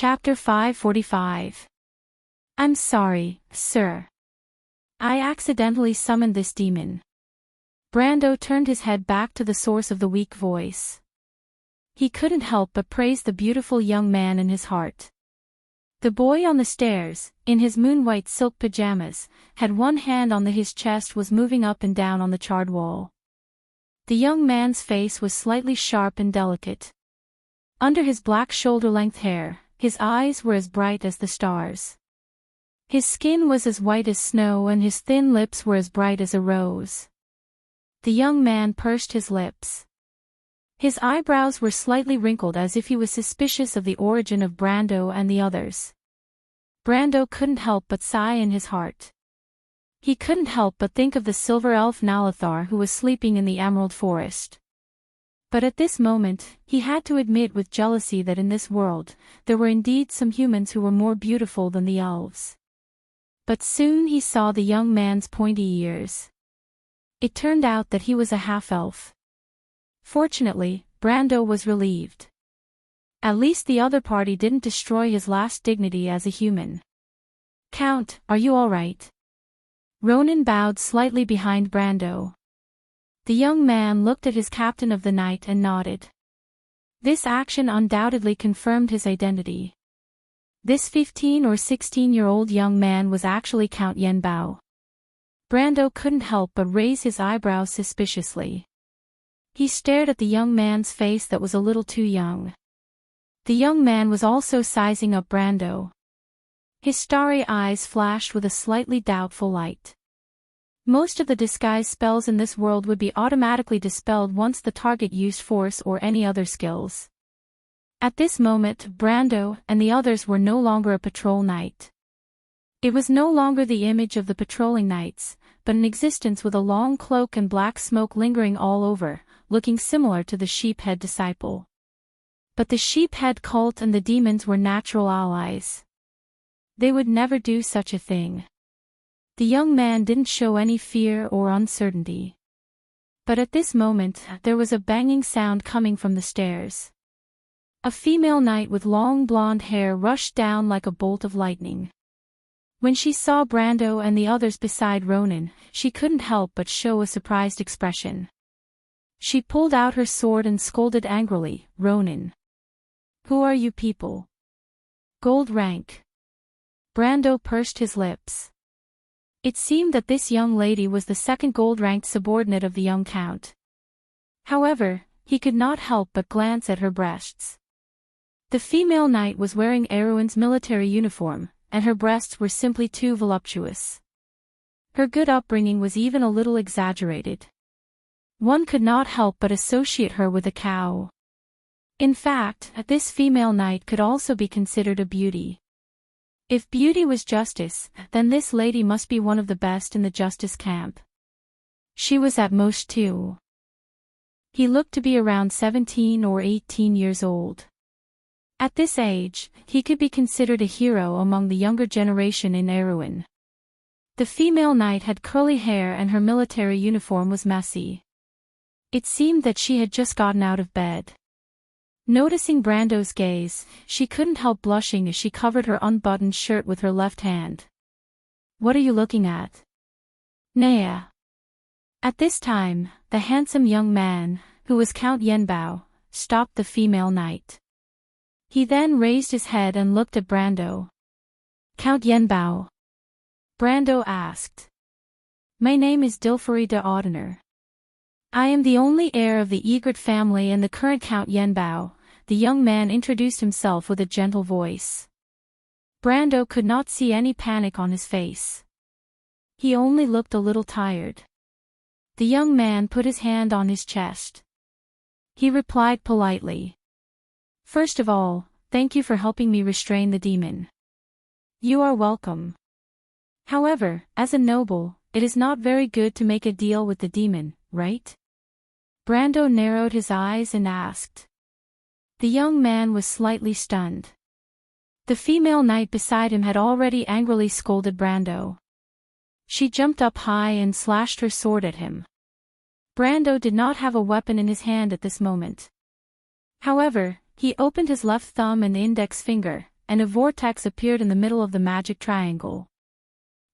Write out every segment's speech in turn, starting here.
Chapter 545. I'm sorry, sir. I accidentally summoned this demon. Brando turned his head back to the source of the weak voice. He couldn't help but praise the beautiful young man in his heart. The boy on the stairs, in his moon-white silk pajamas, had one hand on his chest, was moving up and down on the charred wall. The young man's face was slightly sharp and delicate. Under his black shoulder-length hair, his eyes were as bright as the stars. His skin was as white as snow and his thin lips were as bright as a rose. The young man pursed his lips. His eyebrows were slightly wrinkled as if he was suspicious of the origin of Brando and the others. Brando couldn't help but sigh in his heart. He couldn't help but think of the silver elf Nalathar who was sleeping in the Emerald Forest. But at this moment, he had to admit with jealousy that in this world, there were indeed some humans who were more beautiful than the elves. But soon he saw the young man's pointy ears. It turned out that he was a half-elf. Fortunately, Brando was relieved. At least the other party didn't destroy his last dignity as a human. "Count, are you all right?" Ronan bowed slightly behind Brando. The young man looked at his captain of the night and nodded. This action undoubtedly confirmed his identity. This 15 or 16-year-old young man was actually Count Yenbao. Brando couldn't help but raise his eyebrows suspiciously. He stared at the young man's face that was a little too young. The young man was also sizing up Brando. His starry eyes flashed with a slightly doubtful light. Most of the disguise spells in this world would be automatically dispelled once the target used force or any other skills. At this moment, Brando and the others were no longer a patrol knight. It was no longer the image of the patrolling knights, but an existence with a long cloak and black smoke lingering all over, looking similar to the sheephead disciple. But the sheephead cult and the demons were natural allies. They would never do such a thing. The young man didn't show any fear or uncertainty. But at this moment, there was a banging sound coming from the stairs. A female knight with long blonde hair rushed down like a bolt of lightning. When she saw Brando and the others beside Ronan, she couldn't help but show a surprised expression. She pulled out her sword and scolded angrily, "Ronan. Who are you people? Gold rank." Brando pursed his lips. It seemed that this young lady was the second gold-ranked subordinate of the young count. However, he could not help but glance at her breasts. The female knight was wearing Erwin's military uniform, and her breasts were simply too voluptuous. Her good upbringing was even a little exaggerated. One could not help but associate her with a cow. In fact, this female knight could also be considered a beauty. If beauty was justice, then this lady must be one of the best in the justice camp. She was at most 2. He looked to be around 17 or 18 years old. At this age, he could be considered a hero among the younger generation in Erwin. The female knight had curly hair and her military uniform was messy. It seemed that she had just gotten out of bed. Noticing Brando's gaze, she couldn't help blushing as she covered her unbuttoned shirt with her left hand. "What are you looking at?" "Naya." At this time, the handsome young man, who was Count Yenbao, stopped the female knight. He then raised his head and looked at Brando. "Count Yenbao?" Brando asked. "My name is Dilfari de Audener. I am the only heir of the Egret family and the current Count Yenbao." The young man introduced himself with a gentle voice. Brando could not see any panic on his face. He only looked a little tired. The young man put his hand on his chest. He replied politely. "First of all, thank you for helping me restrain the demon." "You are welcome. However, as a noble, it is not very good to make a deal with the demon, right?" Brando narrowed his eyes and asked. The young man was slightly stunned. The female knight beside him had already angrily scolded Brando. She jumped up high and slashed her sword at him. Brando did not have a weapon in his hand at this moment. However, he opened his left thumb and index finger, and a vortex appeared in the middle of the magic triangle.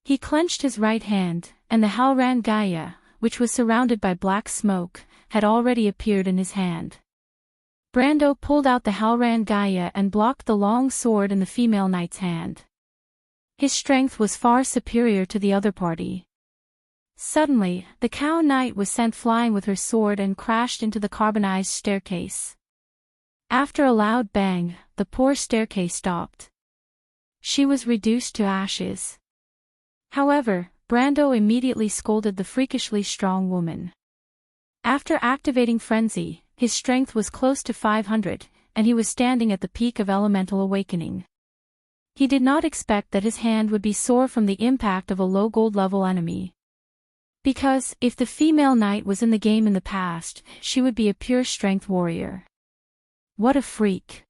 He clenched his right hand, and the Halran Gaia, which was surrounded by black smoke, had already appeared in his hand. Brando pulled out the Halran Gaia and blocked the long sword in the female knight's hand. His strength was far superior to the other party. Suddenly, the cow knight was sent flying with her sword and crashed into the carbonized staircase. After a loud bang, the poor staircase stopped. She was reduced to ashes. However, Brando immediately scolded the freakishly strong woman. After activating Frenzy, his strength was close to 500, and he was standing at the peak of elemental awakening. He did not expect that his hand would be sore from the impact of a low gold level enemy. Because, if the female knight was in the game in the past, she would be a pure strength warrior. What a freak!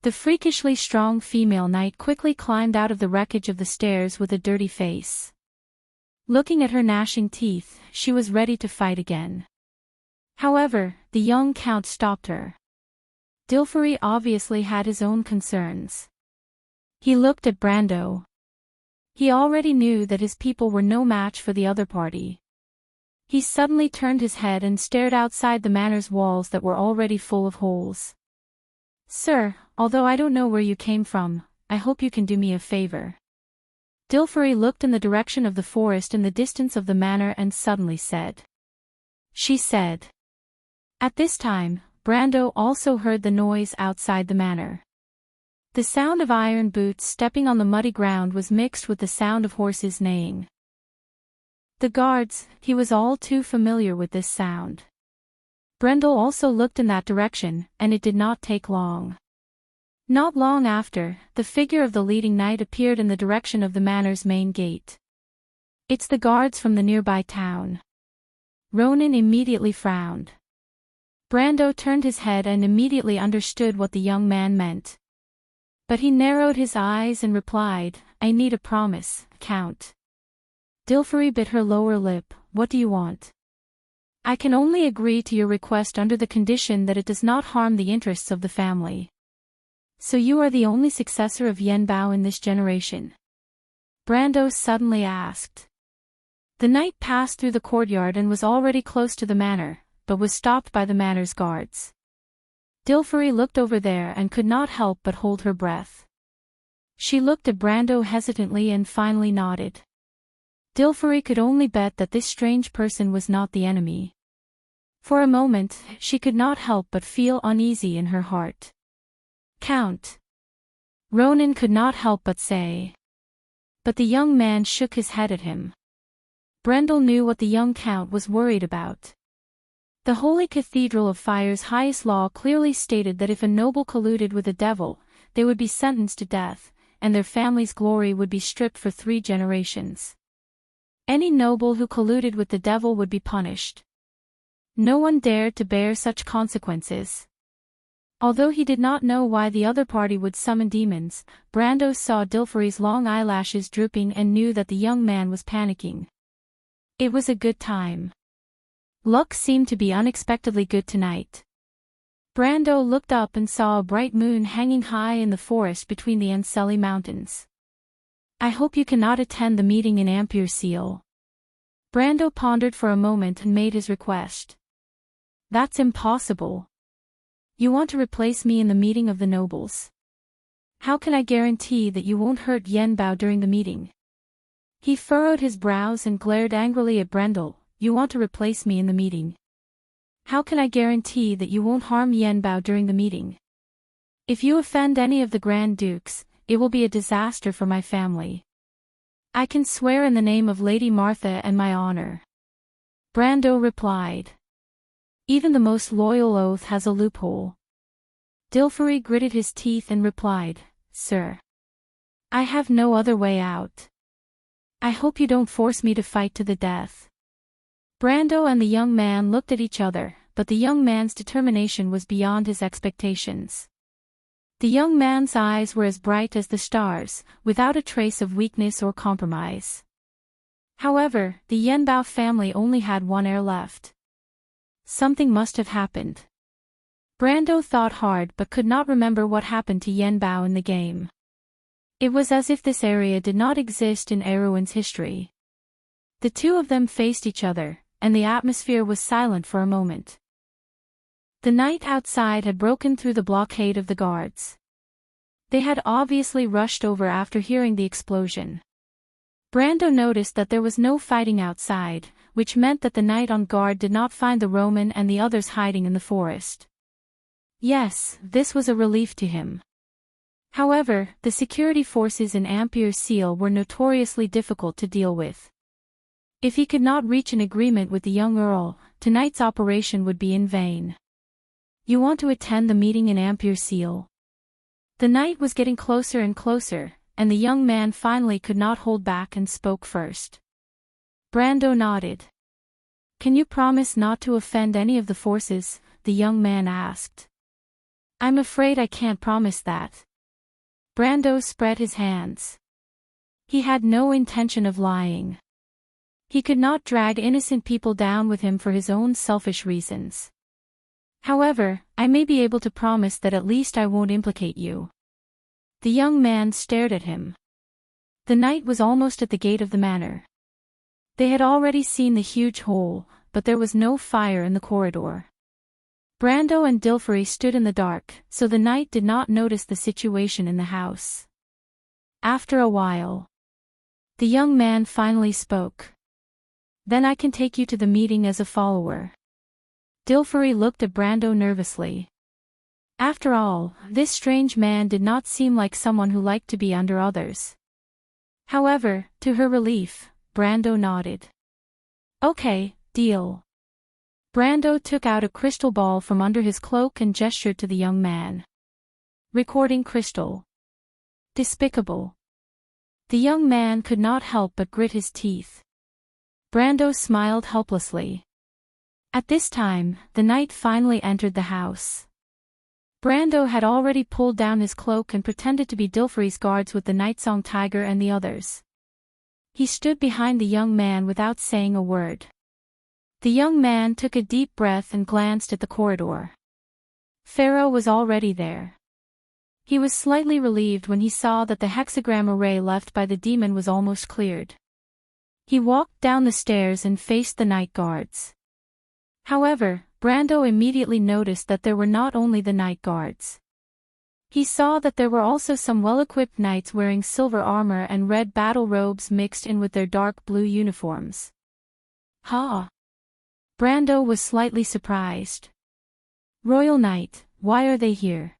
The freakishly strong female knight quickly climbed out of the wreckage of the stairs with a dirty face. Looking at her gnashing teeth, she was ready to fight again. However, the young count stopped her. Dilfari obviously had his own concerns. He looked at Brando. He already knew that his people were no match for the other party. He suddenly turned his head and stared outside the manor's walls that were already full of holes. "Sir, although I don't know where you came from, I hope you can do me a favor." Dilfari looked in the direction of the forest in the distance of the manor and suddenly said. She said. At this time, Brando also heard the noise outside the manor. The sound of iron boots stepping on the muddy ground was mixed with the sound of horses neighing. The guards, he was all too familiar with this sound. Brendel also looked in that direction, and it did not take long. Not long after, the figure of the leading knight appeared in the direction of the manor's main gate. "It's the guards from the nearby town." Ronan immediately frowned. Brando turned his head and immediately understood what the young man meant. But he narrowed his eyes and replied, "I need a promise, Count." Dilfari bit her lower lip. "What do you want?" "I can only agree to your request under the condition that it does not harm the interests of the family." "So you are the only successor of Yenbao in this generation?" Brando suddenly asked. The knight passed through the courtyard and was already close to the manor, but was stopped by the manor's guards. Dilfari looked over there and could not help but hold her breath. She looked at Brando hesitantly and finally nodded. Dilfari could only bet that this strange person was not the enemy. For a moment, she could not help but feel uneasy in her heart. "Count." Ronan could not help but say. But the young man shook his head at him. Brendel knew what the young count was worried about. The Holy Cathedral of Fire's highest law clearly stated that if a noble colluded with a devil, they would be sentenced to death, and their family's glory would be stripped for 3 generations. Any noble who colluded with the devil would be punished. No one dared to bear such consequences. Although he did not know why the other party would summon demons, Brando saw Dilfari's long eyelashes drooping and knew that the young man was panicking. It was a good time. Luck seemed to be unexpectedly good tonight. Brando looked up and saw a bright moon hanging high in the forest between the Anceli Mountains. "I hope you cannot attend the meeting in Ampere Seal." Brando pondered for a moment and made his request. "That's impossible. You want to replace me in the meeting of the nobles. How can I guarantee that you won't hurt Yenbao during the meeting?" He furrowed his brows and glared angrily at Brendel. "You want to replace me in the meeting? How can I guarantee that you won't harm Yenbao during the meeting? If you offend any of the Grand Dukes, it will be a disaster for my family. I can swear in the name of Lady Martha and my honor." Brando replied. "Even the most loyal oath has a loophole." Dilfari gritted his teeth and replied, "Sir, I have no other way out. I hope you don't force me to fight to the death." Brando and the young man looked at each other, but the young man's determination was beyond his expectations. The young man's eyes were as bright as the stars, without a trace of weakness or compromise. However, the Yenbao family only had one heir left. Something must have happened. Brando thought hard but could not remember what happened to Yenbao in the game. It was as if this area did not exist in Erwin's history. The two of them faced each other, and the atmosphere was silent for a moment. The night outside had broken through the blockade of the guards. They had obviously rushed over after hearing the explosion. Brando noticed that there was no fighting outside, which meant that the knight on guard did not find the Roman and the others hiding in the forest. Yes, this was a relief to him. However, the security forces in Ampere Seal were notoriously difficult to deal with. If he could not reach an agreement with the young Earl, tonight's operation would be in vain. You want to attend the meeting in Ampere Seal? The night was getting closer and closer, and the young man finally could not hold back and spoke first. Brando nodded. Can you promise not to offend any of the forces? The young man asked. I'm afraid I can't promise that. Brando spread his hands. He had no intention of lying. He could not drag innocent people down with him for his own selfish reasons. However, I may be able to promise that at least I won't implicate you. The young man stared at him. The knight was almost at the gate of the manor. They had already seen the huge hole, but there was no fire in the corridor. Brando and Dilfrey stood in the dark, so the knight did not notice the situation in the house. After a while, the young man finally spoke. Then I can take you to the meeting as a follower. Dilfrey looked at Brando nervously. After all, this strange man did not seem like someone who liked to be under others. However, to her relief, Brando nodded. Okay, deal. Brando took out a crystal ball from under his cloak and gestured to the young man. Recording crystal. Despicable. The young man could not help but grit his teeth. Brando smiled helplessly. At this time, the knight finally entered the house. Brando had already pulled down his cloak and pretended to be Dilfrey's guards with the Nightsong Tiger and the others. He stood behind the young man without saying a word. The young man took a deep breath and glanced at the corridor. Pharaoh was already there. He was slightly relieved when he saw that the hexagram array left by the demon was almost cleared. He walked down the stairs and faced the night guards. However, Brando immediately noticed that there were not only the night guards. He saw that there were also some well-equipped knights wearing silver armor and red battle robes mixed in with their dark blue uniforms. Ha! Brando was slightly surprised. Royal Knight, why are they here?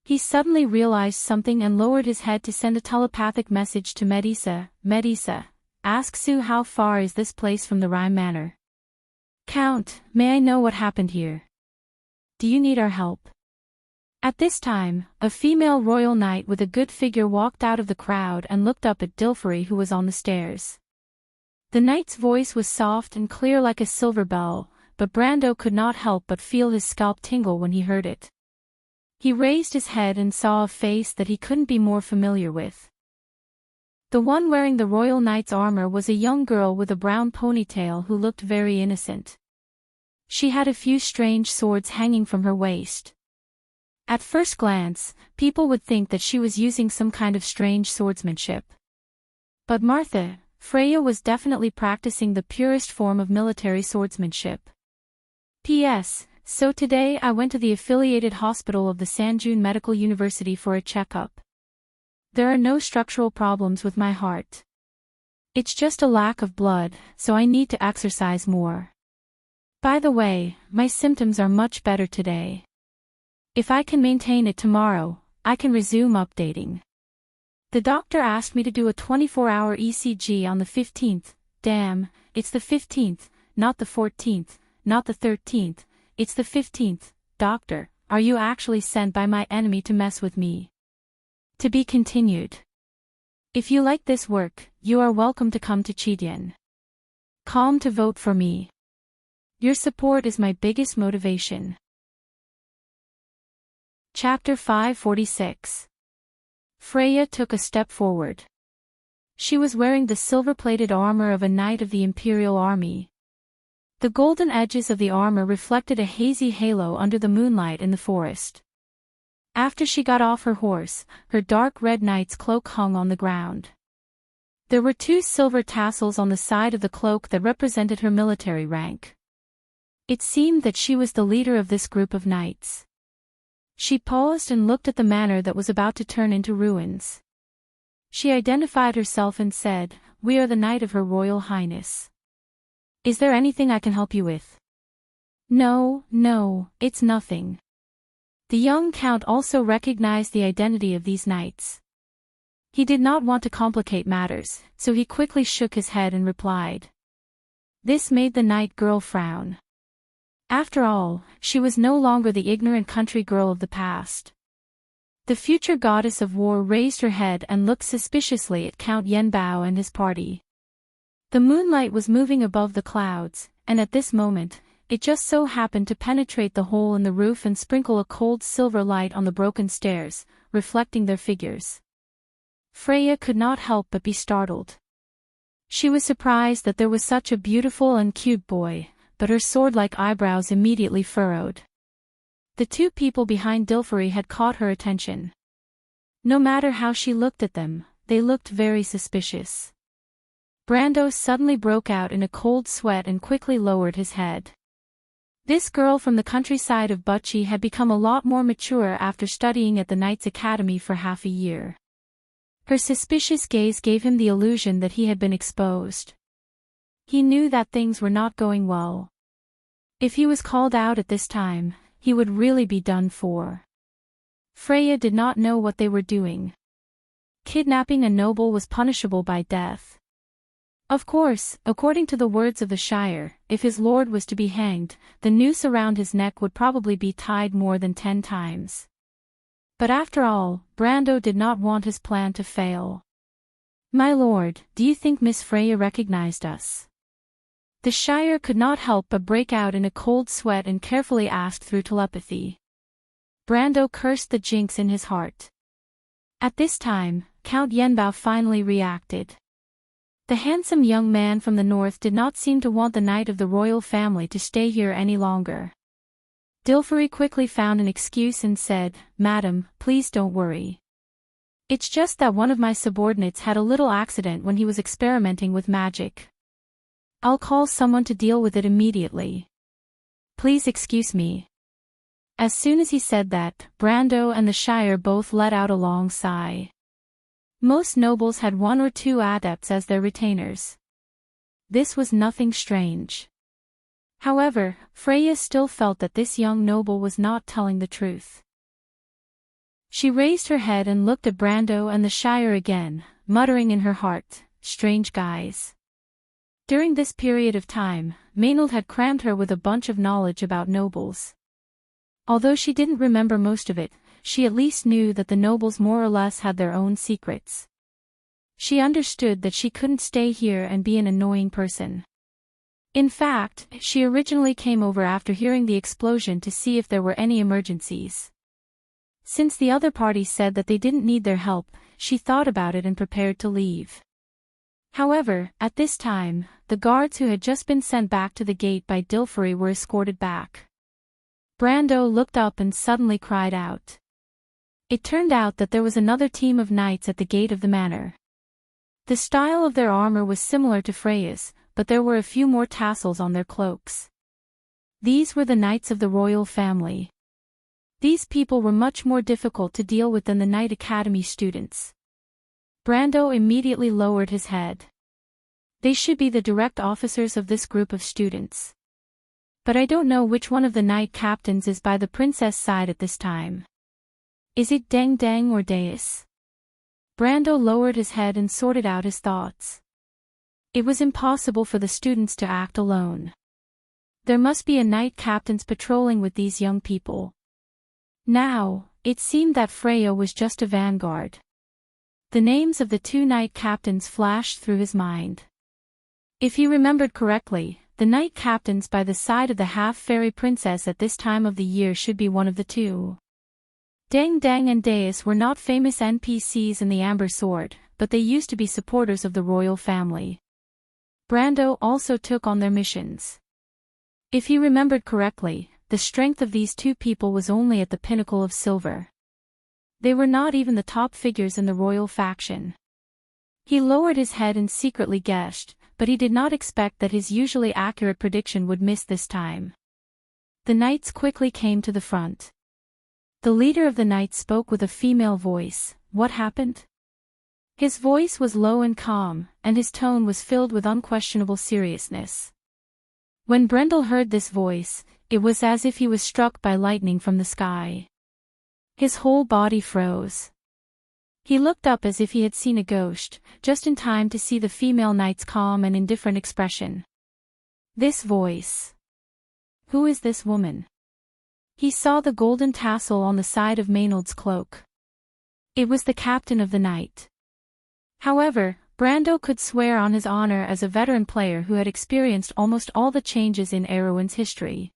He suddenly realized something and lowered his head to send a telepathic message to Medisa. Medisa, ask Sue how far is this place from the Rhyme Manor? Count, may I know what happened here? Do you need our help? At this time, a female royal knight with a good figure walked out of the crowd and looked up at Dilfrey, who was on the stairs. The knight's voice was soft and clear like a silver bell, but Brando could not help but feel his scalp tingle when he heard it. He raised his head and saw a face that he couldn't be more familiar with. The one wearing the royal knight's armor was a young girl with a brown ponytail who looked very innocent. She had a few strange swords hanging from her waist. At first glance, people would think that she was using some kind of strange swordsmanship. But Freya was definitely practicing the purest form of military swordsmanship. P.S. So today I went to the affiliated hospital of the Sanjun Medical University for a checkup. There are no structural problems with my heart. It's just a lack of blood, so I need to exercise more. By the way, my symptoms are much better today. If I can maintain it tomorrow, I can resume updating. The doctor asked me to do a 24-hour ECG on the 15th. Damn, it's the 15th, not the 14th, not the 13th, it's the 15th. Doctor, are you actually sent by my enemy to mess with me? To be continued. If you like this work, you are welcome to come to Chidian. Calm to vote for me. Your support is my biggest motivation. Chapter 546. Freya took a step forward. She was wearing the silver-plated armor of a knight of the Imperial Army. The golden edges of the armor reflected a hazy halo under the moonlight in the forest. After she got off her horse, her dark red knight's cloak hung on the ground. There were 2 silver tassels on the side of the cloak that represented her military rank. It seemed that she was the leader of this group of knights. She paused and looked at the manor that was about to turn into ruins. She identified herself and said, "We are the Knight of Her Royal Highness. Is there anything I can help you with?" "No, it's nothing." The young count also recognized the identity of these knights. He did not want to complicate matters, so he quickly shook his head and replied. This made the knight girl frown. After all, she was no longer the ignorant country girl of the past. The future goddess of war raised her head and looked suspiciously at Count Yenbao and his party. The moonlight was moving above the clouds, and at this moment, it just so happened to penetrate the hole in the roof and sprinkle a cold silver light on the broken stairs, reflecting their figures. Freya could not help but be startled. She was surprised that there was such a beautiful and cute boy, but her sword-like eyebrows immediately furrowed. The 2 people behind Dilfari had caught her attention. No matter how she looked at them, they looked very suspicious. Brando suddenly broke out in a cold sweat and quickly lowered his head. This girl from the countryside of Butchie had become a lot more mature after studying at the Knights Academy for half a year. Her suspicious gaze gave him the illusion that he had been exposed. He knew that things were not going well. If he was called out at this time, he would really be done for. Freya did not know what they were doing. Kidnapping a noble was punishable by death. Of course, according to the words of the Shire, if his lord was to be hanged, the noose around his neck would probably be tied more than 10 times. But after all, Brando did not want his plan to fail. "My lord, do you think Miss Freya recognized us?" The Shire could not help but break out in a cold sweat and carefully asked through telepathy. Brando cursed the jinx in his heart. At this time, Count Yenbao finally reacted. The handsome young man from the north did not seem to want the knight of the royal family to stay here any longer. Dilfari quickly found an excuse and said, "Madam, please don't worry. It's just that one of my subordinates had a little accident when he was experimenting with magic. I'll call someone to deal with it immediately. Please excuse me." As soon as he said that, Brando and the Shire both let out a long sigh. Most nobles had 1 or 2 adepts as their retainers. This was nothing strange. However, Freya still felt that this young noble was not telling the truth. She raised her head and looked at Brando and the Shire again, muttering in her heart, "Strange guys." During this period of time, Maynard had crammed her with a bunch of knowledge about nobles. Although she didn't remember most of it, she at least knew that the nobles more or less had their own secrets. She understood that she couldn't stay here and be an annoying person. In fact, she originally came over after hearing the explosion to see if there were any emergencies. Since the other party said that they didn't need their help, she thought about it and prepared to leave. However, at this time, the guards who had just been sent back to the gate by Dilfari were escorted back. Brando looked up and suddenly cried out. It turned out that there was another team of knights at the gate of the manor. The style of their armor was similar to Freya's, but there were a few more tassels on their cloaks. These were the knights of the royal family. These people were much more difficult to deal with than the Knight Academy students. Brando immediately lowered his head. They should be the direct officers of this group of students. But I don't know which one of the knight captains is by the princess side at this time. Is it Deng Deng or Deus? Brando lowered his head and sorted out his thoughts. It was impossible for the students to act alone. There must be a knight captains patrolling with these young people. Now, it seemed that Freya was just a vanguard. The names of the 2 knight captains flashed through his mind. If he remembered correctly, the knight captains by the side of the half-fairy princess at this time of the year should be one of the 2. Deng Deng and Deus were not famous NPCs in the Amber Sword, but they used to be supporters of the royal family. Brando also took on their missions. If he remembered correctly, the strength of these two people was only at the pinnacle of silver. They were not even the top figures in the royal faction. He lowered his head and secretly guessed, but he did not expect that his usually accurate prediction would miss this time. The knights quickly came to the front. The leader of the knights spoke with a female voice. What happened? His voice was low and calm, and his tone was filled with unquestionable seriousness. When Brendel heard this voice, it was as if he was struck by lightning from the sky. His whole body froze. He looked up as if he had seen a ghost, just in time to see the female knight's calm and indifferent expression. This voice. Who is this woman? He saw the golden tassel on the side of Maynard's cloak. It was the captain of the knight. However, Brando could swear on his honor as a veteran player who had experienced almost all the changes in Erewhon's history.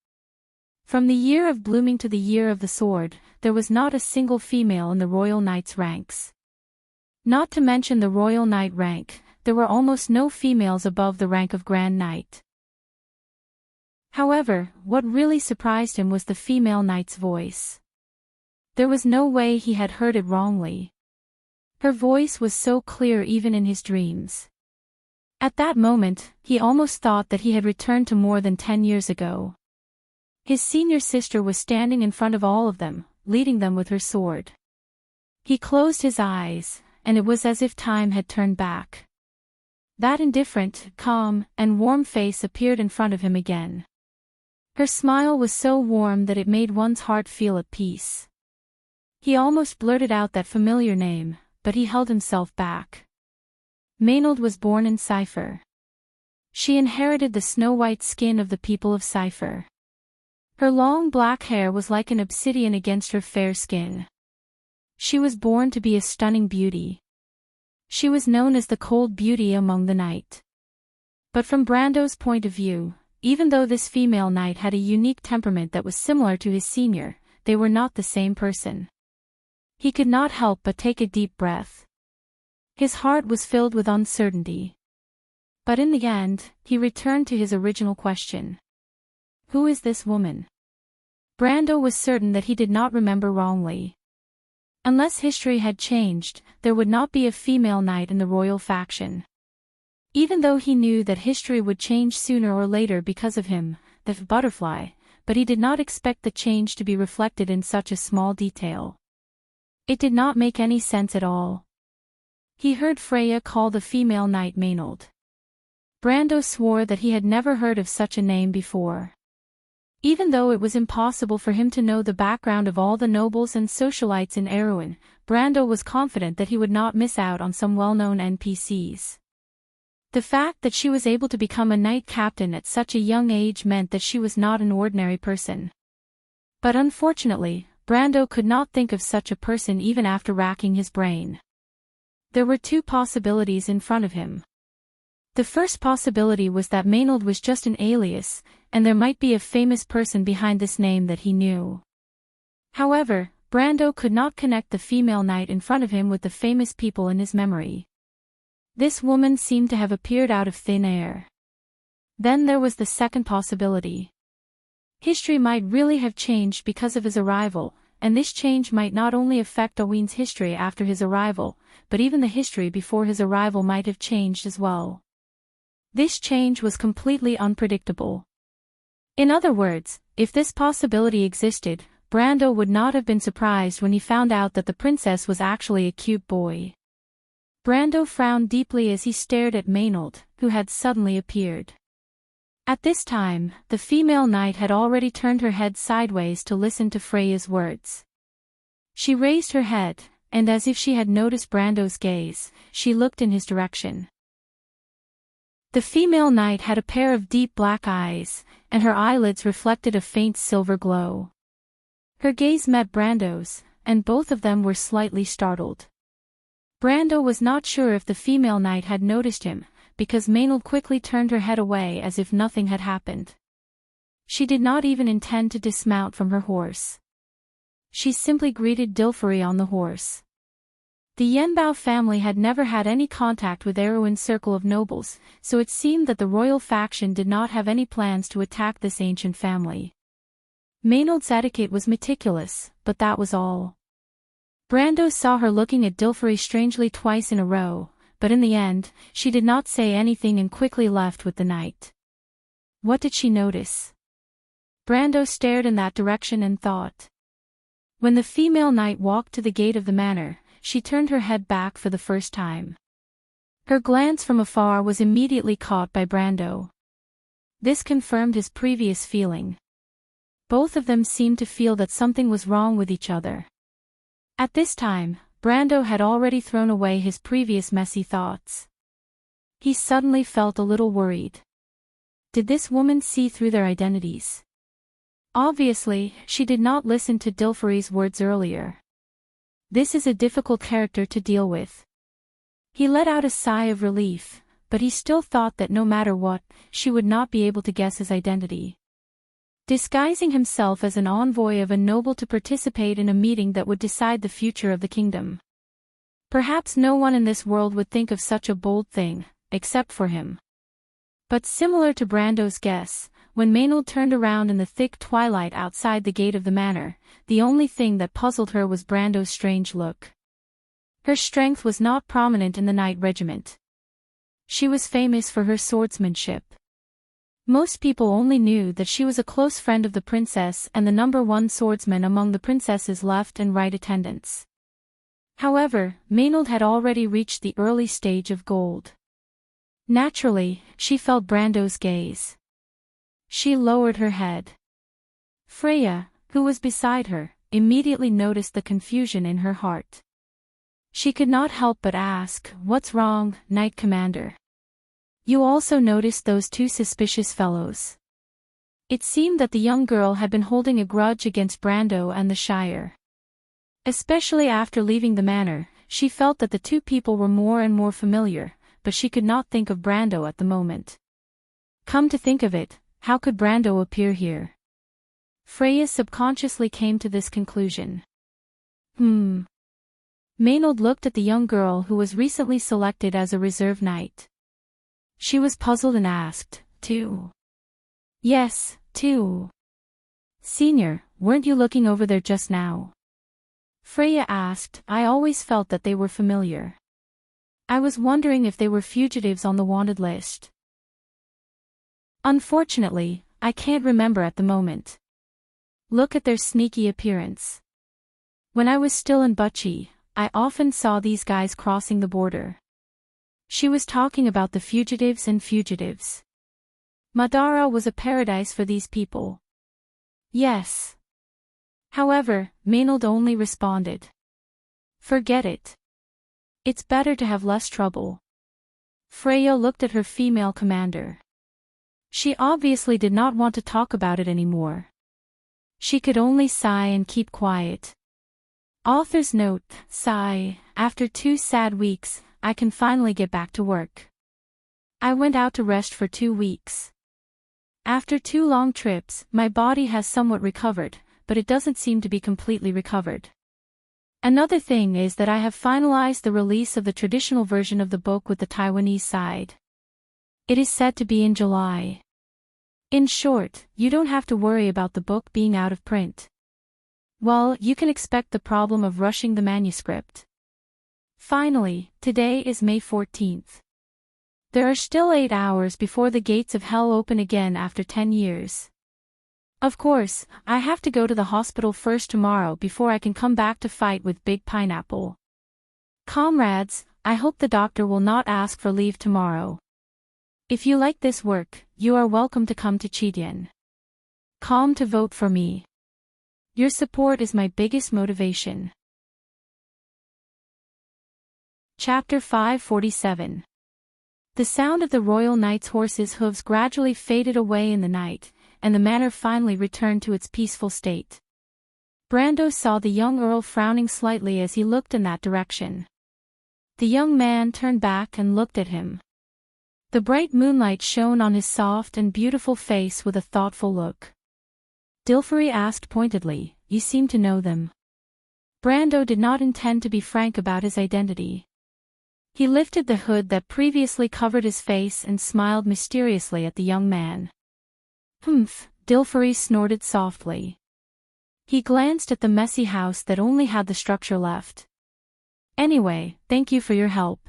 From the Year of Blooming to the Year of the Sword, there was not a single female in the Royal Knight's ranks. Not to mention the Royal Knight rank, there were almost no females above the rank of Grand Knight. However, what really surprised him was the female knight's voice. There was no way he had heard it wrongly. Her voice was so clear even in his dreams. At that moment, he almost thought that he had returned to more than 10 years ago. His senior sister was standing in front of all of them, leading them with her sword. He closed his eyes, and it was as if time had turned back. That indifferent, calm, and warm face appeared in front of him again. Her smile was so warm that it made one's heart feel at peace. He almost blurted out that familiar name, but he held himself back. Maynard was born in Cipher. She inherited the snow-white skin of the people of Cipher. Her long black hair was like an obsidian against her fair skin. She was born to be a stunning beauty. She was known as the cold beauty among the knight. But from Brando's point of view, even though this female knight had a unique temperament that was similar to his senior, they were not the same person. He could not help but take a deep breath. His heart was filled with uncertainty. But in the end, he returned to his original question. Who is this woman? Brando was certain that he did not remember wrongly. Unless history had changed, there would not be a female knight in the royal faction. Even though he knew that history would change sooner or later because of him, the butterfly, but he did not expect the change to be reflected in such a small detail. It did not make any sense at all. He heard Freya call the female knight Maynard. Brando swore that he had never heard of such a name before. Even though it was impossible for him to know the background of all the nobles and socialites in Erewhon, Brando was confident that he would not miss out on some well-known NPCs. The fact that she was able to become a knight captain at such a young age meant that she was not an ordinary person. But unfortunately, Brando could not think of such a person even after racking his brain. There were two possibilities in front of him. The first possibility was that Maynard was just an alias, and there might be a famous person behind this name that he knew. However, Brando could not connect the female knight in front of him with the famous people in his memory. This woman seemed to have appeared out of thin air. Then there was the second possibility. History might really have changed because of his arrival, and this change might not only affect Owen's history after his arrival, but even the history before his arrival might have changed as well. This change was completely unpredictable. In other words, if this possibility existed, Brando would not have been surprised when he found out that the princess was actually a cute boy. Brando frowned deeply as he stared at Maynard, who had suddenly appeared. At this time, the female knight had already turned her head sideways to listen to Freya's words. She raised her head, and as if she had noticed Brando's gaze, she looked in his direction. The female knight had a pair of deep black eyes, and her eyelids reflected a faint silver glow. Her gaze met Brando's, and both of them were slightly startled. Brando was not sure if the female knight had noticed him, because Maynard quickly turned her head away as if nothing had happened. She did not even intend to dismount from her horse. She simply greeted Dilfery on the horse. The Yenbao family had never had any contact with Erwin's circle of nobles, so it seemed that the royal faction did not have any plans to attack this ancient family. Maynard's etiquette was meticulous, but that was all. Brando saw her looking at Dilfrey strangely twice in a row, but in the end, she did not say anything and quickly left with the knight. What did she notice? Brando stared in that direction and thought. When the female knight walked to the gate of the manor, she turned her head back for the first time. Her glance from afar was immediately caught by Brando. This confirmed his previous feeling. Both of them seemed to feel that something was wrong with each other. At this time, Brando had already thrown away his previous messy thoughts. He suddenly felt a little worried. Did this woman see through their identities? Obviously, she did not listen to Dilfrey's words earlier. This is a difficult character to deal with. He let out a sigh of relief, but he still thought that no matter what, she would not be able to guess his identity. Disguising himself as an envoy of a noble to participate in a meeting that would decide the future of the kingdom. Perhaps no one in this world would think of such a bold thing, except for him. But similar to Brando's guess, when Maynard turned around in the thick twilight outside the gate of the manor, the only thing that puzzled her was Brando's strange look. Her strength was not prominent in the knight regiment. She was famous for her swordsmanship. Most people only knew that she was a close friend of the princess and the #1 swordsman among the princess's left and right attendants. However, Maynard had already reached the early stage of gold. Naturally, she felt Brando's gaze. She lowered her head. Freya, who was beside her, immediately noticed the confusion in her heart. She could not help but ask, "What's wrong, Knight Commander? You also noticed those two suspicious fellows?" It seemed that the young girl had been holding a grudge against Brando and the Shire. Especially after leaving the manor, she felt that the two people were more and more familiar, but she could not think of Brando at the moment. Come to think of it, how could Brando appear here? Freya subconsciously came to this conclusion. Maynard looked at the young girl who was recently selected as a reserve knight. She was puzzled and asked, "Two?" "Yes, two." "Senior, weren't you looking over there just now?" Freya asked. "I always felt that they were familiar. I was wondering if they were fugitives on the wanted list." "Unfortunately, I can't remember at the moment. Look at their sneaky appearance. When I was still in Bucci, I often saw these guys crossing the border." She was talking about the fugitives and fugitives. Madara was a paradise for these people. Yes. However, Maynard only responded, "Forget it. It's better to have less trouble." Freya looked at her female commander. She obviously did not want to talk about it anymore. She could only sigh and keep quiet. Author's note, sigh, after 2 sad weeks, I can finally get back to work. I went out to rest for 2 weeks. After 2 long trips, my body has somewhat recovered, but it doesn't seem to be completely recovered. Another thing is that I have finalized the release of the traditional version of the book with the Taiwanese side. It is said to be in July. In short, you don't have to worry about the book being out of print. Well, you can expect the problem of rushing the manuscript. Finally, today is May 14th. There are still 8 hours before the gates of hell open again after 10 years. Of course, I have to go to the hospital first tomorrow before I can come back to fight with Big Pineapple. Comrades, I hope the doctor will not ask for leave tomorrow. If you like this work, you are welcome to come to Chidian. Come to vote for me. Your support is my biggest motivation. Chapter 547. The sound of the royal knight's horse's hooves gradually faded away in the night, and the manor finally returned to its peaceful state. Brando saw the young earl frowning slightly as he looked in that direction. The young man turned back and looked at him. The bright moonlight shone on his soft and beautiful face with a thoughtful look. Dilfrey asked pointedly, "You seem to know them." Brando did not intend to be frank about his identity. He lifted the hood that previously covered his face and smiled mysteriously at the young man. Humph, Dilfery snorted softly. He glanced at the messy house that only had the structure left. Anyway, thank you for your help.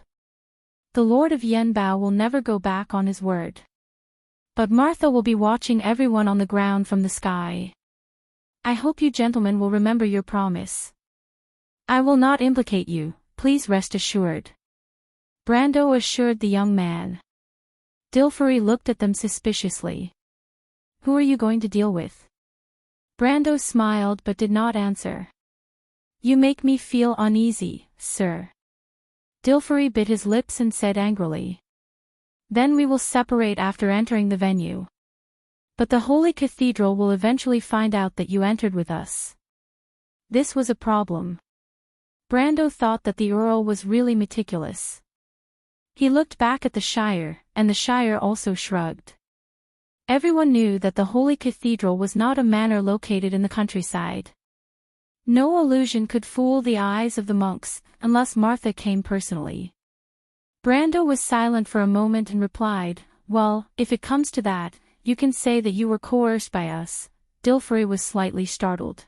The Lord of Yenbao will never go back on his word. But Martha will be watching everyone on the ground from the sky. I hope you gentlemen will remember your promise. I will not implicate you, please rest assured. Brando assured the young man. Dilfery looked at them suspiciously. Who are you going to deal with? Brando smiled but did not answer. You make me feel uneasy, sir. Dilfery bit his lips and said angrily. Then we will separate after entering the venue. But the Holy Cathedral will eventually find out that you entered with us. This was a problem. Brando thought that the Earl was really meticulous. He looked back at the Shire, and the Shire also shrugged. Everyone knew that the Holy Cathedral was not a manor located in the countryside. No illusion could fool the eyes of the monks, unless Martha came personally. Brando was silent for a moment and replied, well, if it comes to that, you can say that you were coerced by us. Dilfery was slightly startled.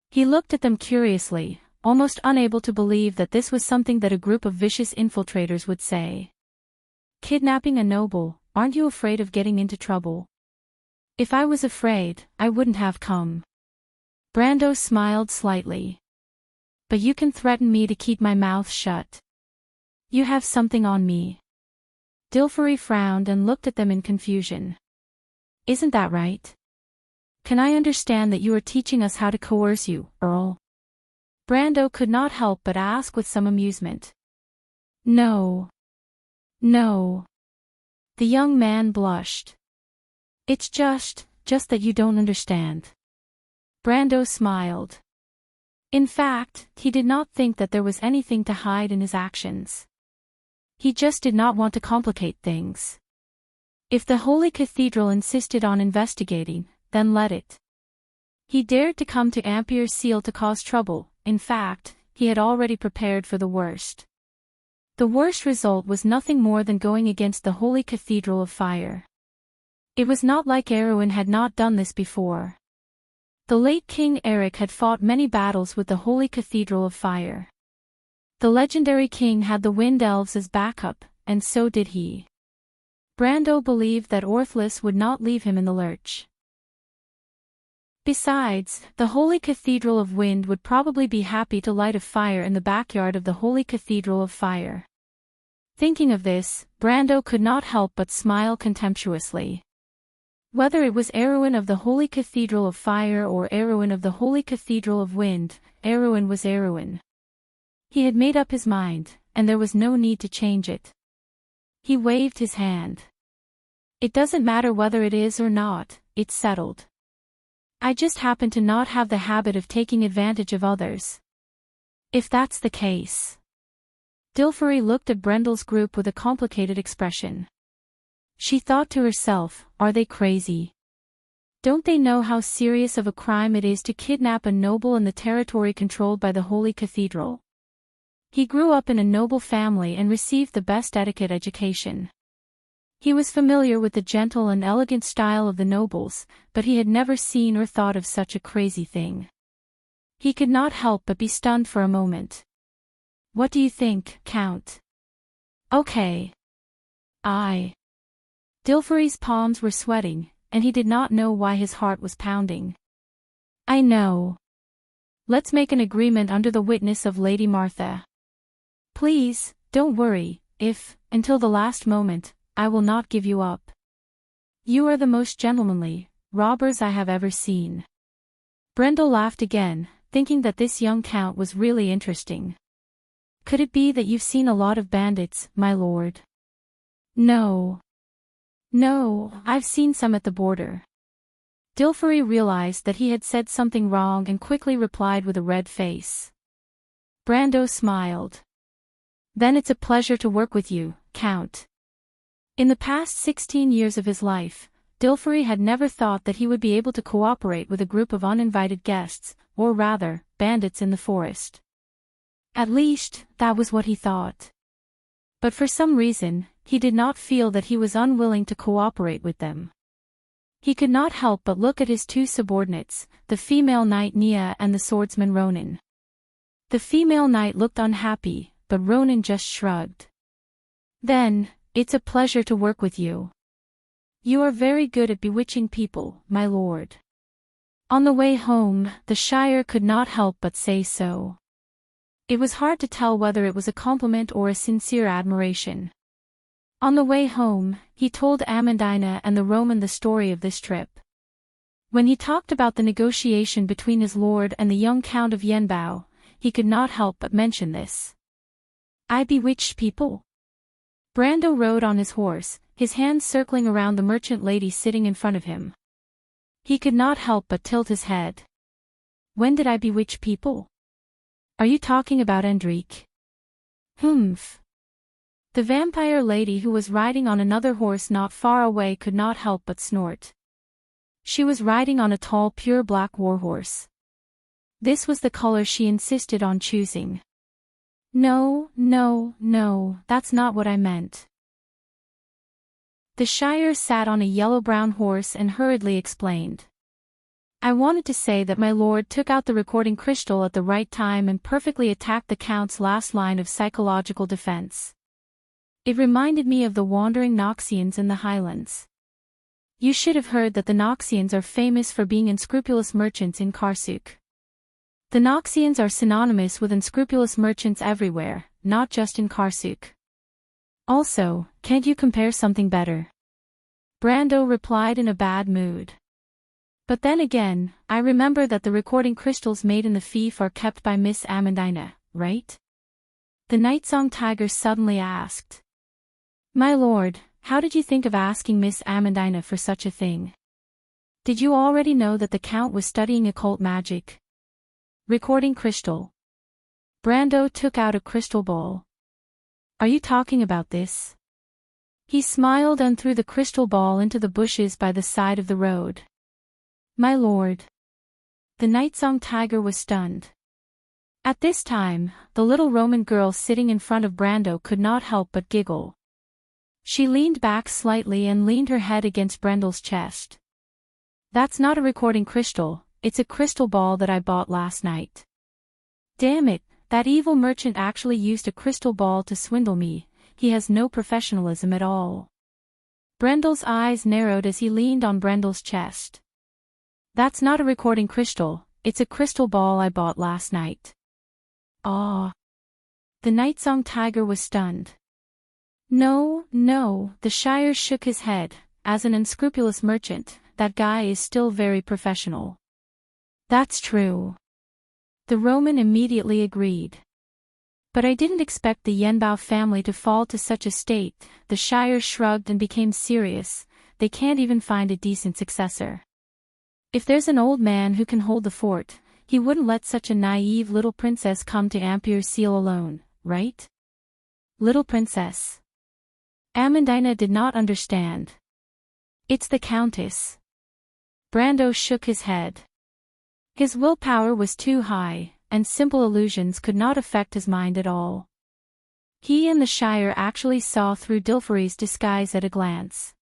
He looked at them curiously, almost unable to believe that this was something that a group of vicious infiltrators would say. Kidnapping a noble, aren't you afraid of getting into trouble? If I was afraid, I wouldn't have come. Brando smiled slightly. But you can threaten me to keep my mouth shut. You have something on me. Dilfery frowned and looked at them in confusion. Isn't that right? Can I understand that you are teaching us how to coerce you, Earl? Brando could not help but ask with some amusement. No. No. The young man blushed. It's just that you don't understand. Brando smiled. In fact, he did not think that there was anything to hide in his actions. He just did not want to complicate things. If the Holy Cathedral insisted on investigating, then let it. He dared to come to Ampere Seal to cause trouble. In fact, he had already prepared for the worst. The worst result was nothing more than going against the Holy Cathedral of Fire. It was not like Erwin had not done this before. The late King Eric had fought many battles with the Holy Cathedral of Fire. The legendary king had the Wind Elves as backup, and so did he. Brando believed that Orthless would not leave him in the lurch. Besides, the Holy Cathedral of Wind would probably be happy to light a fire in the backyard of the Holy Cathedral of Fire. Thinking of this, Brando could not help but smile contemptuously. Whether it was Erwin of the Holy Cathedral of Fire or Erwin of the Holy Cathedral of Wind, Erwin was Erwin. He had made up his mind, and there was no need to change it. He waved his hand. It doesn't matter whether it is or not, it's settled. I just happen to not have the habit of taking advantage of others. If that's the case. Dilfery looked at Brendel's group with a complicated expression. She thought to herself, are they crazy? Don't they know how serious of a crime it is to kidnap a noble in the territory controlled by the Holy Cathedral? He grew up in a noble family and received the best etiquette education. He was familiar with the gentle and elegant style of the nobles, but he had never seen or thought of such a crazy thing. He could not help but be stunned for a moment. What do you think, Count? Okay. Dilfery's palms were sweating, and he did not know why his heart was pounding. I know. Let's make an agreement under the witness of Lady Martha. Please, don't worry, if, until the last moment, I will not give you up. You are the most gentlemanly robbers I have ever seen. Brendel laughed again, thinking that this young count was really interesting. Could it be that you've seen a lot of bandits, my lord? No, I've seen some at the border. Dilfery realized that he had said something wrong and quickly replied with a red face. Brando smiled. Then it's a pleasure to work with you, Count. In the past 16 years of his life, Dilfery had never thought that he would be able to cooperate with a group of uninvited guests, or rather, bandits in the forest. At least, that was what he thought. But for some reason, he did not feel that he was unwilling to cooperate with them. He could not help but look at his two subordinates, the female knight Nia and the swordsman Ronan. The female knight looked unhappy, but Ronan just shrugged. "Then, it's a pleasure to work with you. You are very good at bewitching people, my lord." On the way home, the Shire could not help but say so. It was hard to tell whether it was a compliment or a sincere admiration. On the way home, he told Amandina and the Roman the story of this trip. When he talked about the negotiation between his lord and the young Count of Yenbao, he could not help but mention this. "I bewitched people?" Brando rode on his horse, his hands circling around the merchant lady sitting in front of him. He could not help but tilt his head. "When did I bewitch people? Are you talking about Enrich?" "Humph." The vampire lady who was riding on another horse not far away could not help but snort. She was riding on a tall pure black warhorse. This was the color she insisted on choosing. "No, that's not what I meant." The Shire sat on a yellow-brown horse and hurriedly explained. "I wanted to say that my lord took out the recording crystal at the right time and perfectly attacked the Count's last line of psychological defense. It reminded me of the wandering Noxians in the Highlands. You should have heard that the Noxians are famous for being unscrupulous merchants in Karsuk. The Noxians are synonymous with unscrupulous merchants everywhere, not just in Karsuk. Also, can't you compare something better?" Brando replied in a bad mood. "But then again, I remember that the recording crystals made in the fief are kept by Miss Amandina, right?" The Nightsong Tiger suddenly asked. "My lord, how did you think of asking Miss Amandina for such a thing? Did you already know that the Count was studying occult magic?" "Recording crystal." Brando took out a crystal ball. "Are you talking about this?" He smiled and threw the crystal ball into the bushes by the side of the road. "My lord." The Nightsong Tiger was stunned. At this time, the little Roman girl sitting in front of Brando could not help but giggle. She leaned back slightly and leaned her head against Brando's chest. "That's not a recording crystal, it's a crystal ball that I bought last night. Damn it, that evil merchant actually used a crystal ball to swindle me. He has no professionalism at all." Brando's eyes narrowed as he leaned on Brando's chest. "That's not a recording crystal, it's a crystal ball I bought last night." "Ah." The Nightsong Tiger was stunned. No, the Shire shook his head. "As an unscrupulous merchant, that guy is still very professional." "That's true." The Roman immediately agreed. "But I didn't expect the Yenbao family to fall to such a state." The Shire shrugged and became serious. "They can't even find a decent successor. If there's an old man who can hold the fort, he wouldn't let such a naive little princess come to Ampere Seal alone, right?" "Little princess?" Amandina did not understand. "It's the Countess." Brando shook his head. His willpower was too high, and simple illusions could not affect his mind at all. He and the Shire actually saw through Dilferi's disguise at a glance.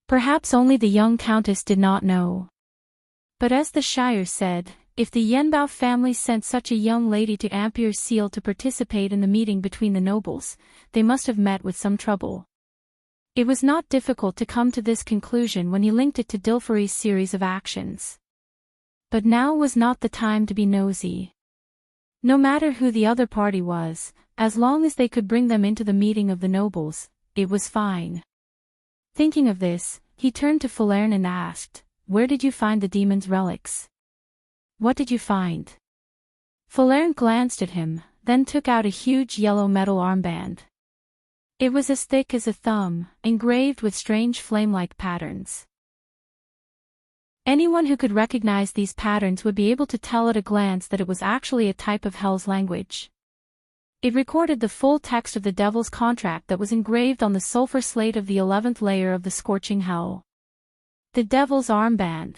Perhaps only the young Countess did not know. But as the Shire said, if the Yenbao family sent such a young lady to Ampere Seal to participate in the meeting between the nobles, they must have met with some trouble. It was not difficult to come to this conclusion when he linked it to Dilferi's series of actions. But now was not the time to be nosy. No matter who the other party was, as long as they could bring them into the meeting of the nobles, it was fine. Thinking of this, he turned to Falerne and asked, "Where did you find the demon's relics?" "What did you find?" Falerne glanced at him, then took out a huge yellow metal armband. It was as thick as a thumb, engraved with strange flame-like patterns. Anyone who could recognize these patterns would be able to tell at a glance that it was actually a type of Hell's language. It recorded the full text of the Devil's contract that was engraved on the sulfur slate of the 11th layer of the scorching hell. The Devil's armband.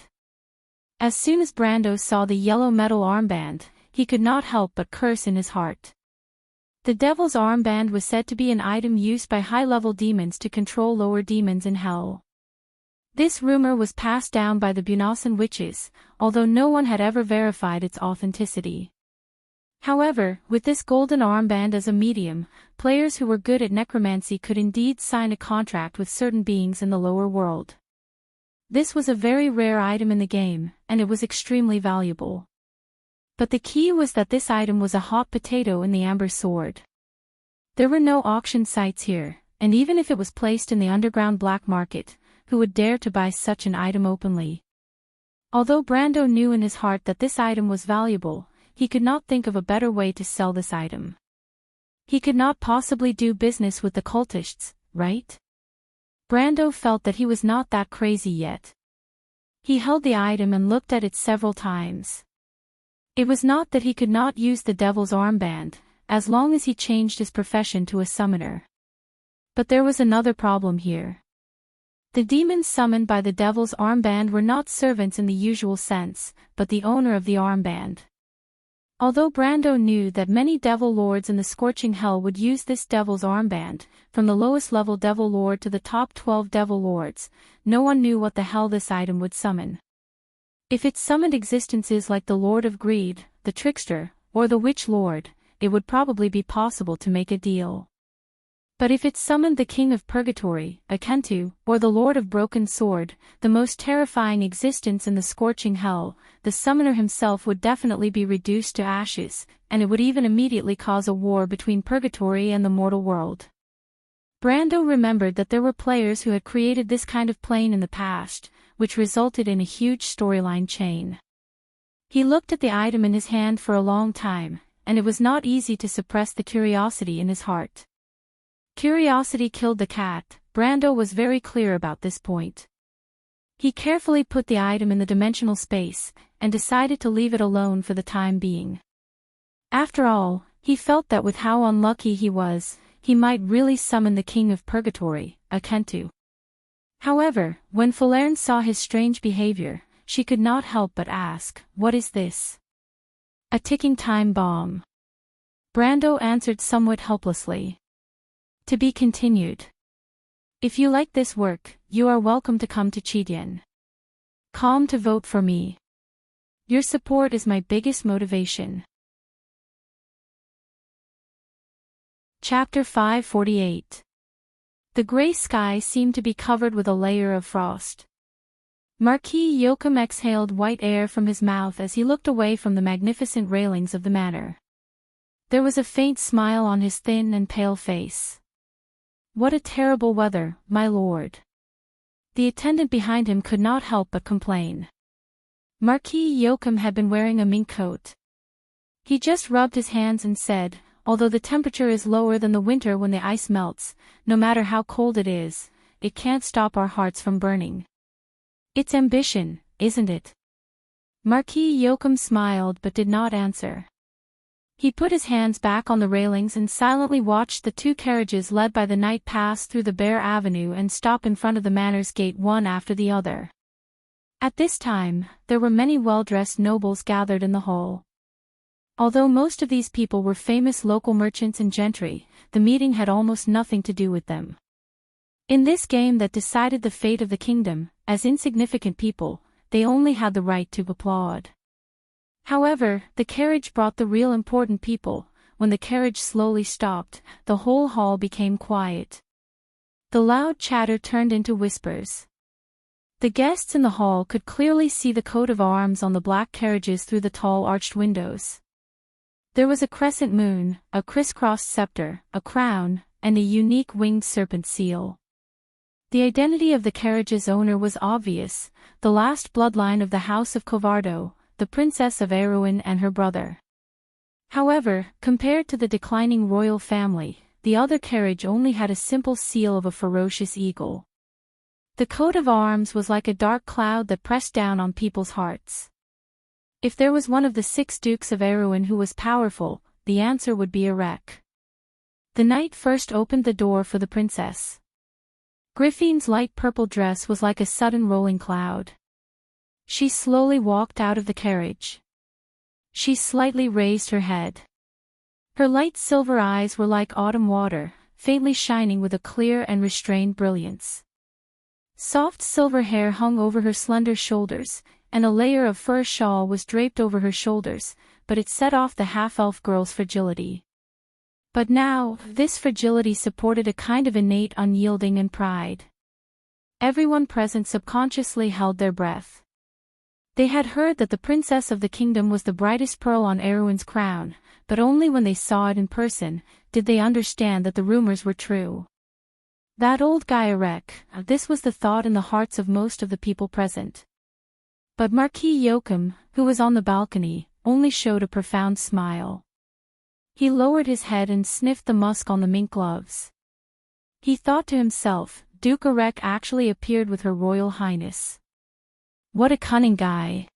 As soon as Brando saw the yellow metal armband, he could not help but curse in his heart. The Devil's Armband was said to be an item used by high-level demons to control lower demons in hell. This rumor was passed down by the Bunasan witches, although no one had ever verified its authenticity. However, with this golden armband as a medium, players who were good at necromancy could indeed sign a contract with certain beings in the lower world. This was a very rare item in the game, and it was extremely valuable. But the key was that this item was a hot potato in the Amber Sword. There were no auction sites here, and even if it was placed in the underground black market, who would dare to buy such an item openly? Although Brando knew in his heart that this item was valuable, he could not think of a better way to sell this item. He could not possibly do business with the cultists, right? Brando felt that he was not that crazy yet. He held the item and looked at it several times. It was not that he could not use the Devil's Armband, as long as he changed his profession to a summoner. But there was another problem here. The demons summoned by the Devil's Armband were not servants in the usual sense, but the owner of the armband. Although Brando knew that many Devil Lords in the Scorching Hell would use this Devil's Armband, from the lowest level Devil Lord to the top 12 Devil Lords, no one knew what the hell this item would summon. If it summoned existences like the Lord of Greed, the Trickster, or the Witch Lord, it would probably be possible to make a deal. But if it summoned the King of Purgatory, Akentu, or the Lord of Broken Sword, the most terrifying existence in the Scorching Hell, the summoner himself would definitely be reduced to ashes, and it would even immediately cause a war between Purgatory and the mortal world. Brando remembered that there were players who had created this kind of plane in the past, which resulted in a huge storyline chain. He looked at the item in his hand for a long time, and it was not easy to suppress the curiosity in his heart. Curiosity killed the cat. Brando was very clear about this point. He carefully put the item in the dimensional space, and decided to leave it alone for the time being. After all, he felt that with how unlucky he was, he might really summon the King of Purgatory, Akentu. However, when Falerne saw his strange behavior, she could not help but ask, "What is this?" "A ticking time bomb." Brando answered somewhat helplessly. To be continued. If you like this work, you are welcome to come to Cheatien.com to vote for me. Your support is my biggest motivation. Chapter 548. The gray sky seemed to be covered with a layer of frost. Marquis Joachim exhaled white air from his mouth as he looked away from the magnificent railings of the manor. There was a faint smile on his thin and pale face. "What a terrible weather, my lord." The attendant behind him could not help but complain. Marquis Joachim had been wearing a mink coat. He just rubbed his hands and said, "Although the temperature is lower than the winter when the ice melts, no matter how cold it is, it can't stop our hearts from burning. It's ambition, isn't it?" Marquis Joachim smiled but did not answer. He put his hands back on the railings and silently watched the two carriages led by the knight pass through the bare avenue and stop in front of the manor's gate one after the other. At this time, there were many well-dressed nobles gathered in the hall. Although most of these people were famous local merchants and gentry, the meeting had almost nothing to do with them. In this game that decided the fate of the kingdom, as insignificant people, they only had the right to applaud. However, the carriage brought the real important people. When the carriage slowly stopped, the whole hall became quiet. The loud chatter turned into whispers. The guests in the hall could clearly see the coat of arms on the black carriages through the tall arched windows. There was a crescent moon, a crisscrossed scepter, a crown, and a unique winged serpent seal. The identity of the carriage's owner was obvious, the last bloodline of the House of Covardo, the Princess of Erewhon and her brother. However, compared to the declining royal family, the other carriage only had a simple seal of a ferocious eagle. The coat of arms was like a dark cloud that pressed down on people's hearts. If there was one of the 6 dukes of Erewhon who was powerful, the answer would be a wreck. The knight first opened the door for the princess. Griffine's light purple dress was like a sudden rolling cloud. She slowly walked out of the carriage. She slightly raised her head. Her light silver eyes were like autumn water, faintly shining with a clear and restrained brilliance. Soft silver hair hung over her slender shoulders, and a layer of fur shawl was draped over her shoulders, but it set off the half-elf girl's fragility. But now, this fragility supported a kind of innate unyielding and pride. Everyone present subconsciously held their breath. They had heard that the princess of the kingdom was the brightest pearl on Erwin's crown, but only when they saw it in person, did they understand that the rumors were true. That old guy Erech, this was the thought in the hearts of most of the people present. But Marquis Joachim, who was on the balcony, only showed a profound smile. He lowered his head and sniffed the musk on the mink gloves. He thought to himself, Duke Erech actually appeared with Her Royal Highness. What a cunning guy.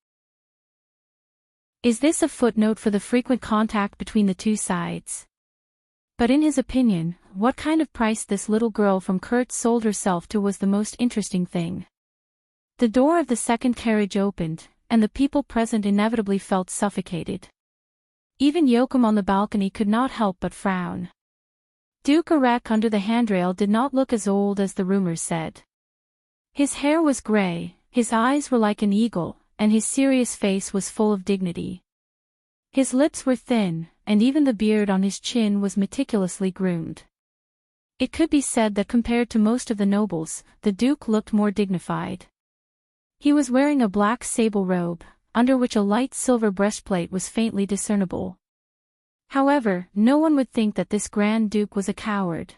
Is this a footnote for the frequent contact between the two sides? But in his opinion, what kind of price this little girl from Kurt sold herself to was the most interesting thing. The door of the second carriage opened, and the people present inevitably felt suffocated. Even Joachim on the balcony could not help but frown. Duke Erech under the handrail did not look as old as the rumors said. His hair was grey, his eyes were like an eagle, and his serious face was full of dignity. His lips were thin, and even the beard on his chin was meticulously groomed. It could be said that compared to most of the nobles, the Duke looked more dignified. He was wearing a black sable robe, under which a light silver breastplate was faintly discernible. However, no one would think that this Grand Duke was a coward.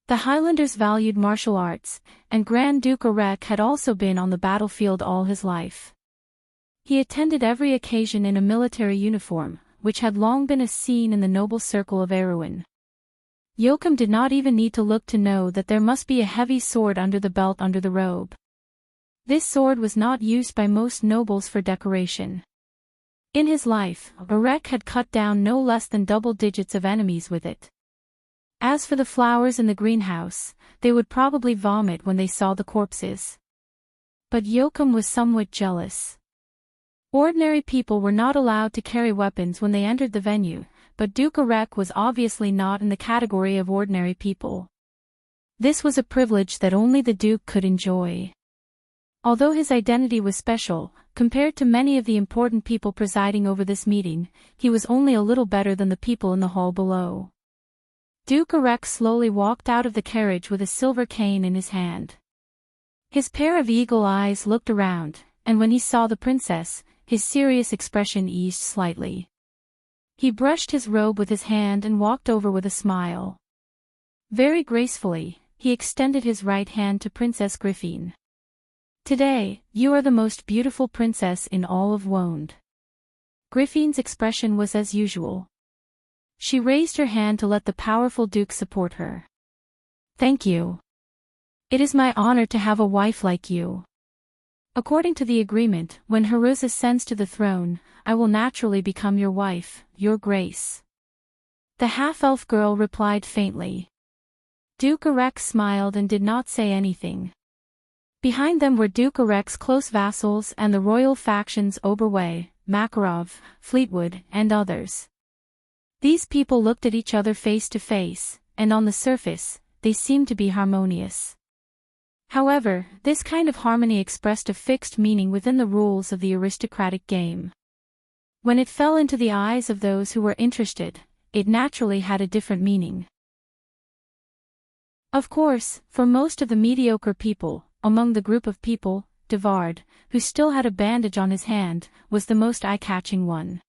The Highlanders valued martial arts, and Grand Duke Erech had also been on the battlefield all his life. He attended every occasion in a military uniform, which had long been a scene in the noble circle of Erwin. Joachim did not even need to look to know that there must be a heavy sword under the belt under the robe. This sword was not used by most nobles for decoration. In his life, Erech had cut down no less than double digits of enemies with it. As for the flowers in the greenhouse, they would probably vomit when they saw the corpses. But Joachim was somewhat jealous. Ordinary people were not allowed to carry weapons when they entered the venue, but Duke Erech was obviously not in the category of ordinary people. This was a privilege that only the Duke could enjoy. Although his identity was special, compared to many of the important people presiding over this meeting, he was only a little better than the people in the hall below. Duke Erech slowly walked out of the carriage with a silver cane in his hand. His pair of eagle eyes looked around, and when he saw the princess, his serious expression eased slightly. He brushed his robe with his hand and walked over with a smile. Very gracefully, he extended his right hand to Princess Griffine. Today, you are the most beautiful princess in all of Wonde. Griffine's expression was as usual. She raised her hand to let the powerful Duke support her. Thank you. It is my honor to have a wife like you. According to the agreement, when Heruz ascends to the throne, I will naturally become your wife, your grace. The half-elf girl replied faintly. Duke Erech smiled and did not say anything. Behind them were Duke Erech's close vassals and the royal factions Oberway, Makarov, Fleetwood, and others. These people looked at each other face to face, and on the surface, they seemed to be harmonious. However, this kind of harmony expressed a fixed meaning within the rules of the aristocratic game. When it fell into the eyes of those who were interested, it naturally had a different meaning. Of course, for most of the mediocre people, among the group of people, Devard, who still had a bandage on his hand, was the most eye-catching one.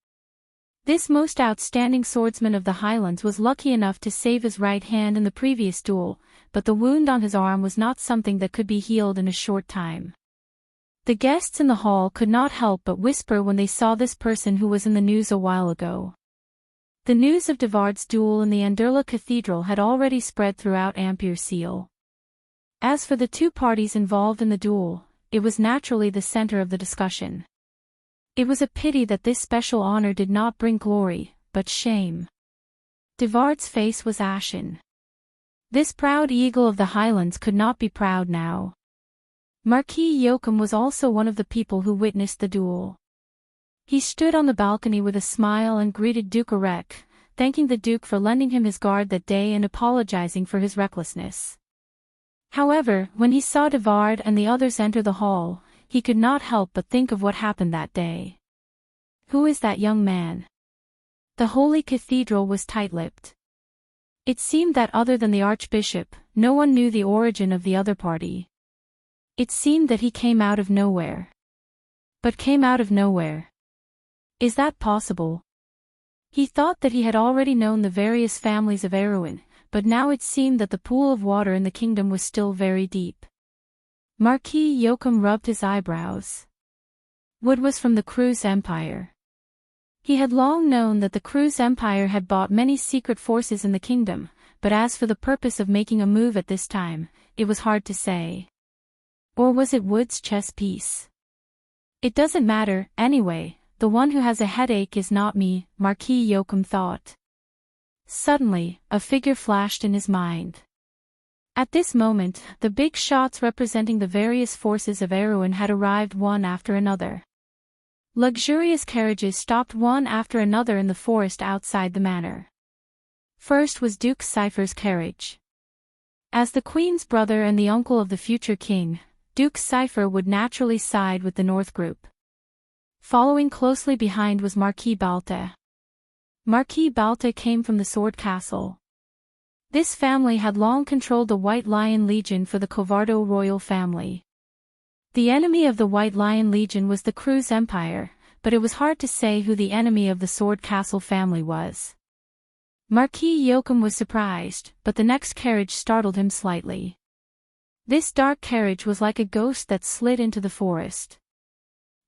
This most outstanding swordsman of the Highlands was lucky enough to save his right hand in the previous duel, but the wound on his arm was not something that could be healed in a short time. The guests in the hall could not help but whisper when they saw this person who was in the news a while ago. The news of Devard's duel in the Anderla Cathedral had already spread throughout Ampere-Seal. As for the two parties involved in the duel, it was naturally the center of the discussion. It was a pity that this special honor did not bring glory, but shame. Devard's face was ashen. This proud eagle of the Highlands could not be proud now. Marquis Joachim was also one of the people who witnessed the duel. He stood on the balcony with a smile and greeted Duke Erec, thanking the Duke for lending him his guard that day and apologizing for his recklessness. However, when he saw Devard and the others enter the hall, he could not help but think of what happened that day. Who is that young man? The Holy Cathedral was tight-lipped. It seemed that other than the Archbishop, no one knew the origin of the other party. It seemed that he came out of nowhere. But came out of nowhere. Is that possible? He thought that he had already known the various families of Erewhon, but now it seemed that the pool of water in the kingdom was still very deep. Marquis Joachim rubbed his eyebrows. Wood was from the Cruz Empire. He had long known that the Cruz Empire had bought many secret forces in the kingdom, but as for the purpose of making a move at this time, it was hard to say. Or was it Wood's chess piece? It doesn't matter, anyway. The one who has a headache is not me, Marquis Joachim thought. Suddenly, a figure flashed in his mind. At this moment, the big shots representing the various forces of Erewhon had arrived one after another. Luxurious carriages stopped one after another in the forest outside the manor. First was Duke Cypher's carriage. As the Queen's brother and the uncle of the future king, Duke Cypher would naturally side with the North group. Following closely behind was Marquis Balta. Marquis Balta came from the Sword Castle. This family had long controlled the White Lion Legion for the Covardo royal family. The enemy of the White Lion Legion was the Cruz Empire, but it was hard to say who the enemy of the Sword Castle family was. Marquis Joachim was surprised, but the next carriage startled him slightly. This dark carriage was like a ghost that slid into the forest.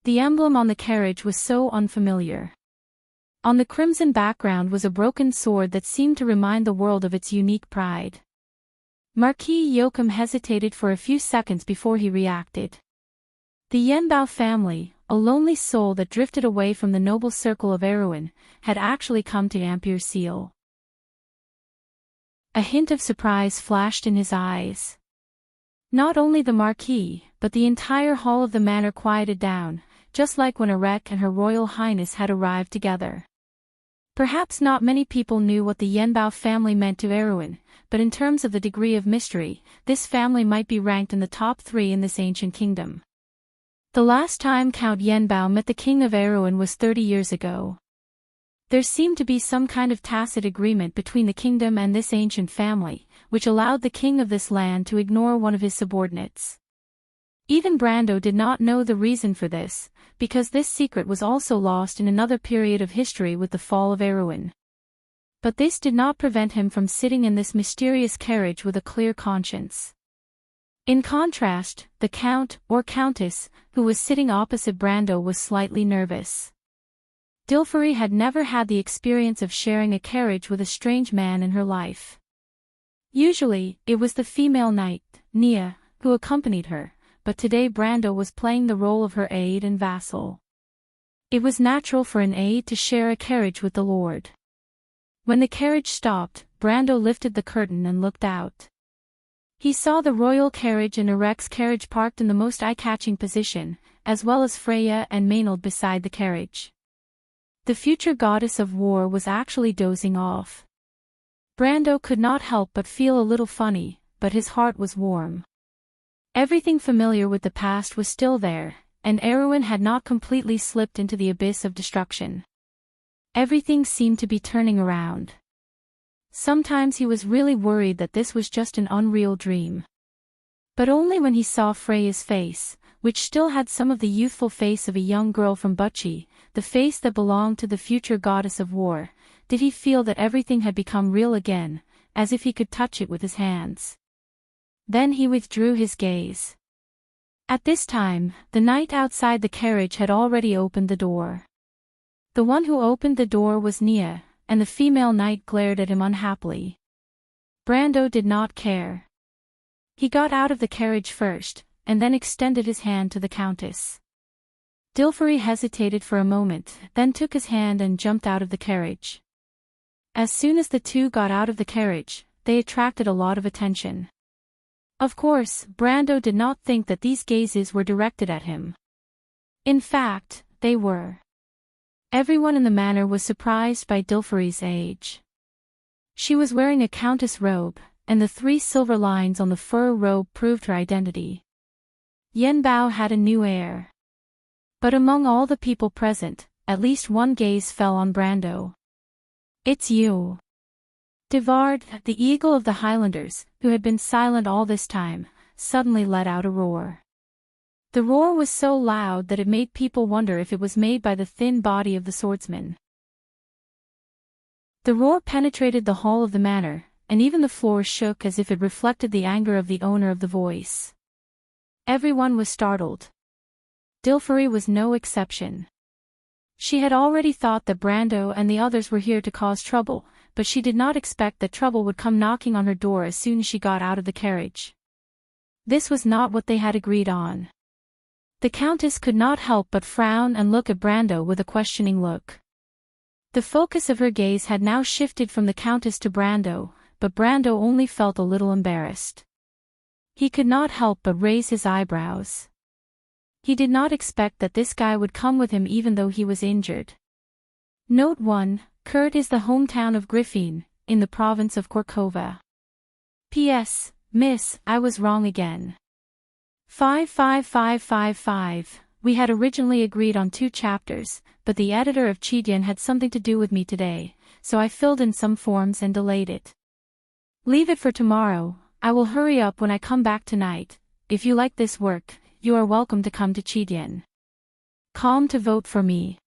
The emblem on the carriage was so unfamiliar. On the crimson background was a broken sword that seemed to remind the world of its unique pride. Marquis Joachim hesitated for a few seconds before he reacted. The Yenbao family, a lonely soul that drifted away from the noble circle of Erewhon, had actually come to Ampere Seal. A hint of surprise flashed in his eyes. Not only the Marquis, but the entire hall of the manor quieted down, just like when Erec and Her Royal Highness had arrived together. Perhaps not many people knew what the Yenbao family meant to Erewhon, but in terms of the degree of mystery, this family might be ranked in the top 3 in this ancient kingdom. The last time Count Yenbao met the King of Erewhon was 30 years ago. There seemed to be some kind of tacit agreement between the kingdom and this ancient family, which allowed the king of this land to ignore one of his subordinates. Even Brando did not know the reason for this, because this secret was also lost in another period of history with the fall of Erewhon. But this did not prevent him from sitting in this mysterious carriage with a clear conscience. In contrast, the count, or countess, who was sitting opposite Brando was slightly nervous. Dilferi had never had the experience of sharing a carriage with a strange man in her life. Usually, it was the female knight, Nia, who accompanied her, but today Brando was playing the role of her aide and vassal. It was natural for an aide to share a carriage with the lord. When the carriage stopped, Brando lifted the curtain and looked out. He saw the royal carriage and Erec's carriage parked in the most eye-catching position, as well as Freya and Maynard beside the carriage. The future goddess of war was actually dozing off. Brando could not help but feel a little funny, but his heart was warm. Everything familiar with the past was still there, and Erewhon had not completely slipped into the abyss of destruction. Everything seemed to be turning around. Sometimes he was really worried that this was just an unreal dream. But only when he saw Freya's face, which still had some of the youthful face of a young girl from Bucci, the face that belonged to the future goddess of war, did he feel that everything had become real again, as if he could touch it with his hands. Then he withdrew his gaze. At this time, the knight outside the carriage had already opened the door. The one who opened the door was Nia, and the female knight glared at him unhappily. Brando did not care. He got out of the carriage first, and then extended his hand to the countess. Dilferi hesitated for a moment, then took his hand and jumped out of the carriage. As soon as the two got out of the carriage, they attracted a lot of attention. Of course, Brando did not think that these gazes were directed at him. In fact, they were. Everyone in the manor was surprised by Dilfery's age. She was wearing a countess robe, and the 3 silver lines on the fur robe proved her identity. Yen Bao had a new heir. But among all the people present, at least one gaze fell on Brando. "It's you." Devard, the eagle of the Highlanders, who had been silent all this time, suddenly let out a roar. The roar was so loud that it made people wonder if it was made by the thin body of the swordsman. The roar penetrated the hall of the manor, and even the floor shook as if it reflected the anger of the owner of the voice. Everyone was startled. Dilfery was no exception. She had already thought that Brando and the others were here to cause trouble, but she did not expect that trouble would come knocking on her door as soon as she got out of the carriage. This was not what they had agreed on. The Countess could not help but frown and look at Brando with a questioning look. The focus of her gaze had now shifted from the Countess to Brando, but Brando only felt a little embarrassed. He could not help but raise his eyebrows. He did not expect that this guy would come with him even though he was injured. Note 1, Kurt is the hometown of Griffin, in the province of Corcova. P.S. Miss, I was wrong again. 55555, we had originally agreed on 2 chapters, but the editor of Chidian had something to do with me today, so I filled in some forms and delayed it. Leave it for tomorrow, I will hurry up when I come back tonight. If you like this work, you are welcome to come to Chidian. Calm to vote for me.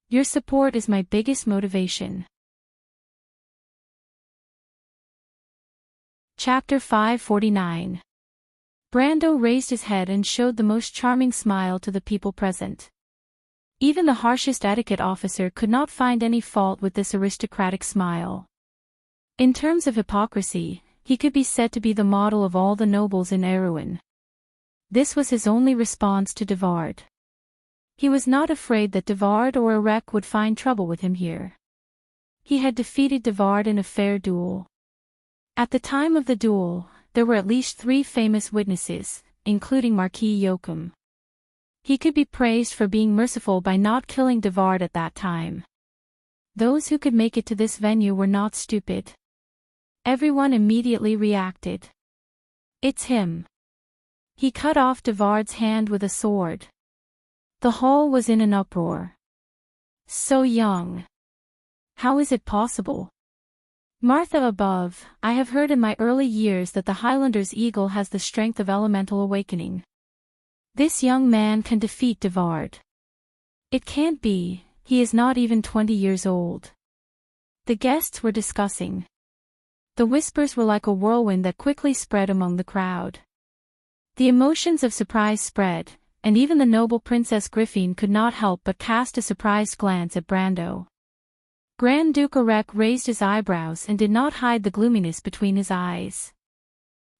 Your support is my biggest motivation. Chapter 549. Brando raised his head and showed the most charming smile to the people present. Even the harshest etiquette officer could not find any fault with this aristocratic smile. In terms of hypocrisy, he could be said to be the model of all the nobles in Erewhon. This was his only response to Devard. He was not afraid that Devard or Erec would find trouble with him here. He had defeated Devard in a fair duel. At the time of the duel, there were at least 3 famous witnesses, including Marquis Joachim. He could be praised for being merciful by not killing Devard at that time. Those who could make it to this venue were not stupid. Everyone immediately reacted. It's him. He cut off Devard's hand with a sword. The hall was in an uproar. So young. How is it possible? Martha above, I have heard in my early years that the Highlander's eagle has the strength of elemental awakening. This young man can defeat Devard. It can't be, he is not even 20 years old. The guests were discussing. The whispers were like a whirlwind that quickly spread among the crowd. The emotions of surprise spread, and even the noble Princess Griffin could not help but cast a surprised glance at Brando. Grand Duke Erec raised his eyebrows and did not hide the gloominess between his eyes.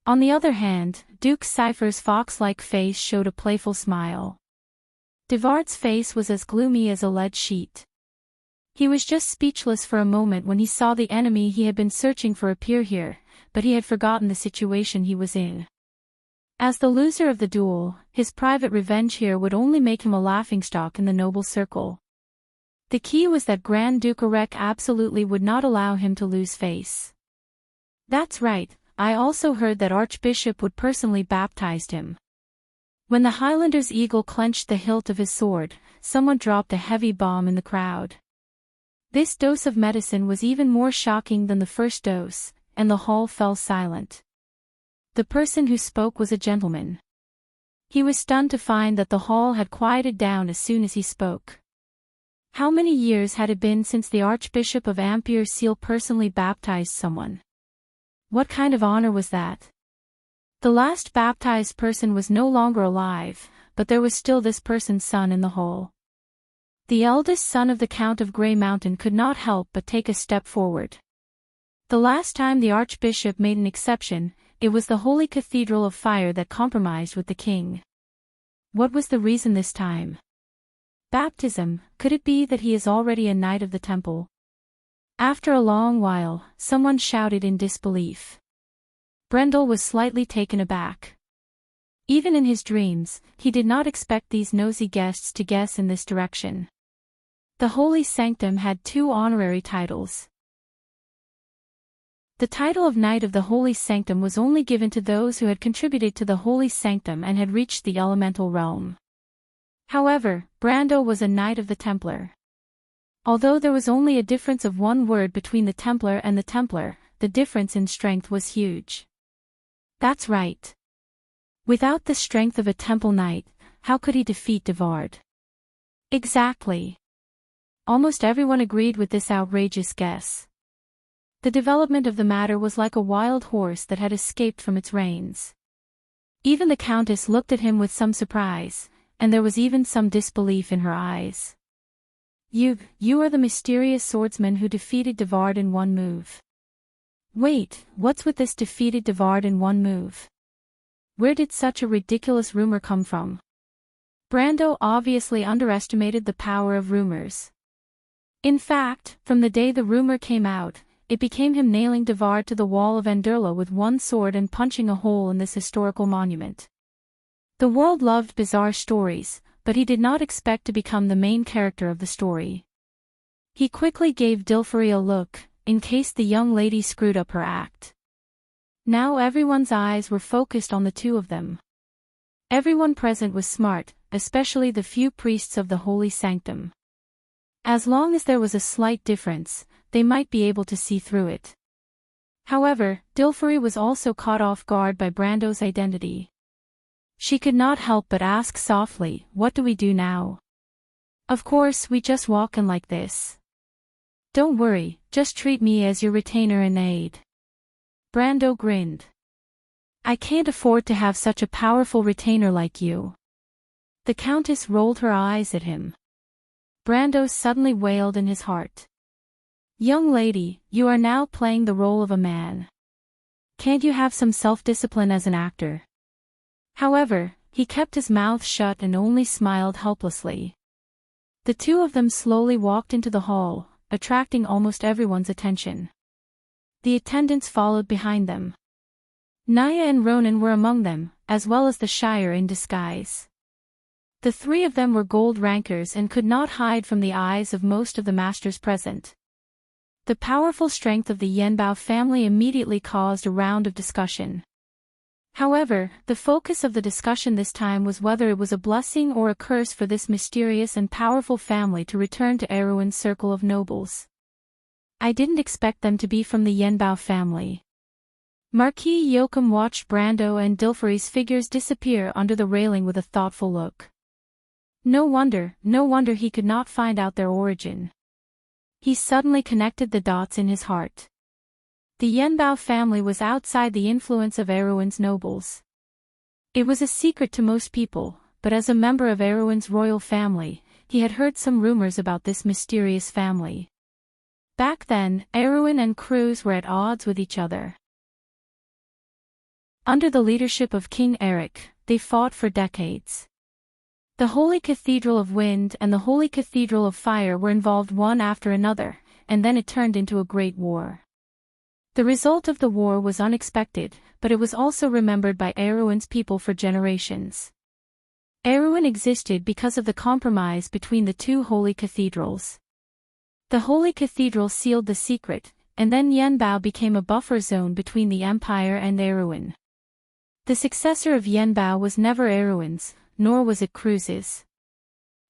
On the other hand, Duke Cypher's fox-like face showed a playful smile. Devard's face was as gloomy as a lead sheet. He was just speechless for a moment when he saw the enemy he had been searching for appear here, but he had forgotten the situation he was in. As the loser of the duel, his private revenge here would only make him a laughingstock in the noble circle. The key was that Grand Duke Erec absolutely would not allow him to lose face. That's right, I also heard that Archbishop would personally baptize him. When the Highlander's eagle clenched the hilt of his sword, someone dropped a heavy bomb in the crowd. This dose of medicine was even more shocking than the first dose, and the hall fell silent. The person who spoke was a gentleman. He was stunned to find that the hall had quieted down as soon as he spoke. How many years had it been since the Archbishop of Ampere Seal personally baptized someone? What kind of honor was that? The last baptized person was no longer alive, but there was still this person's son in the hall. The eldest son of the Count of Grey Mountain could not help but take a step forward. The last time the Archbishop made an exception, it was the Holy Cathedral of Fire that compromised with the king. What was the reason this time? Baptism, could it be that he is already a knight of the temple? After a long while, someone shouted in disbelief. Brendel was slightly taken aback. Even in his dreams, he did not expect these nosy guests to guess in this direction. The Holy Sanctum had 2 honorary titles. The title of Knight of the Holy Sanctum was only given to those who had contributed to the Holy Sanctum and had reached the elemental realm. However, Brando was a Knight of the Templar. Although there was only a difference of 1 word between the Templar and the Templar, the difference in strength was huge. That's right. Without the strength of a Temple Knight, how could he defeat Devard? Exactly. Almost everyone agreed with this outrageous guess. The development of the matter was like a wild horse that had escaped from its reins. Even the Countess looked at him with some surprise, and there was even some disbelief in her eyes. You are the mysterious swordsman who defeated Devard in 1 move. Wait, what's with this defeated Devard in 1 move? Where did such a ridiculous rumor come from? Brando obviously underestimated the power of rumors. In fact, from the day the rumor came out, it became him nailing Devard to the wall of Anderla with 1 sword and punching a hole in this historical monument. The world loved bizarre stories, but he did not expect to become the main character of the story. He quickly gave Dilfari a look, in case the young lady screwed up her act. Now everyone's eyes were focused on the 2 of them. Everyone present was smart, especially the few priests of the Holy Sanctum. As long as there was a slight difference, they might be able to see through it. However, Dilfari was also caught off guard by Brando's identity. She could not help but ask softly, "What do we do now?" "Of course, we just walk in like this. Don't worry, just treat me as your retainer and aide." Brando grinned. "I can't afford to have such a powerful retainer like you." The Countess rolled her eyes at him. Brando suddenly wailed in his heart. "Young lady, you are now playing the role of a man. Can't you have some self-discipline as an actor?" However, he kept his mouth shut and only smiled helplessly. The 2 of them slowly walked into the hall, attracting almost everyone's attention. The attendants followed behind them. Naya and Ronan were among them, as well as the Shire in disguise. The 3 of them were gold rankers and could not hide from the eyes of most of the masters present. The powerful strength of the Yenbao family immediately caused a round of discussion. However, the focus of the discussion this time was whether it was a blessing or a curse for this mysterious and powerful family to return to Erewin's circle of nobles. "I didn't expect them to be from the Yenbao family." Marquis Joachim watched Brando and Dilfari's figures disappear under the railing with a thoughtful look. No wonder he could not find out their origin. He suddenly connected the dots in his heart. The Yenbao family was outside the influence of Erewin's nobles. It was a secret to most people, but as a member of Erewin's royal family, he had heard some rumors about this mysterious family. Back then, Erewin and Cruz were at odds with each other. Under the leadership of King Eric, they fought for decades. The Holy Cathedral of Wind and the Holy Cathedral of Fire were involved one after another, and then it turned into a great war. The result of the war was unexpected, but it was also remembered by Erewin's people for generations. Erewin existed because of the compromise between the 2 holy cathedrals. The Holy Cathedral sealed the secret, and then Yenbao became a buffer zone between the Empire and Erewin. The successor of Yenbao was never Erewin's, nor was it Cruz's.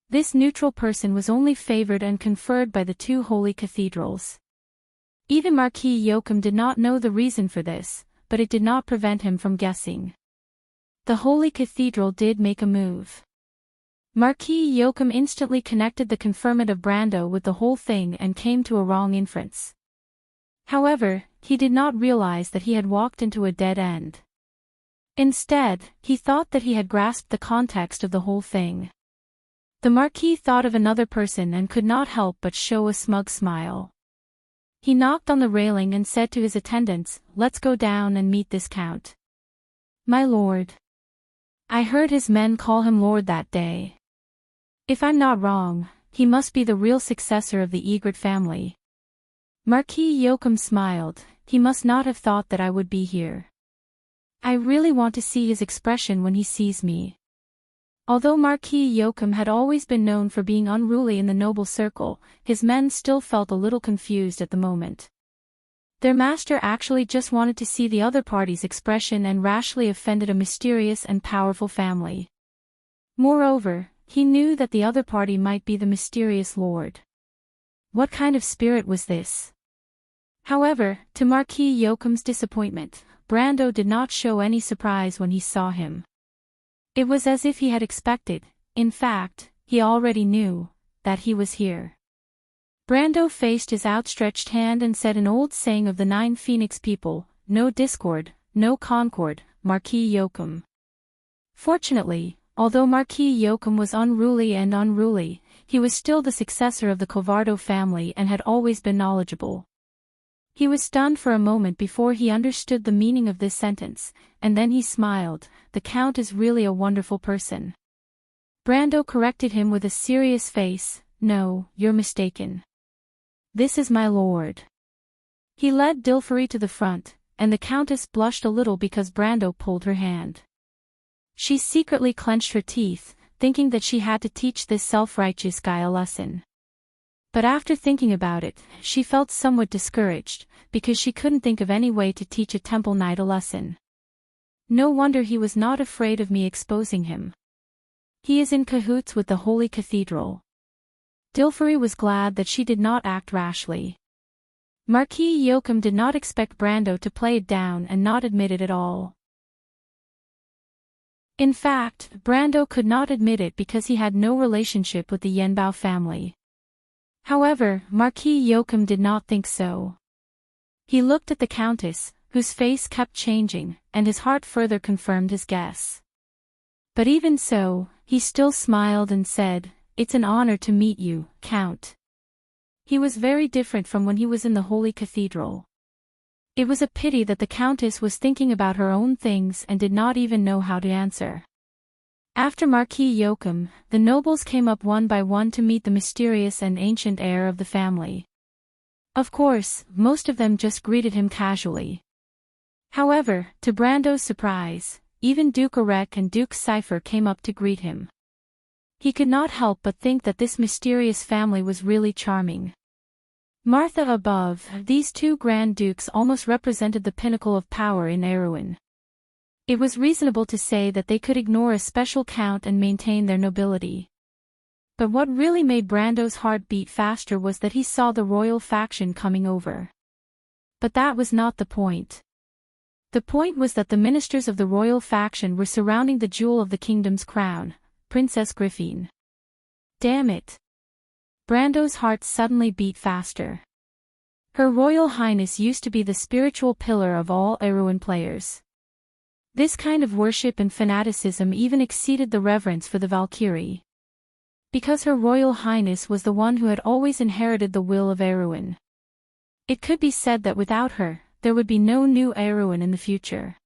This neutral person was only favored and conferred by the 2 holy cathedrals. Even Marquis Joachim did not know the reason for this, but it did not prevent him from guessing. The Holy Cathedral did make a move. Marquis Joachim instantly connected the conferment of Brando with the whole thing and came to a wrong inference. However, he did not realize that he had walked into a dead end. Instead, he thought that he had grasped the context of the whole thing. The Marquis thought of another person and could not help but show a smug smile. He knocked on the railing and said to his attendants, "Let's go down and meet this count." "My lord." "I heard his men call him lord that day. If I'm not wrong, he must be the real successor of the Egret family." Marquis Joachim smiled. "He must not have thought that I would be here." I really want to see his expression when he sees me." Although Marquis Joachim had always been known for being unruly in the noble circle, his men still felt a little confused at the moment. Their master actually just wanted to see the other party's expression and rashly offended a mysterious and powerful family. Moreover, he knew that the other party might be the mysterious lord. What kind of spirit was this? However, to Marquis Joachim's disappointment, Brando did not show any surprise when he saw him. It was as if he had expected, in fact, he already knew, that he was here. Brando faced his outstretched hand and said an old saying of the 9 Phoenix people, "No discord, no concord, Marquis Joachim." Fortunately, although Marquis Joachim was unruly, he was still the successor of the Covardo family and had always been knowledgeable. He was stunned for a moment before he understood the meaning of this sentence, and then he smiled. "The Count is really a wonderful person." Brando corrected him with a serious face, "No, you're mistaken. This is my lord." He led Dilferi to the front, and the Countess blushed a little because Brando pulled her hand. She secretly clenched her teeth, thinking that she had to teach this self-righteous guy a lesson. But after thinking about it, she felt somewhat discouraged, because she couldn't think of any way to teach a temple knight a lesson. No wonder he was not afraid of me exposing him. He is in cahoots with the Holy Cathedral. Dilferi was glad that she did not act rashly. Marquis Joachim did not expect Brando to play it down and not admit it at all. In fact, Brando could not admit it because he had no relationship with the Yenbao family. However, Marquis Joachim did not think so. He looked at the Countess, whose face kept changing, and his heart further confirmed his guess. But even so, he still smiled and said, "It's an honor to meet you, Count." He was very different from when he was in the Holy Cathedral. It was a pity that the Countess was thinking about her own things and did not even know how to answer. After Marquis Joachim, the nobles came up one by one to meet the mysterious and ancient heir of the family. Of course, most of them just greeted him casually. However, to Brando's surprise, even Duke Arek and Duke Cypher came up to greet him. He could not help but think that this mysterious family was really charming. Martha above, these 2 Grand Dukes almost represented the pinnacle of power in Erewhon. It was reasonable to say that they could ignore a special count and maintain their nobility. But what really made Brando's heart beat faster was that he saw the royal faction coming over. But that was not the point. The point was that the ministers of the royal faction were surrounding the jewel of the kingdom's crown, Princess Griffine. Damn it. Brando's heart suddenly beat faster. Her Royal Highness used to be the spiritual pillar of all Erewhon players. This kind of worship and fanaticism even exceeded the reverence for the Valkyrie. Because Her Royal Highness was the one who had always inherited the will of Erewhon. It could be said that without her, there would be no new Erewhon in the future.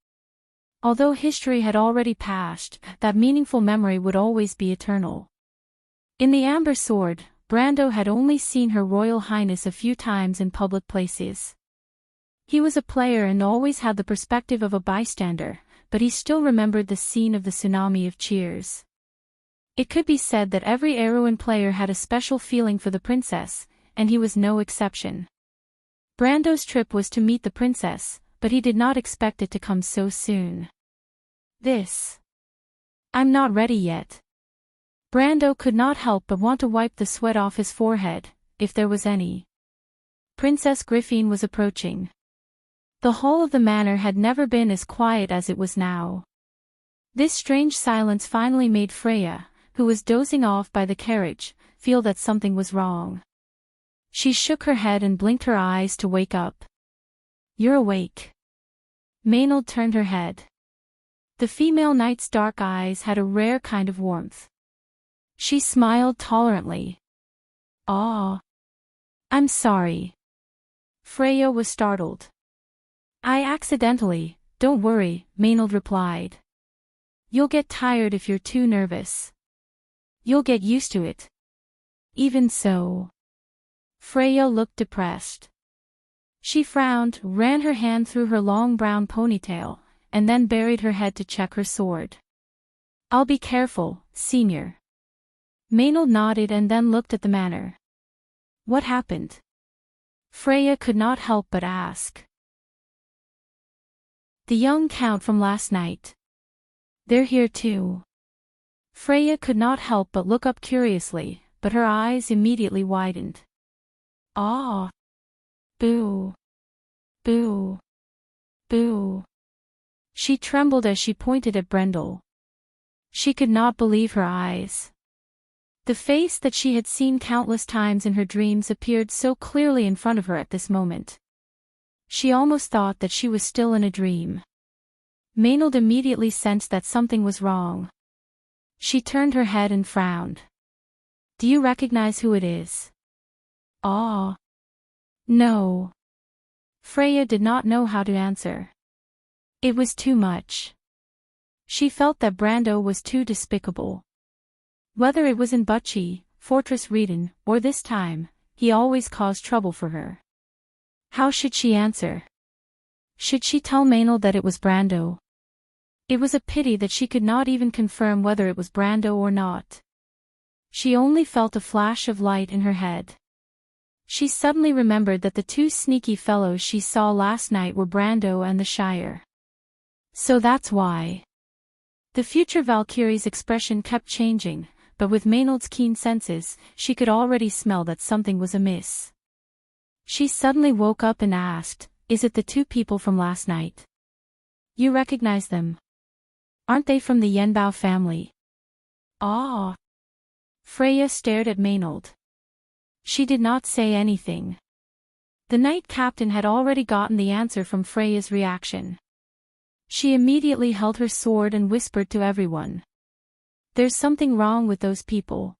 Although history had already passed, that meaningful memory would always be eternal. In the Amber Sword, Brando had only seen Her Royal Highness a few times in public places. He was a player and always had the perspective of a bystander, but he still remembered the scene of the tsunami of cheers. It could be said that every Erewhon player had a special feeling for the princess, and he was no exception. Brando's trip was to meet the princess, but he did not expect it to come so soon. I'm not ready yet. Brando could not help but want to wipe the sweat off his forehead, if there was any. Princess Griffine was approaching. The whole of the manor had never been as quiet as it was now. This strange silence finally made Freya, who was dozing off by the carriage, feel that something was wrong. She shook her head and blinked her eyes to wake up. "You're awake." Maynard turned her head. The female knight's dark eyes had a rare kind of warmth. She smiled tolerantly. "Ah. I'm sorry." Freya was startled. "I accidentally, don't worry," Maynard replied. "You'll get tired if you're too nervous. You'll get used to it." Even so. Freya looked depressed. She frowned, ran her hand through her long brown ponytail, and then buried her head to check her sword. "I'll be careful, Senior." Maynard nodded and then looked at the manor. "What happened?" Freya could not help but ask. "The young count from last night. They're here too." Freya could not help but look up curiously, but her eyes immediately widened. "Ah! Boo! Boo! Boo!" She trembled as she pointed at Brendel. She could not believe her eyes. The face that she had seen countless times in her dreams appeared so clearly in front of her at this moment. She almost thought that she was still in a dream. Maynard immediately sensed that something was wrong. She turned her head and frowned. "Do you recognize who it is?" "Ah. No." Freya did not know how to answer. It was too much. She felt that Brando was too despicable. Whether it was in Butchie, Fortress Reden, or this time, he always caused trouble for her. How should she answer? Should she tell Maynard that it was Brando? It was a pity that she could not even confirm whether it was Brando or not. She only felt a flash of light in her head. She suddenly remembered that the two sneaky fellows she saw last night were Brando and the Shire. So that's why. The future Valkyrie's expression kept changing, but with Maynard's keen senses, she could already smell that something was amiss. She suddenly woke up and asked, "Is it the two people from last night? You recognize them? Aren't they from the Yenbao family?" "Ah." Freya stared at Maynard. She did not say anything. The knight captain had already gotten the answer from Freya's reaction. She immediately held her sword and whispered to everyone. "There's something wrong with those people.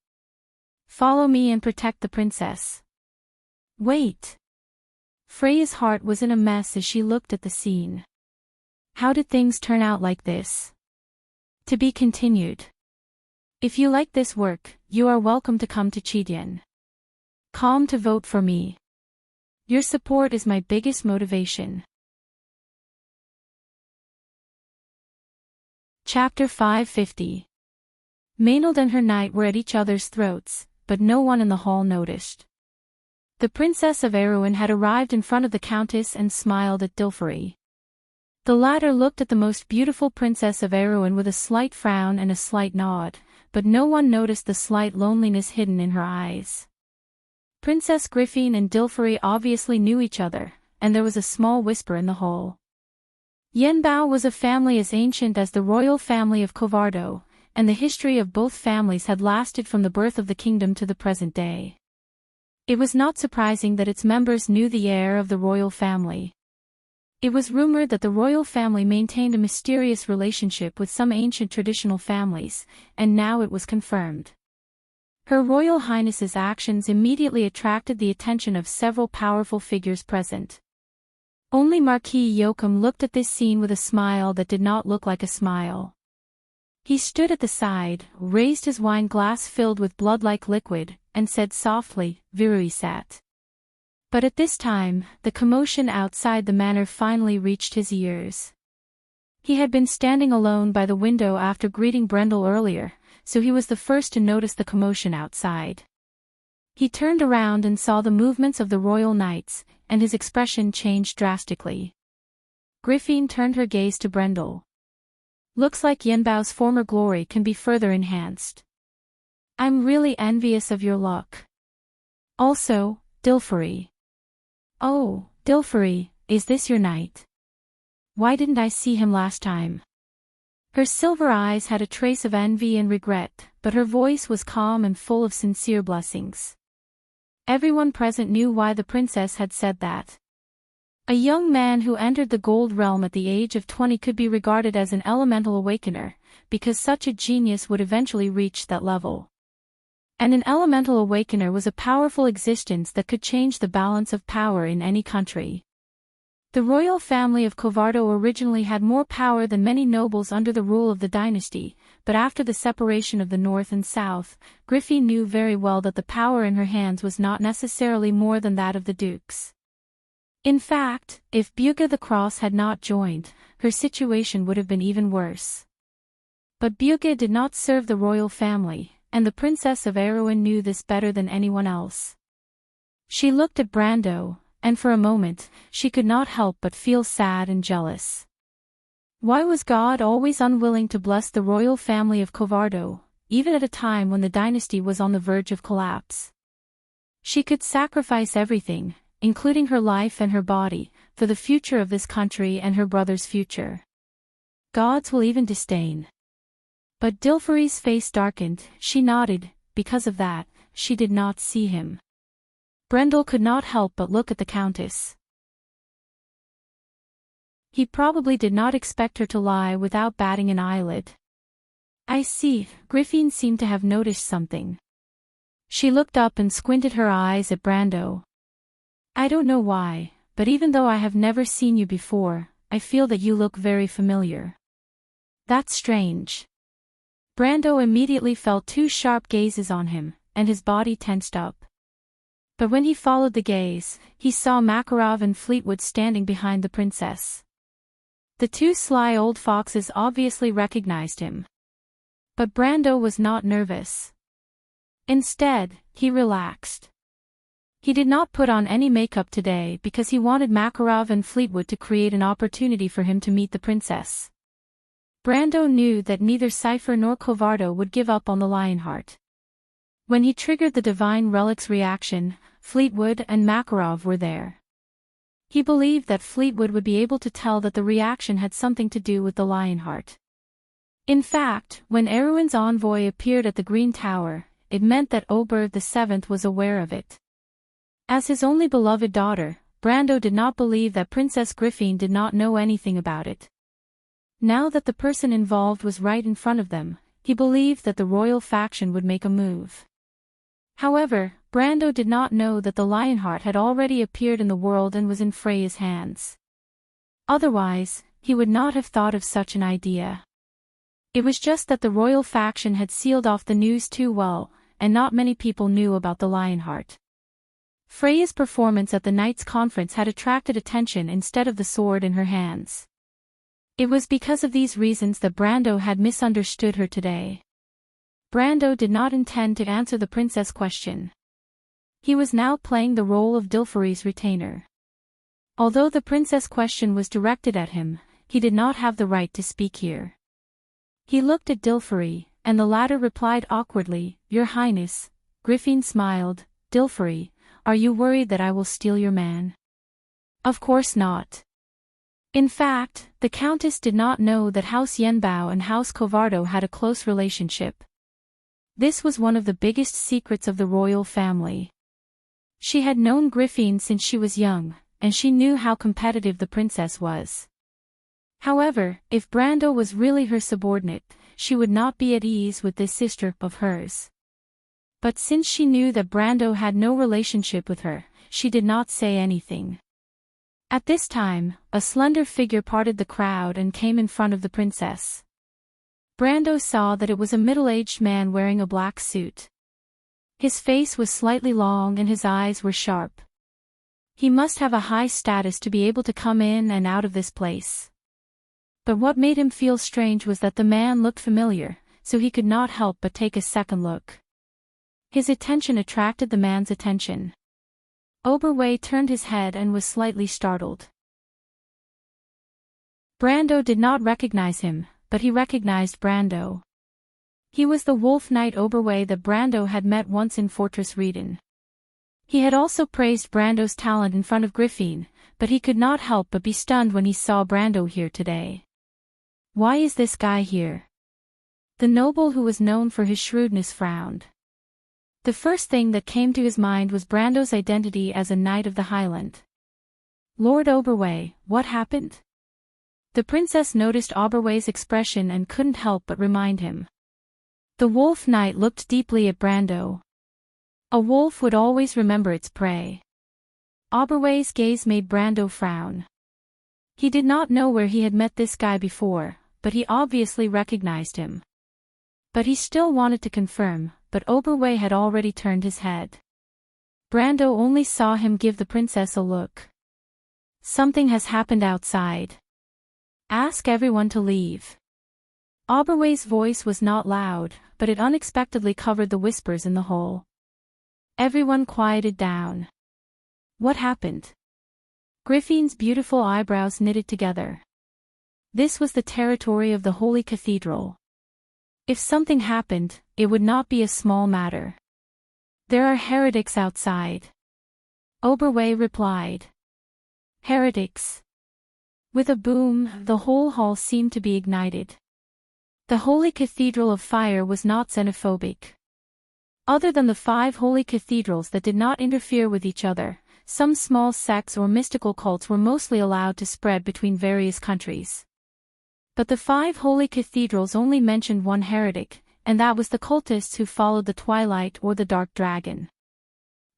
Follow me and protect the princess." Wait. Freya's heart was in a mess as she looked at the scene. How did things turn out like this? To be continued. If you like this work, you are welcome to come to Chidian. Calm to vote for me. Your support is my biggest motivation. Chapter 550. Maynard and her knight were at each other's throats, but no one in the hall noticed. The Princess of Erewhon had arrived in front of the Countess and smiled at Dilferi. The latter looked at the most beautiful Princess of Erewhon with a slight frown and a slight nod, but no one noticed the slight loneliness hidden in her eyes. Princess Griffin and Dilferi obviously knew each other, and there was a small whisper in the hall. Yenbao was a family as ancient as the royal family of Covardo, and the history of both families had lasted from the birth of the kingdom to the present day. It was not surprising that its members knew the heir of the royal family. It was rumored that the royal family maintained a mysterious relationship with some ancient traditional families, and now it was confirmed. Her Royal Highness's actions immediately attracted the attention of several powerful figures present. Only Marquis Joachim looked at this scene with a smile that did not look like a smile. He stood at the side, raised his wine glass filled with blood-like liquid, and said softly, "Viruisat." But at this time, the commotion outside the manor finally reached his ears. He had been standing alone by the window after greeting Brendel earlier, so he was the first to notice the commotion outside. He turned around and saw the movements of the royal knights, and his expression changed drastically. Griffin turned her gaze to Brendel. "Looks like Yenbao's former glory can be further enhanced. I'm really envious of your luck. Also, Dilferi." "Oh, Dilferi, is this your knight? Why didn't I see him last time?" Her silver eyes had a trace of envy and regret, but her voice was calm and full of sincere blessings. Everyone present knew why the princess had said that. A young man who entered the Gold Realm at the age of 20 could be regarded as an elemental awakener, because such a genius would eventually reach that level. And an elemental awakener was a powerful existence that could change the balance of power in any country. The royal family of Covardo originally had more power than many nobles under the rule of the dynasty, but after the separation of the north and south, Griffin knew very well that the power in her hands was not necessarily more than that of the dukes. In fact, if Bugha the Cross had not joined, her situation would have been even worse. But Bugha did not serve the royal family, and the Princess of Erewhon knew this better than anyone else. She looked at Brando, and for a moment, she could not help but feel sad and jealous. Why was God always unwilling to bless the royal family of Covardo, even at a time when the dynasty was on the verge of collapse? She could sacrifice everything, including her life and her body, for the future of this country and her brother's future. Gods will even disdain. But Dilferi's face darkened. She nodded. Because of that, she did not see him. Brendel could not help but look at the Countess. He probably did not expect her to lie without batting an eyelid. I see, Griffin seemed to have noticed something. She looked up and squinted her eyes at Brando. I don't know why, but even though I have never seen you before, I feel that you look very familiar. That's strange. Brando immediately felt two sharp gazes on him, and his body tensed up. But when he followed the gaze, he saw Makarov and Fleetwood standing behind the princess. The two sly old foxes obviously recognized him. But Brando was not nervous. Instead, he relaxed. He did not put on any makeup today because he wanted Makarov and Fleetwood to create an opportunity for him to meet the princess. Brando knew that neither Cypher nor Covardo would give up on the Lionheart. When he triggered the Divine Relic's reaction, Fleetwood and Makarov were there. He believed that Fleetwood would be able to tell that the reaction had something to do with the Lionheart. In fact, when Erewhon's envoy appeared at the Green Tower, it meant that Oberth VII was aware of it. As his only beloved daughter, Brando did not believe that Princess Griffin did not know anything about it. Now that the person involved was right in front of them, he believed that the royal faction would make a move. However, Brando did not know that the Lionheart had already appeared in the world and was in Freya's hands. Otherwise, he would not have thought of such an idea. It was just that the royal faction had sealed off the news too well, and not many people knew about the Lionheart. Freya's performance at the Knights' Conference had attracted attention instead of the sword in her hands. It was because of these reasons that Brando had misunderstood her today. Brando did not intend to answer the princess question. He was now playing the role of Dilferi's retainer. Although the princess question was directed at him, he did not have the right to speak here. He looked at Dilferi, and the latter replied awkwardly, "Your Highness." Griffin smiled. "Dilferi, are you worried that I will steal your man?" "Of course not." In fact, the Countess did not know that House Yenbao and House Covardo had a close relationship. This was one of the biggest secrets of the royal family. She had known Griffin since she was young, and she knew how competitive the princess was. However, if Brando was really her subordinate, she would not be at ease with this sister of hers. But since she knew that Brando had no relationship with her, she did not say anything. At this time, a slender figure parted the crowd and came in front of the princess. Brando saw that it was a middle-aged man wearing a black suit. His face was slightly long and his eyes were sharp. He must have a high status to be able to come in and out of this place. But what made him feel strange was that the man looked familiar, so he could not help but take a second look. His attention attracted the man's attention. Oberway turned his head and was slightly startled. Brando did not recognize him, but he recognized Brando. He was the wolf knight Oberway that Brando had met once in Fortress Reden. He had also praised Brando's talent in front of Griffin, but he could not help but be stunned when he saw Brando here today. Why is this guy here? The noble who was known for his shrewdness frowned. The first thing that came to his mind was Brando's identity as a knight of the Highland. Lord Oberway, what happened? The princess noticed Oberway's expression and couldn't help but remind him. The wolf knight looked deeply at Brando. A wolf would always remember its prey. Oberway's gaze made Brando frown. He did not know where he had met this guy before, but he obviously recognized him. But he still wanted to confirm, but Oberway had already turned his head. Brando only saw him give the princess a look. Something has happened outside. Ask everyone to leave. Auberway's voice was not loud, but it unexpectedly covered the whispers in the hall. Everyone quieted down. What happened? Griffin's beautiful eyebrows knitted together. This was the territory of the Holy Cathedral. If something happened, it would not be a small matter. There are heretics outside. Auberway replied. Heretics. With a boom, the whole hall seemed to be ignited. The Holy Cathedral of Fire was not xenophobic. Other than the 5 holy cathedrals that did not interfere with each other, some small sects or mystical cults were mostly allowed to spread between various countries. But the 5 holy cathedrals only mentioned one heretic, and that was the cultists who followed the Twilight or the Dark Dragon.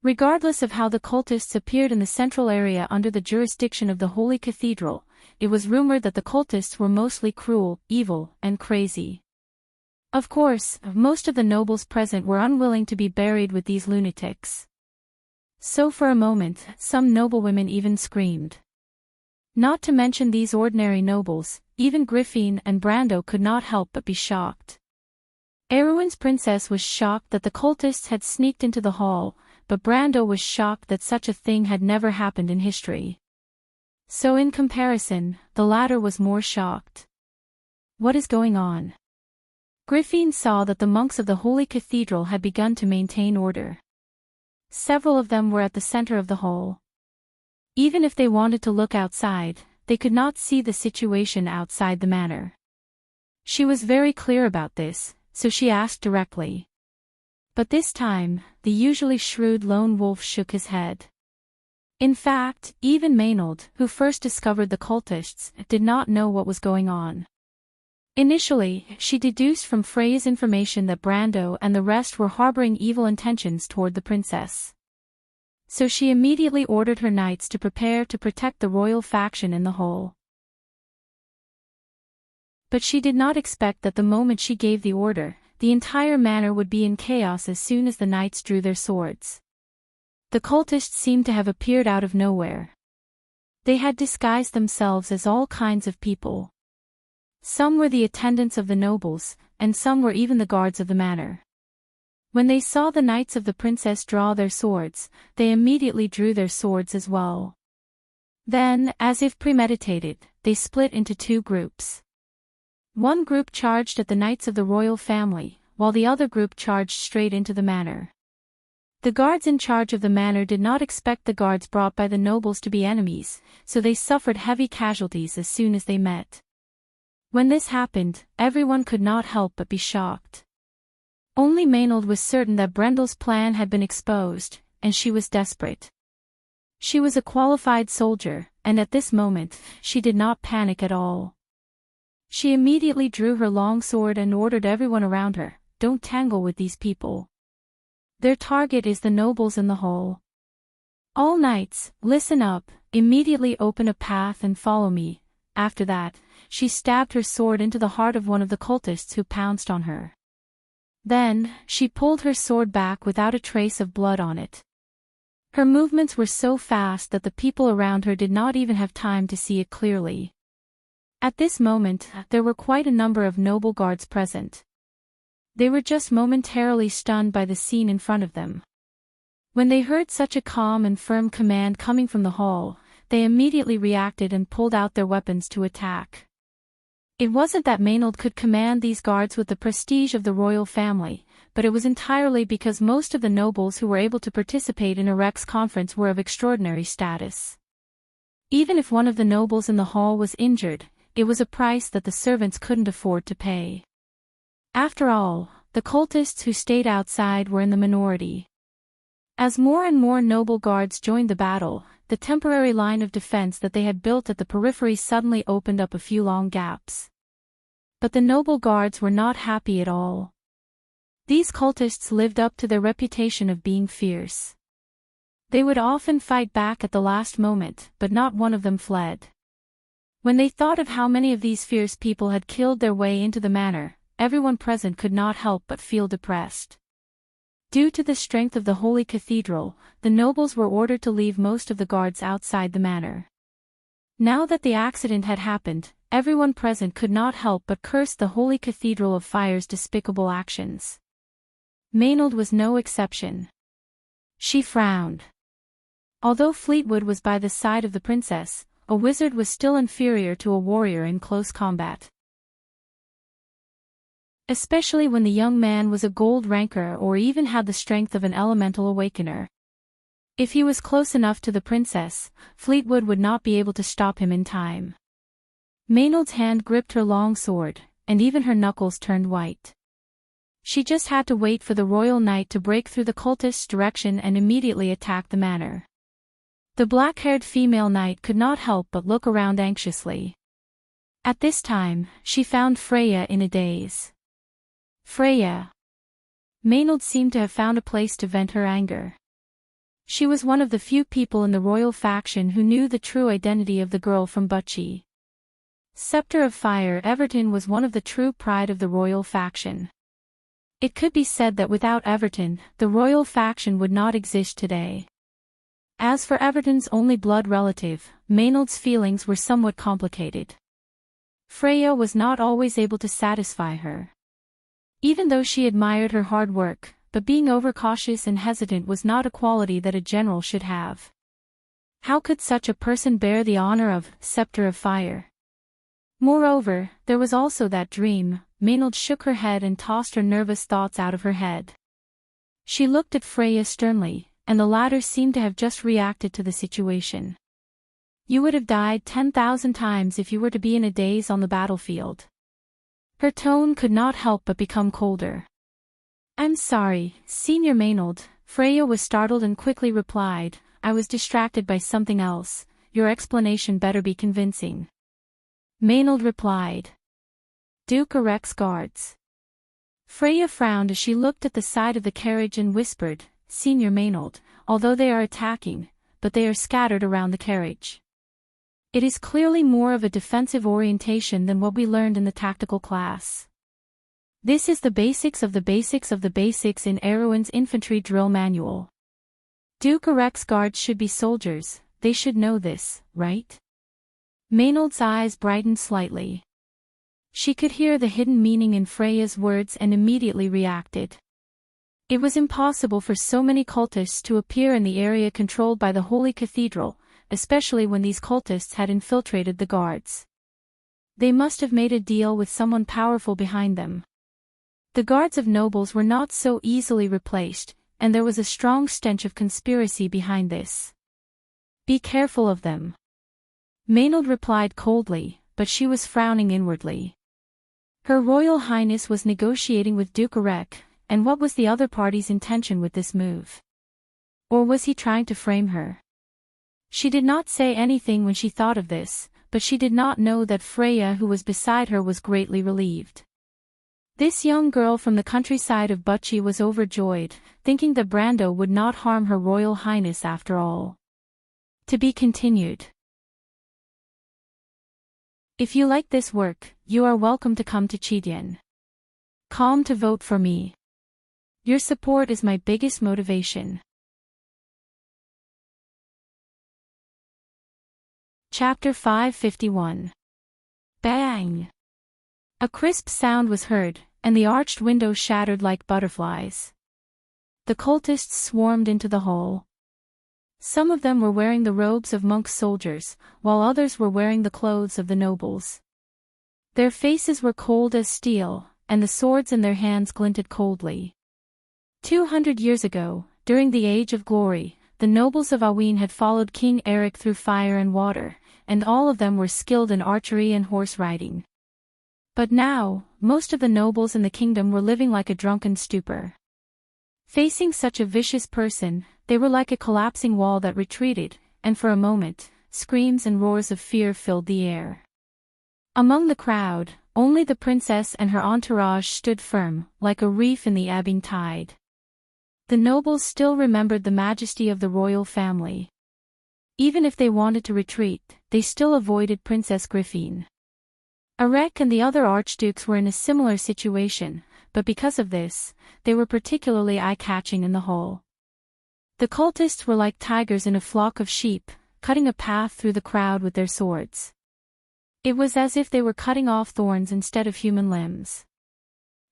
Regardless of how the cultists appeared in the central area under the jurisdiction of the Holy Cathedral, it was rumored that the cultists were mostly cruel, evil, and crazy. Of course, most of the nobles present were unwilling to be buried with these lunatics. So for a moment, some noblewomen even screamed. Not to mention these ordinary nobles, even Griffin and Brando could not help but be shocked. Erwin's princess was shocked that the cultists had sneaked into the hall, but Brando was shocked that such a thing had never happened in history. So in comparison, the latter was more shocked. What is going on? Griffin saw that the monks of the Holy Cathedral had begun to maintain order. Several of them were at the center of the hall. Even if they wanted to look outside, they could not see the situation outside the manor. She was very clear about this, so she asked directly. But this time, the usually shrewd lone wolf shook his head. In fact, even Maynard, who first discovered the cultists, did not know what was going on. Initially, she deduced from Freya's information that Brando and the rest were harboring evil intentions toward the princess. So she immediately ordered her knights to prepare to protect the royal faction in the hall. But she did not expect that the moment she gave the order, the entire manor would be in chaos as soon as the knights drew their swords. The cultists seemed to have appeared out of nowhere. They had disguised themselves as all kinds of people. Some were the attendants of the nobles, and some were even the guards of the manor. When they saw the knights of the princess draw their swords, they immediately drew their swords as well. Then, as if premeditated, they split into 2 groups. One group charged at the knights of the royal family, while the other group charged straight into the manor. The guards in charge of the manor did not expect the guards brought by the nobles to be enemies, so they suffered heavy casualties as soon as they met. When this happened, everyone could not help but be shocked. Only Maynard was certain that Brendel's plan had been exposed, and she was desperate. She was a qualified soldier, and at this moment, she did not panic at all. She immediately drew her long sword and ordered everyone around her, "Don't tangle with these people. Their target is the nobles in the hall. All knights, listen up, immediately open a path and follow me." After that, she stabbed her sword into the heart of one of the cultists who pounced on her. Then, she pulled her sword back without a trace of blood on it. Her movements were so fast that the people around her did not even have time to see it clearly. At this moment, there were quite a number of noble guards present. They were just momentarily stunned by the scene in front of them. When they heard such a calm and firm command coming from the hall, they immediately reacted and pulled out their weapons to attack. It wasn't that Maynard could command these guards with the prestige of the royal family, but it was entirely because most of the nobles who were able to participate in a Rex conference were of extraordinary status. Even if one of the nobles in the hall was injured, it was a price that the servants couldn't afford to pay. After all, the cultists who stayed outside were in the minority. As more and more noble guards joined the battle, the temporary line of defense that they had built at the periphery suddenly opened up a few long gaps. But the noble guards were not happy at all. These cultists lived up to their reputation of being fierce. They would often fight back at the last moment, but not one of them fled. When they thought of how many of these fierce people had killed their way into the manor, everyone present could not help but feel depressed. Due to the strength of the Holy Cathedral, the nobles were ordered to leave most of the guards outside the manor. Now that the accident had happened, everyone present could not help but curse the Holy Cathedral of Fire's despicable actions. Maynard was no exception. She frowned. Although Fleetwood was by the side of the princess, a wizard was still inferior to a warrior in close combat. Especially when the young man was a gold ranker or even had the strength of an elemental awakener. If he was close enough to the princess, Fleetwood would not be able to stop him in time. Maynard's hand gripped her long sword, and even her knuckles turned white. She just had to wait for the royal knight to break through the cultist's direction and immediately attack the manor. The black-haired female knight could not help but look around anxiously. At this time, she found Freya in a daze. Freya. Maynard seemed to have found a place to vent her anger. She was one of the few people in the royal faction who knew the true identity of the girl from Butchie. Scepter of Fire Everton was one of the true pride of the royal faction. It could be said that without Everton, the royal faction would not exist today. As for Everton's only blood relative, Maynard's feelings were somewhat complicated. Freya was not always able to satisfy her. Even though she admired her hard work, but being overcautious and hesitant was not a quality that a general should have. How could such a person bear the honor of Scepter of Fire? Moreover, there was also that dream. Maynard shook her head and tossed her nervous thoughts out of her head. She looked at Freya sternly, and the latter seemed to have just reacted to the situation. You would have died 10,000 times if you were to be in a daze on the battlefield. Her tone could not help but become colder. I'm sorry, Senior Maynard. Freya was startled and quickly replied, I was distracted by something else. Your explanation better be convincing. Maynard replied. Duke erects guards. Freya frowned as she looked at the side of the carriage and whispered, Senior Maynard, although they are attacking, but they are scattered around the carriage. It is clearly more of a defensive orientation than what we learned in the tactical class. This is the basics of the basics of the basics in Erwin's infantry drill manual. Duke erects guards should be soldiers, they should know this, right? Maynard's eyes brightened slightly. She could hear the hidden meaning in Freya's words and immediately reacted. It was impossible for so many cultists to appear in the area controlled by the Holy Cathedral, especially when these cultists had infiltrated the guards. They must have made a deal with someone powerful behind them. The guards of nobles were not so easily replaced, and there was a strong stench of conspiracy behind this. Be careful of them. Maynard replied coldly, but she was frowning inwardly. Her Royal Highness was negotiating with Duke Erek, and what was the other party's intention with this move? Or was he trying to frame her? She did not say anything when she thought of this, but she did not know that Freya who was beside her was greatly relieved. This young girl from the countryside of Butchie was overjoyed, thinking that Brando would not harm her Royal Highness after all. To be continued. If you like this work, you are welcome to come to Chidian. Come to vote for me. Your support is my biggest motivation. Chapter 551. Bang! A crisp sound was heard, and the arched window shattered like butterflies. The cultists swarmed into the hall. Some of them were wearing the robes of monk soldiers, while others were wearing the clothes of the nobles. Their faces were cold as steel, and the swords in their hands glinted coldly. 200 years ago, during the Age of Glory, the nobles of Awin had followed King Eric through fire and water, and all of them were skilled in archery and horse riding. But now, most of the nobles in the kingdom were living like a drunken stupor. Facing such a vicious person, they were like a collapsing wall that retreated, and for a moment, screams and roars of fear filled the air. Among the crowd, only the princess and her entourage stood firm, like a reef in the ebbing tide. The nobles still remembered the majesty of the royal family. Even if they wanted to retreat, they still avoided Princess Griffin. Erek and the other archdukes were in a similar situation, but because of this, they were particularly eye-catching in the hall. The cultists were like tigers in a flock of sheep, cutting a path through the crowd with their swords. It was as if they were cutting off thorns instead of human limbs.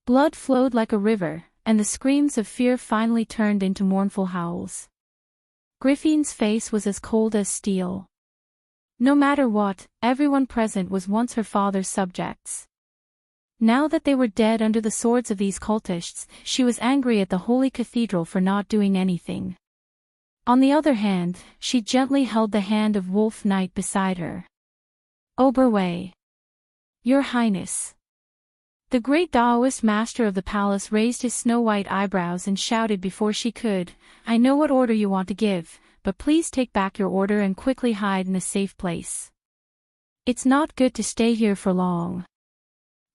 Blood flowed like a river, and the screams of fear finally turned into mournful howls. Griffin's face was as cold as steel. No matter what, everyone present was once her father's subjects. Now that they were dead under the swords of these cultists, she was angry at the holy cathedral for not doing anything. On the other hand, she gently held the hand of Wolf Knight beside her. Oberway. Your Highness. The great Taoist master of the palace raised his snow-white eyebrows and shouted before she could, I know what order you want to give, but please take back your order and quickly hide in a safe place. It's not good to stay here for long.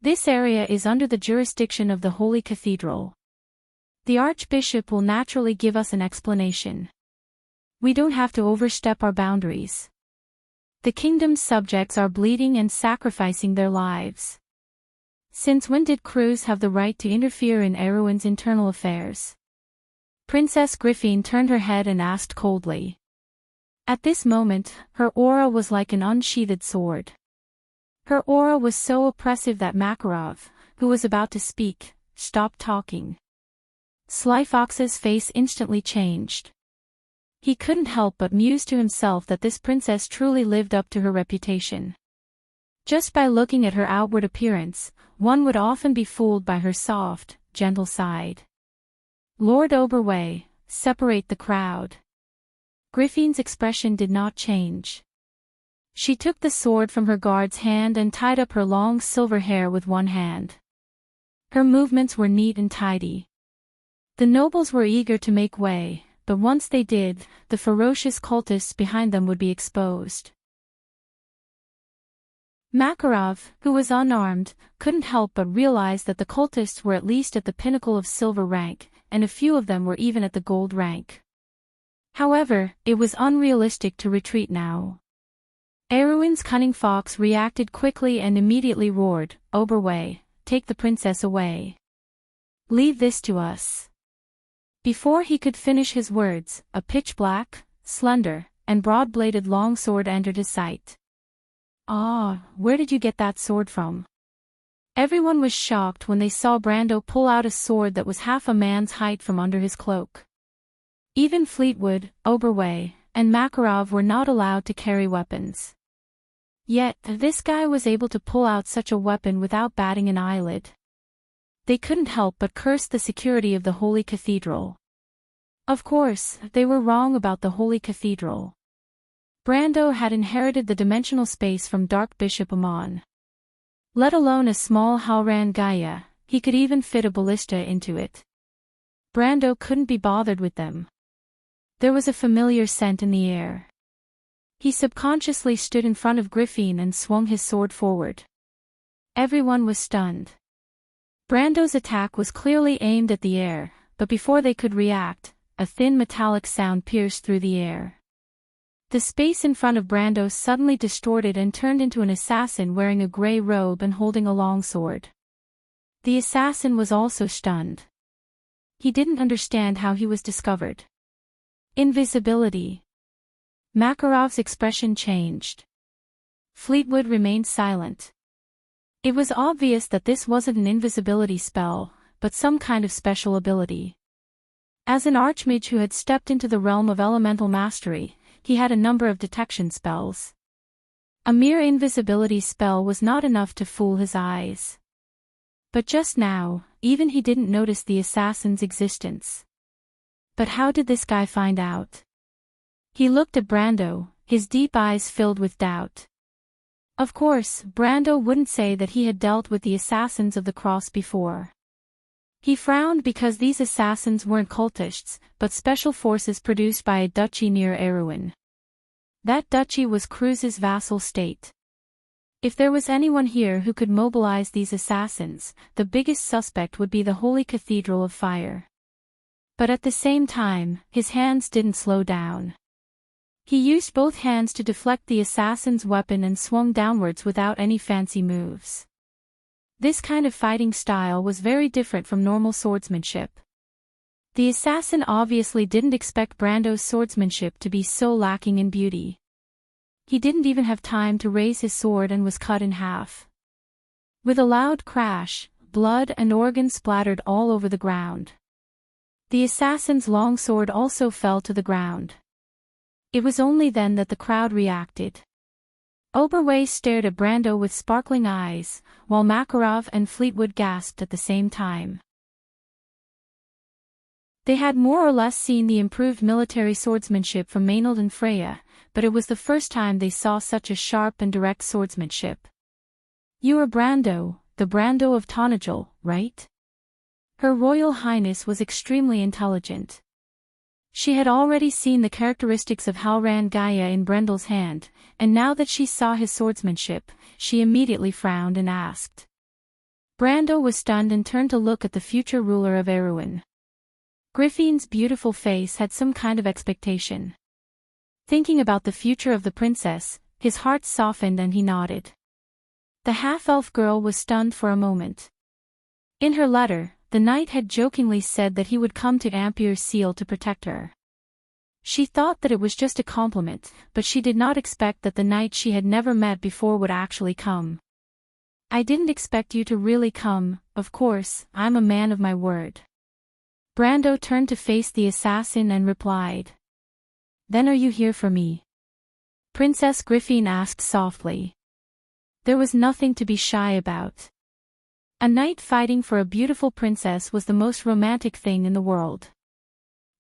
This area is under the jurisdiction of the Holy Cathedral. The Archbishop will naturally give us an explanation. We don't have to overstep our boundaries. The kingdom's subjects are bleeding and sacrificing their lives. Since when did crews have the right to interfere in Erwin's internal affairs? Princess Griffin turned her head and asked coldly. At this moment, her aura was like an unsheathed sword. Her aura was so oppressive that Makarov, who was about to speak, stopped talking. Sly Fox's face instantly changed. He couldn't help but muse to himself that this princess truly lived up to her reputation. Just by looking at her outward appearance, one would often be fooled by her soft, gentle side. Lord Oberway, separate the crowd. Griffin's expression did not change. She took the sword from her guard's hand and tied up her long silver hair with one hand. Her movements were neat and tidy. The nobles were eager to make way, but once they did, the ferocious cultists behind them would be exposed. Makarov, who was unarmed, couldn't help but realize that the cultists were at least at the pinnacle of silver rank, and a few of them were even at the gold rank. However, it was unrealistic to retreat now. Erwin's cunning fox reacted quickly and immediately roared, Oberway, take the princess away. Leave this to us. Before he could finish his words, a pitch-black, slender, and broad-bladed longsword entered his sight. Ah, where did you get that sword from? Everyone was shocked when they saw Brando pull out a sword that was half a man's height from under his cloak. Even Fleetwood, Oberway, and Makarov were not allowed to carry weapons. Yet, this guy was able to pull out such a weapon without batting an eyelid. They couldn't help but curse the security of the Holy Cathedral. Of course, they were wrong about the Holy Cathedral. Brando had inherited the dimensional space from Dark Bishop Amon. Let alone a small Halran Gaia, he could even fit a ballista into it. Brando couldn't be bothered with them. There was a familiar scent in the air. He subconsciously stood in front of Griffin and swung his sword forward. Everyone was stunned. Brando's attack was clearly aimed at the air, but before they could react, a thin metallic sound pierced through the air. The space in front of Brando suddenly distorted and turned into an assassin wearing a gray robe and holding a long sword. The assassin was also stunned. He didn't understand how he was discovered. Invisibility. Makarov's expression changed. Fleetwood remained silent. It was obvious that this wasn't an invisibility spell, but some kind of special ability. As an archmage who had stepped into the realm of elemental mastery, he had a number of detection spells. A mere invisibility spell was not enough to fool his eyes. But just now, even he didn't notice the assassin's existence. But how did this guy find out? He looked at Brando, his deep eyes filled with doubt. Of course, Brando wouldn't say that he had dealt with the assassins of the cross before. He frowned because these assassins weren't cultists, but special forces produced by a duchy near Erwin. That duchy was Cruz's vassal state. If there was anyone here who could mobilize these assassins, the biggest suspect would be the Holy Cathedral of Fire. But at the same time, his hands didn't slow down. He used both hands to deflect the assassin's weapon and swung downwards without any fancy moves. This kind of fighting style was very different from normal swordsmanship. The assassin obviously didn't expect Brando's swordsmanship to be so lacking in beauty. he didn't even have time to raise his sword and was cut in half. With a loud crash, blood and organs splattered all over the ground. The assassin's long sword also fell to the ground. It was only then that the crowd reacted. Oberway stared at Brando with sparkling eyes, while Makarov and Fleetwood gasped at the same time. They had more or less seen the improved military swordsmanship from Maynard and Freya, but it was the first time they saw such a sharp and direct swordsmanship. "You are Brando, the Brando of Tonagel, right?" Her Royal Highness was extremely intelligent. She had already seen the characteristics of Halran Gaia in Brendel's hand, and now that she saw his swordsmanship, she immediately frowned and asked. Brando was stunned and turned to look at the future ruler of Erewhon. Griffin's beautiful face had some kind of expectation. Thinking about the future of the princess, his heart softened and he nodded. The half-elf girl was stunned for a moment. In her letter, the knight had jokingly said that he would come to Ampere Seal to protect her. She thought that it was just a compliment, but she did not expect that the knight she had never met before would actually come. "I didn't expect you to really come, of course, I'm a man of my word." Brando turned to face the assassin and replied. "Then are you here for me?" Princess Griffin asked softly. There was nothing to be shy about. A knight fighting for a beautiful princess was the most romantic thing in the world.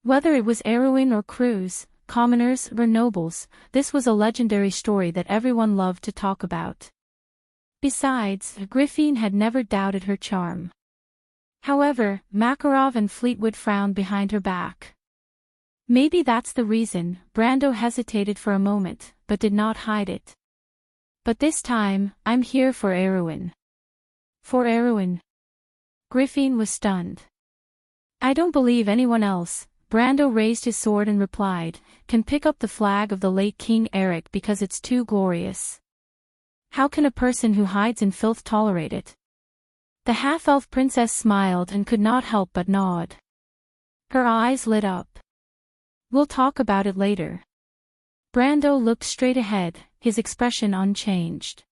Whether it was Erewhon or Cruz, commoners or nobles, this was a legendary story that everyone loved to talk about. Besides, Griffin had never doubted her charm. However, Makarov and Fleetwood frowned behind her back. Maybe that's the reason. Brando hesitated for a moment, but did not hide it. "But this time, I'm here for Erewhon." "For Erewhon?" Griffin was stunned. "I don't believe anyone else," Brando raised his sword and replied, "can pick up the flag of the late King Eric because it's too glorious. How can a person who hides in filth tolerate it?" The half-elf princess smiled and could not help but nod. Her eyes lit up. "We'll talk about it later." Brando looked straight ahead, his expression unchanged.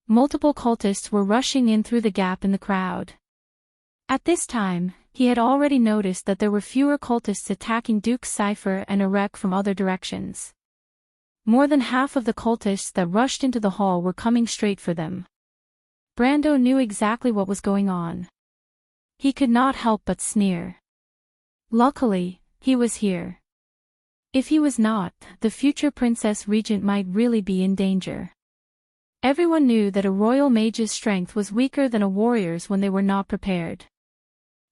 Multiple cultists were rushing in through the gap in the crowd. At this time, he had already noticed that there were fewer cultists attacking Duke Cypher and Erek from other directions. More than half of the cultists that rushed into the hall were coming straight for them. Brando knew exactly what was going on. He could not help but sneer. Luckily, he was here. If he was not, the future Princess Regent might really be in danger. Everyone knew that a royal mage's strength was weaker than a warrior's when they were not prepared.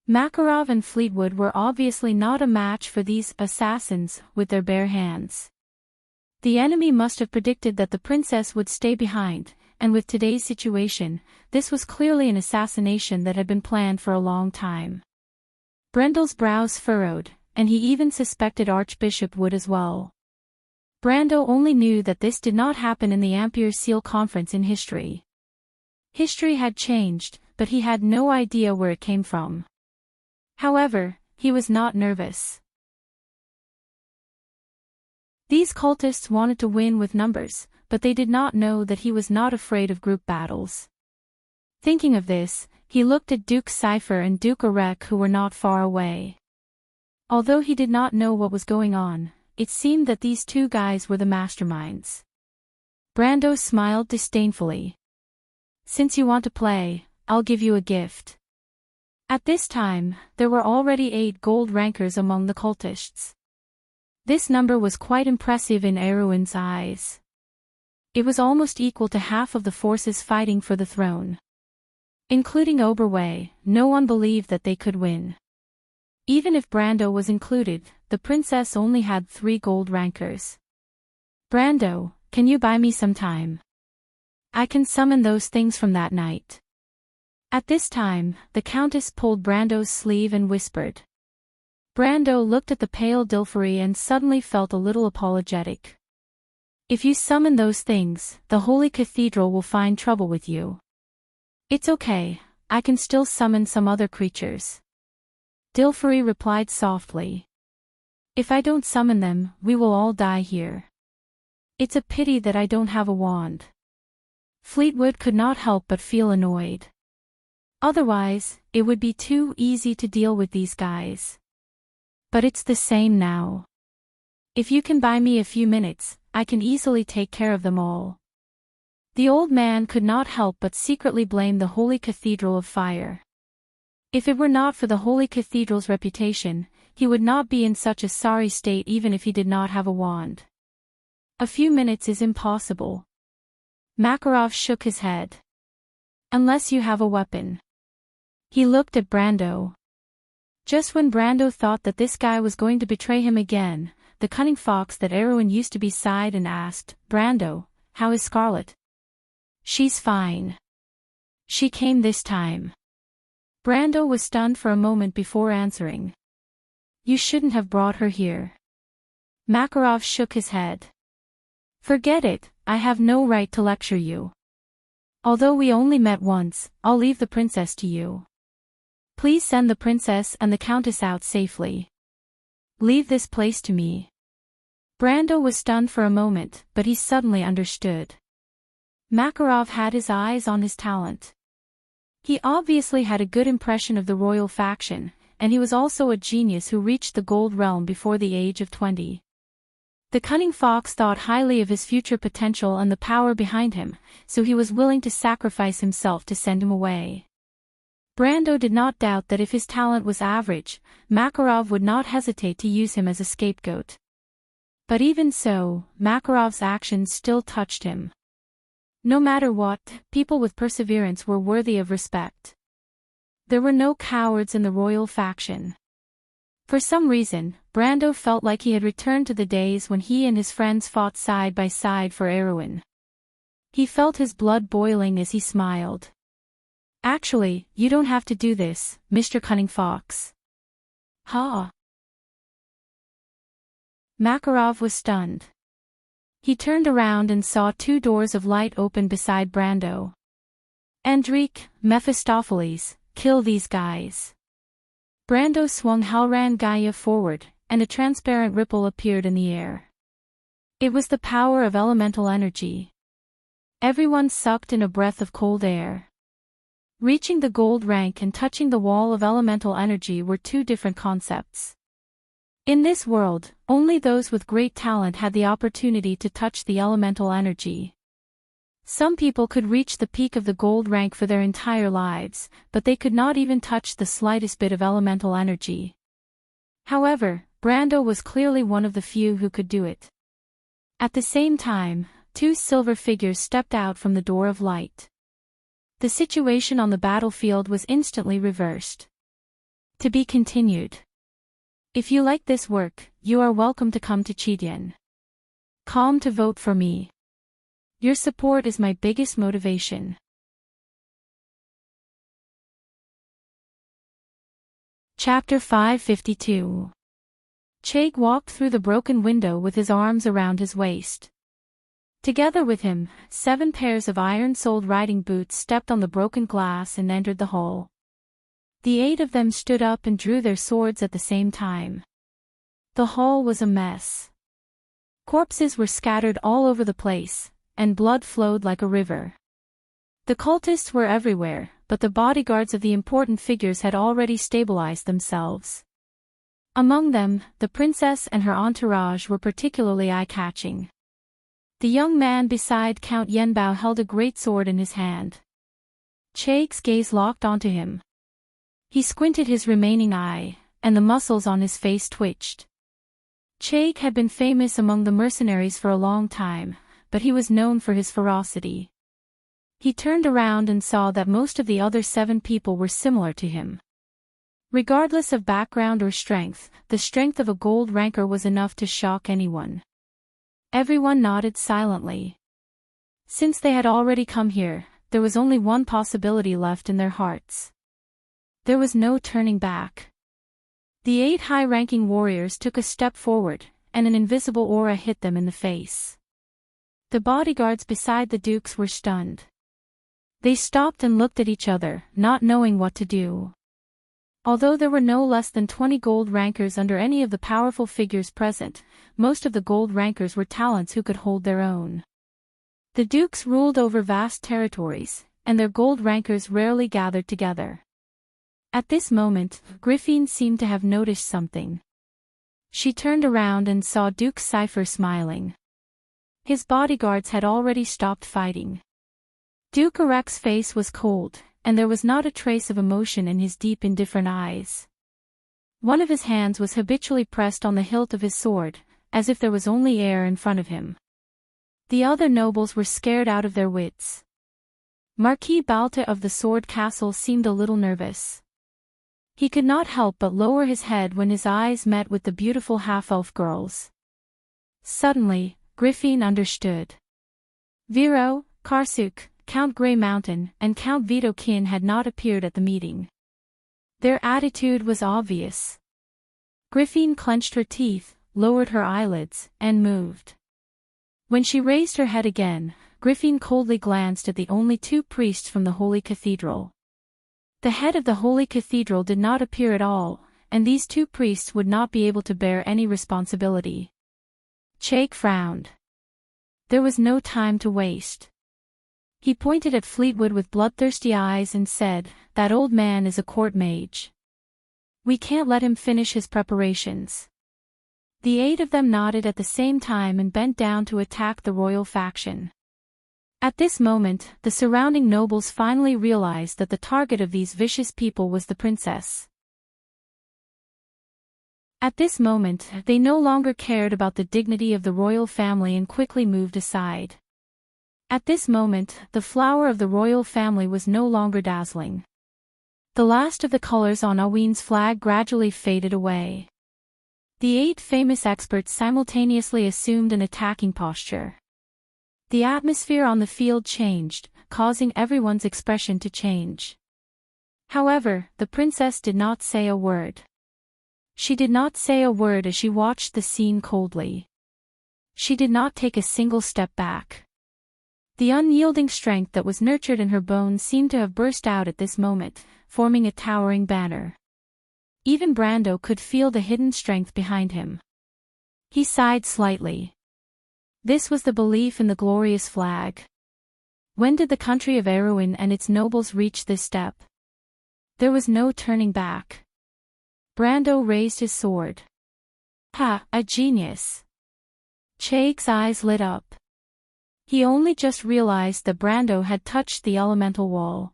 Makarov and Fleetwood were obviously not a match for these assassins with their bare hands. The enemy must have predicted that the princess would stay behind, and with today's situation, this was clearly an assassination that had been planned for a long time. Brendel's brows furrowed, and he even suspected Archbishop would as well. Brando only knew that this did not happen in the Ampere Seal Conference in history. History had changed, but he had no idea where it came from. However, he was not nervous. These cultists wanted to win with numbers, but they did not know that he was not afraid of group battles. Thinking of this, he looked at Duke Cypher and Duke Erek who were not far away. Although he did not know what was going on, it seemed that these two guys were the masterminds. Brando smiled disdainfully. "Since you want to play, I'll give you a gift." At this time, there were already 8 gold rankers among the cultists. This number was quite impressive in Erewhon's eyes. It was almost equal to half of the forces fighting for the throne. Including Oberway, no one believed that they could win. Even if Brando was included, the princess only had 3 gold rankers. "Brando, can you buy me some time? I can summon those things from that night." At this time, the countess pulled Brando's sleeve and whispered. Brando looked at the pale Dilfari and suddenly felt a little apologetic. "If you summon those things, the Holy Cathedral will find trouble with you." "It's okay, I can still summon some other creatures." Dilfari replied softly. "If I don't summon them, we will all die here." It's a pity that I don't have a wand. Fleetwood could not help but feel annoyed. Otherwise, it would be too easy to deal with these guys. But it's the same now. If you can buy me a few minutes, I can easily take care of them all. The old man could not help but secretly blame the Holy Cathedral of Fire. If it were not for the Holy Cathedral's reputation, he would not be in such a sorry state even if he did not have a wand. A few minutes is impossible. Makarov shook his head. Unless you have a weapon. He looked at Brando. Just when Brando thought that this guy was going to betray him again, the cunning fox that Erwin used to be sighed and asked, "Brando, how is Scarlet?" "She's fine. She came this time." Brando was stunned for a moment before answering. "You shouldn't have brought her here." Makarov shook his head. "Forget it, I have no right to lecture you. Although we only met once, I'll leave the princess to you. Please send the princess and the countess out safely. Leave this place to me." Brando was stunned for a moment, but he suddenly understood. Makarov had his eyes on his talent. He obviously had a good impression of the royal faction, and he was also a genius who reached the Gold Realm before the age of 20. The cunning fox thought highly of his future potential and the power behind him, so he was willing to sacrifice himself to send him away. Brando did not doubt that if his talent was average, Makarov would not hesitate to use him as a scapegoat. But even so, Makarov's actions still touched him. No matter what, people with perseverance were worthy of respect. There were no cowards in the royal faction. For some reason, Brando felt like he had returned to the days when he and his friends fought side by side for Erwin. He felt his blood boiling as he smiled. "Actually, you don't have to do this, Mr. Cunning Fox." "Ha!" Makarov was stunned. He turned around and saw two doors of light open beside Brando. "Enrich, Mephistopheles, kill these guys." Brando swung Halran Gaia forward, and a transparent ripple appeared in the air. It was the power of elemental energy. Everyone sucked in a breath of cold air. Reaching the gold rank and touching the wall of elemental energy were two different concepts. In this world, only those with great talent had the opportunity to touch the elemental energy. Some people could reach the peak of the gold rank for their entire lives, but they could not even touch the slightest bit of elemental energy. However, Brando was clearly one of the few who could do it. At the same time, two silver figures stepped out from the door of light. The situation on the battlefield was instantly reversed. To be continued. If you like this work, you are welcome to come to Chidian. Calm to vote for me. Your support is my biggest motivation. Chapter 552. Chag walked through the broken window with his arms around his waist. Together with him, 7 pairs of iron-soled riding boots stepped on the broken glass and entered the hall. The 8 of them stood up and drew their swords at the same time. The hall was a mess. Corpses were scattered all over the place, and blood flowed like a river. The cultists were everywhere, but the bodyguards of the important figures had already stabilized themselves. Among them, the princess and her entourage were particularly eye-catching. The young man beside Count Yenbao held a great sword in his hand. Chag's gaze locked onto him. He squinted his remaining eye, and the muscles on his face twitched. Chag had been famous among the mercenaries for a long time, but he was known for his ferocity. He turned around and saw that most of the other 7 people were similar to him. Regardless of background or strength, the strength of a gold ranker was enough to shock anyone. Everyone nodded silently. Since they had already come here, there was only one possibility left in their hearts. There was no turning back. The 8 high-ranking warriors took a step forward, and an invisible aura hit them in the face. The bodyguards beside the dukes were stunned. They stopped and looked at each other, not knowing what to do. Although there were no less than 20 gold rankers under any of the powerful figures present, most of the gold rankers were talents who could hold their own. The dukes ruled over vast territories, and their gold rankers rarely gathered together. At this moment, Griffin seemed to have noticed something. She turned around and saw Duke Cypher smiling. His bodyguards had already stopped fighting. Duke Arek's face was cold, and there was not a trace of emotion in his deep indifferent eyes. One of his hands was habitually pressed on the hilt of his sword, as if there was only air in front of him. The other nobles were scared out of their wits. Marquis Balta of the Sword Castle seemed a little nervous. He could not help but lower his head when his eyes met with the beautiful half-elf girls. Suddenly, Griffin understood. Vero, Karsuk, Count Grey Mountain, and Count Vitokin had not appeared at the meeting. Their attitude was obvious. Griffin clenched her teeth, lowered her eyelids, and moved. When she raised her head again, Griffin coldly glanced at the only two priests from the Holy Cathedral. The head of the Holy Cathedral did not appear at all, and these two priests would not be able to bear any responsibility. Chake frowned. There was no time to waste. He pointed at Fleetwood with bloodthirsty eyes and said, "That old man is a court mage. We can't let him finish his preparations." The 8 of them nodded at the same time and bent down to attack the royal faction. At this moment, the surrounding nobles finally realized that the target of these vicious people was the princess. At this moment, they no longer cared about the dignity of the royal family and quickly moved aside. At this moment, the flower of the royal family was no longer dazzling. The last of the colors on Aween's flag gradually faded away. The 8 famous experts simultaneously assumed an attacking posture. The atmosphere on the field changed, causing everyone's expression to change. However, the princess did not say a word. She did not say a word as she watched the scene coldly. She did not take a single step back. The unyielding strength that was nurtured in her bones seemed to have burst out at this moment, forming a towering banner. Even Brando could feel the hidden strength behind him. He sighed slightly. This was the belief in the glorious flag. When did the country of Erwin and its nobles reach this step? There was no turning back. Brando raised his sword. Ha, a genius. Chake's eyes lit up. He only just realized that Brando had touched the elemental wall.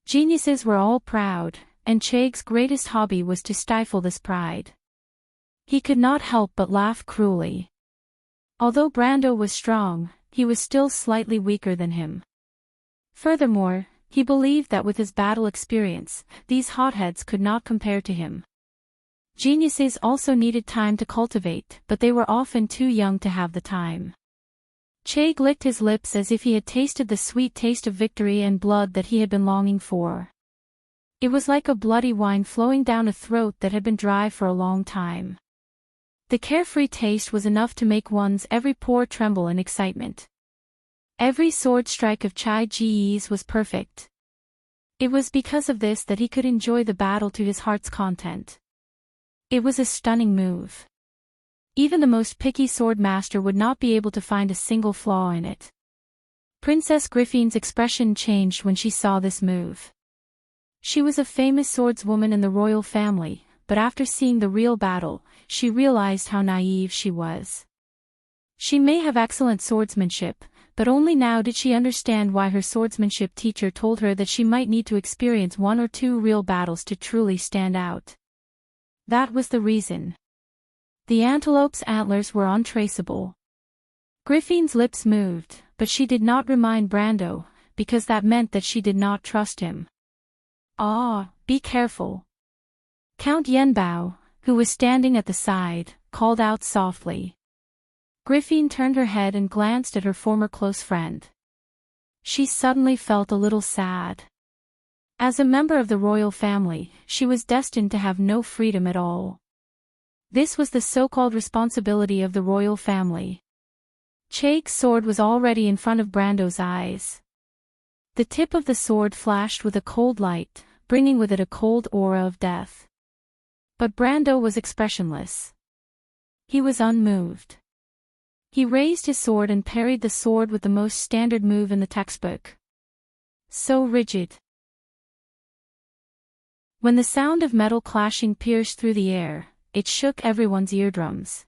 Geniuses were all proud, and Chake's greatest hobby was to stifle this pride. He could not help but laugh cruelly. Although Brando was strong, he was still slightly weaker than him. Furthermore, he believed that with his battle experience, these hotheads could not compare to him. Geniuses also needed time to cultivate, but they were often too young to have the time. Chake licked his lips as if he had tasted the sweet taste of victory and blood that he had been longing for. It was like a bloody wine flowing down a throat that had been dry for a long time. The carefree taste was enough to make one's every pore tremble in excitement. Every sword strike of Chai Ji's was perfect. It was because of this that he could enjoy the battle to his heart's content. It was a stunning move. Even the most picky sword master would not be able to find a single flaw in it. Princess Griffin's expression changed when she saw this move. She was a famous swordswoman in the royal family, but after seeing the real battle, she realized how naive she was. She may have excellent swordsmanship, but only now did she understand why her swordsmanship teacher told her that she might need to experience 1 or 2 real battles to truly stand out. That was the reason. The antelope's antlers were untraceable. Griffin's lips moved, but she did not remind Brando, because that meant that she did not trust him. "Ah, be careful." Count Yenbao, who was standing at the side, called out softly. Griffin turned her head and glanced at her former close friend. She suddenly felt a little sad. As a member of the royal family, she was destined to have no freedom at all. This was the so-called responsibility of the royal family. Chake's sword was already in front of Brando's eyes. The tip of the sword flashed with a cold light, bringing with it a cold aura of death. But Brando was expressionless. He was unmoved. He raised his sword and parried the sword with the most standard move in the textbook. So rigid. When the sound of metal clashing pierced through the air, it shook everyone's eardrums.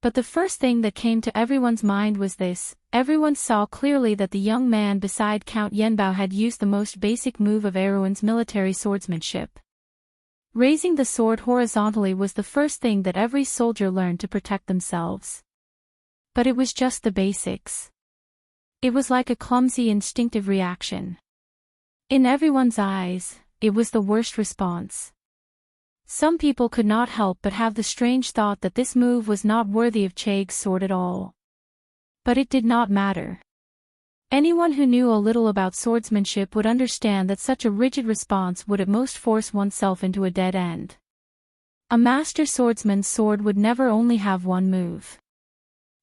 But the first thing that came to everyone's mind was this: everyone saw clearly that the young man beside Count Yenbao had used the most basic move of Erewhon's military swordsmanship. Raising the sword horizontally was the first thing that every soldier learned to protect themselves. But it was just the basics. It was like a clumsy instinctive reaction. In everyone's eyes, it was the worst response. Some people could not help but have the strange thought that this move was not worthy of Chaig's sword at all. But it did not matter. Anyone who knew a little about swordsmanship would understand that such a rigid response would at most force oneself into a dead end. A master swordsman's sword would never only have one move.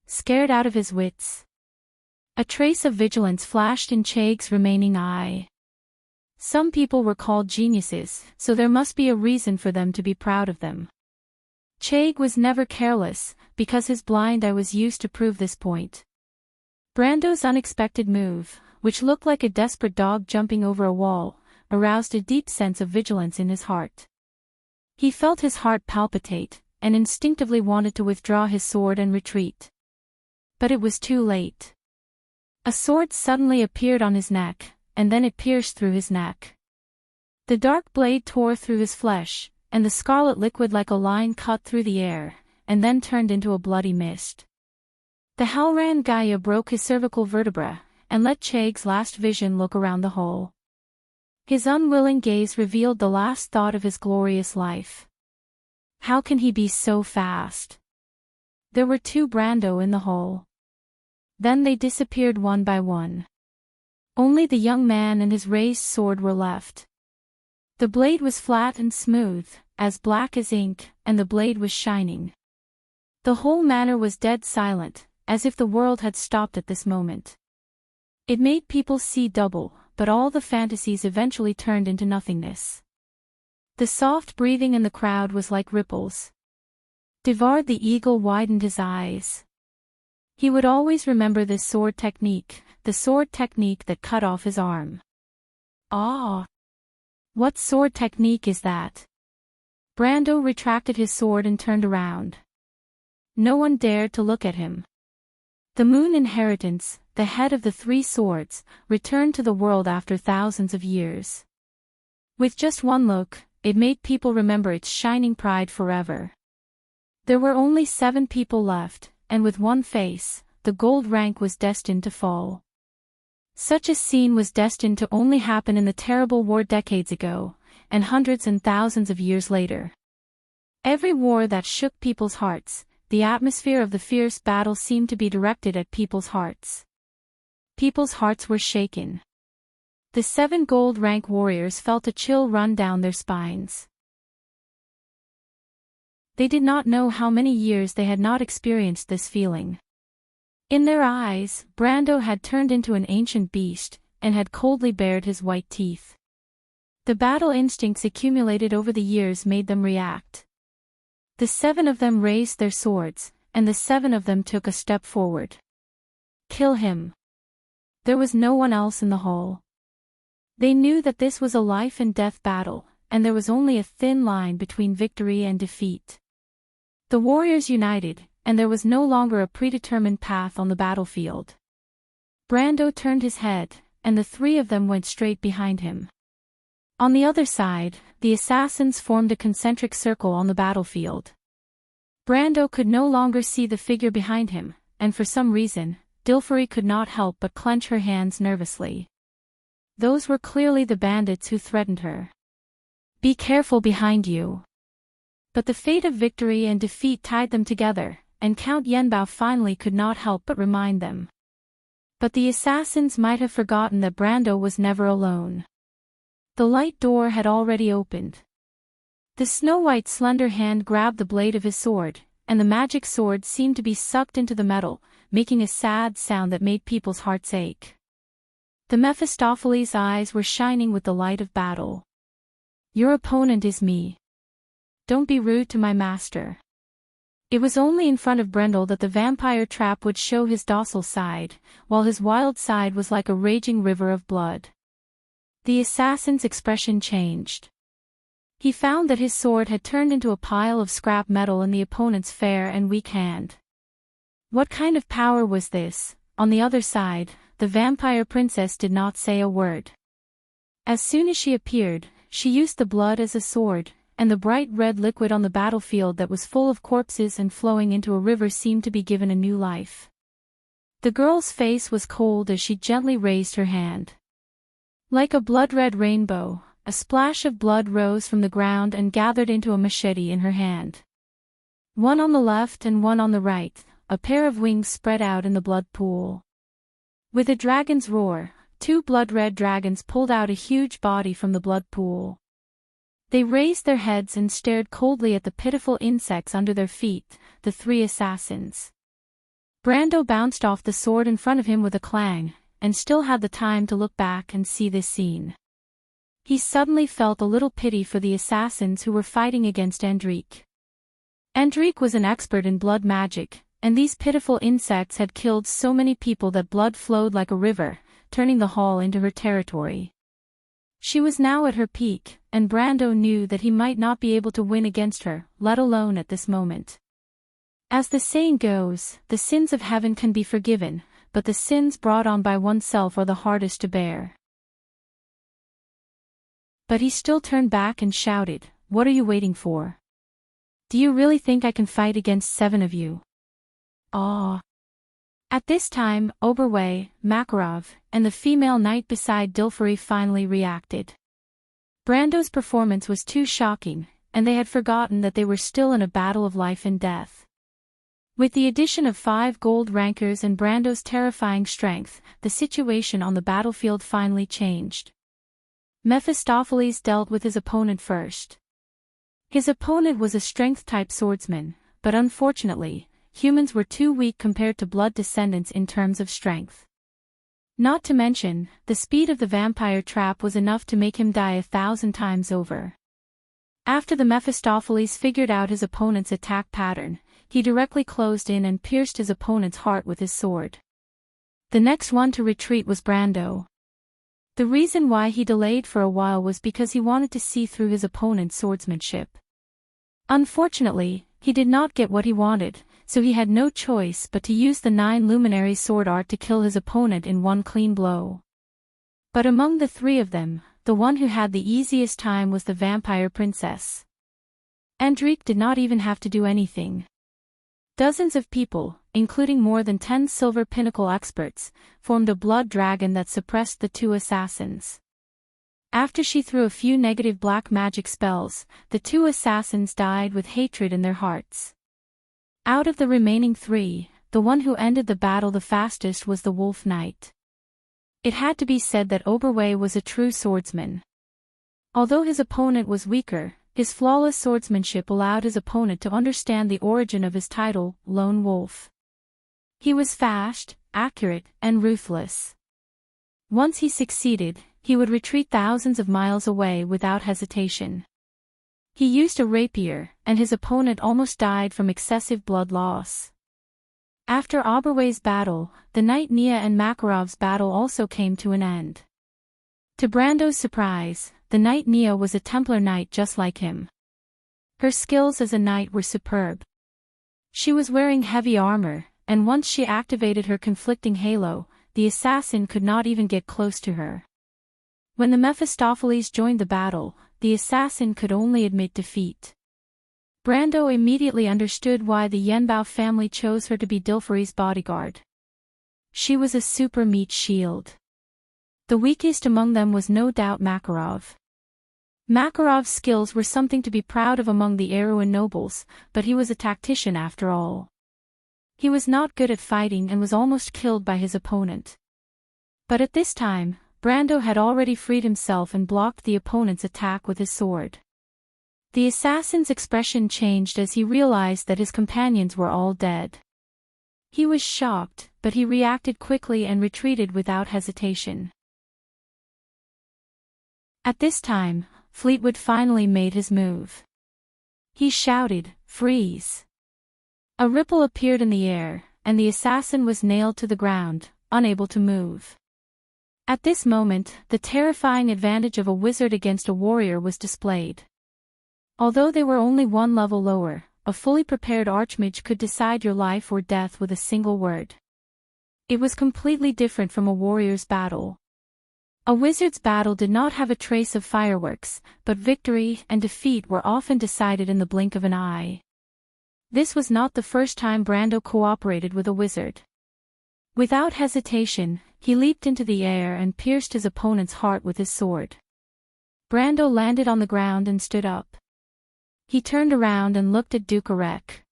Scared out of his wits. A trace of vigilance flashed in Chaig's remaining eye. Some people were called geniuses, so there must be a reason for them to be proud of them. Chaig was never careless, because his blind eye was used to prove this point. Brando's unexpected move, which looked like a desperate dog jumping over a wall, aroused a deep sense of vigilance in his heart. He felt his heart palpitate, and instinctively wanted to withdraw his sword and retreat. But it was too late. A sword suddenly appeared on his neck, and then it pierced through his neck. The dark blade tore through his flesh, and the scarlet liquid like a line cut through the air, and then turned into a bloody mist. The Halran Gaia broke his cervical vertebra, and let Chaig's last vision look around the hole. His unwilling gaze revealed the last thought of his glorious life. How can he be so fast? There were 2 Brando in the hole. Then they disappeared one by one. Only the young man and his raised sword were left. The blade was flat and smooth, as black as ink, and the blade was shining. The whole manor was dead silent, as if the world had stopped at this moment. It made people see double, but all the fantasies eventually turned into nothingness. The soft breathing in the crowd was like ripples. Devard the eagle widened his eyes. He would always remember this sword technique, the sword technique that cut off his arm. Ah! What sword technique is that? Brando retracted his sword and turned around. No one dared to look at him. The Moon Inheritance, the head of the 3 swords, returned to the world after thousands of years. With just one look, it made people remember its shining pride forever. There were only 7 people left, and with one face, the gold rank was destined to fall. Such a scene was destined to only happen in the terrible war decades ago, and hundreds and thousands of years later. Every war that shook people's hearts, the atmosphere of the fierce battle seemed to be directed at people's hearts. People's hearts were shaken. The 7 gold rank warriors felt a chill run down their spines. They did not know how many years they had not experienced this feeling. In their eyes, Brando had turned into an ancient beast, and had coldly bared his white teeth. The battle instincts accumulated over the years made them react. The 7 of them raised their swords, and the 7 of them took a step forward. Kill him. There was no one else in the hall. They knew that this was a life and death battle, and there was only a thin line between victory and defeat. The warriors united, and there was no longer a predetermined path on the battlefield. Brando turned his head, and the 3 of them went straight behind him. On the other side, the assassins formed a concentric circle on the battlefield. Brando could no longer see the figure behind him, and for some reason, Dilfari could not help but clench her hands nervously. Those were clearly the bandits who threatened her. Be careful behind you. But the fate of victory and defeat tied them together, and Count Yenbao finally could not help but remind them. But the assassins might have forgotten that Brando was never alone. The light door had already opened. The snow-white slender hand grabbed the blade of his sword, and the magic sword seemed to be sucked into the metal, making a sad sound that made people's hearts ache. The Mephistopheles' eyes were shining with the light of battle. Your opponent is me. Don't be rude to my master. It was only in front of Brendel that the vampire trap would show his docile side, while his wild side was like a raging river of blood. The assassin's expression changed. He found that his sword had turned into a pile of scrap metal in the opponent's fair and weak hand. What kind of power was this? On the other side, the vampire princess did not say a word. As soon as she appeared, she used the blood as a sword, and the bright red liquid on the battlefield that was full of corpses and flowing into a river seemed to be given a new life. The girl's face was cold as she gently raised her hand. Like a blood-red rainbow, a splash of blood rose from the ground and gathered into a machete in her hand. One on the left and one on the right, a pair of wings spread out in the blood pool. With a dragon's roar, 2 blood-red dragons pulled out a huge body from the blood pool. They raised their heads and stared coldly at the pitiful insects under their feet, the 3 assassins. Brando bounced off the sword in front of him with a clang, and still had the time to look back and see this scene. He suddenly felt a little pity for the assassins who were fighting against Enrich. Enrich was an expert in blood magic, and these pitiful insects had killed so many people that blood flowed like a river, turning the hall into her territory. She was now at her peak, and Brando knew that he might not be able to win against her, let alone at this moment. As the saying goes, the sins of heaven can be forgiven, but the sins brought on by oneself are the hardest to bear. But he still turned back and shouted, "What are you waiting for? Do you really think I can fight against 7 of you?" Ah! At this time, Oberway, Makarov, and the female knight beside Dilfari finally reacted. Brando's performance was too shocking, and they had forgotten that they were still in a battle of life and death. With the addition of 5 gold rankers and Brando's terrifying strength, the situation on the battlefield finally changed. Mephistopheles dealt with his opponent first. His opponent was a strength-type swordsman, but unfortunately, humans were too weak compared to blood descendants in terms of strength. Not to mention, the speed of the vampire trap was enough to make him die 1,000 times over. After the Mephistopheles figured out his opponent's attack pattern, he directly closed in and pierced his opponent's heart with his sword. The next one to retreat was Brando. The reason why he delayed for a while was because he wanted to see through his opponent's swordsmanship. Unfortunately, he did not get what he wanted, so he had no choice but to use the 9 luminary sword art to kill his opponent in one clean blow. But among the 3 of them, the one who had the easiest time was the vampire princess. Enrich did not even have to do anything. Dozens of people, including more than 10 silver pinnacle experts, formed a blood dragon that suppressed the 2 assassins. After she threw a few negative black magic spells, the 2 assassins died with hatred in their hearts. Out of the remaining 3, the one who ended the battle the fastest was the Wolf Knight. It had to be said that Oberway was a true swordsman. Although his opponent was weaker, his flawless swordsmanship allowed his opponent to understand the origin of his title, Lone Wolf. He was fast, accurate, and ruthless. Once he succeeded, he would retreat thousands of miles away without hesitation. He used a rapier, and his opponent almost died from excessive blood loss. After Oberway's battle, the Knight Nia and Makarov's battle also came to an end. To Brando's surprise, the Knight Nia was a Templar knight just like him. Her skills as a knight were superb. She was wearing heavy armor, and once she activated her conflicting halo, the assassin could not even get close to her. When the Mephistopheles joined the battle, the assassin could only admit defeat. Brando immediately understood why the Yenbao family chose her to be Dilfari's bodyguard. She was a super meat shield. The weakest among them was no doubt Makarov. Makarov's skills were something to be proud of among the Erewhon nobles, but he was a tactician after all. He was not good at fighting and was almost killed by his opponent. But at this time, Brando had already freed himself and blocked the opponent's attack with his sword. The assassin's expression changed as he realized that his companions were all dead. He was shocked, but he reacted quickly and retreated without hesitation. At this time, Fleetwood finally made his move. He shouted, "Freeze!" A ripple appeared in the air, and the assassin was nailed to the ground, unable to move. At this moment, the terrifying advantage of a wizard against a warrior was displayed. Although they were only one level lower, a fully prepared archmage could decide your life or death with a single word. It was completely different from a warrior's battle. A wizard's battle did not have a trace of fireworks, but victory and defeat were often decided in the blink of an eye. This was not the first time Brando cooperated with a wizard. Without hesitation, he leaped into the air and pierced his opponent's heart with his sword. Brando landed on the ground and stood up. He turned around and looked at Duke Arek.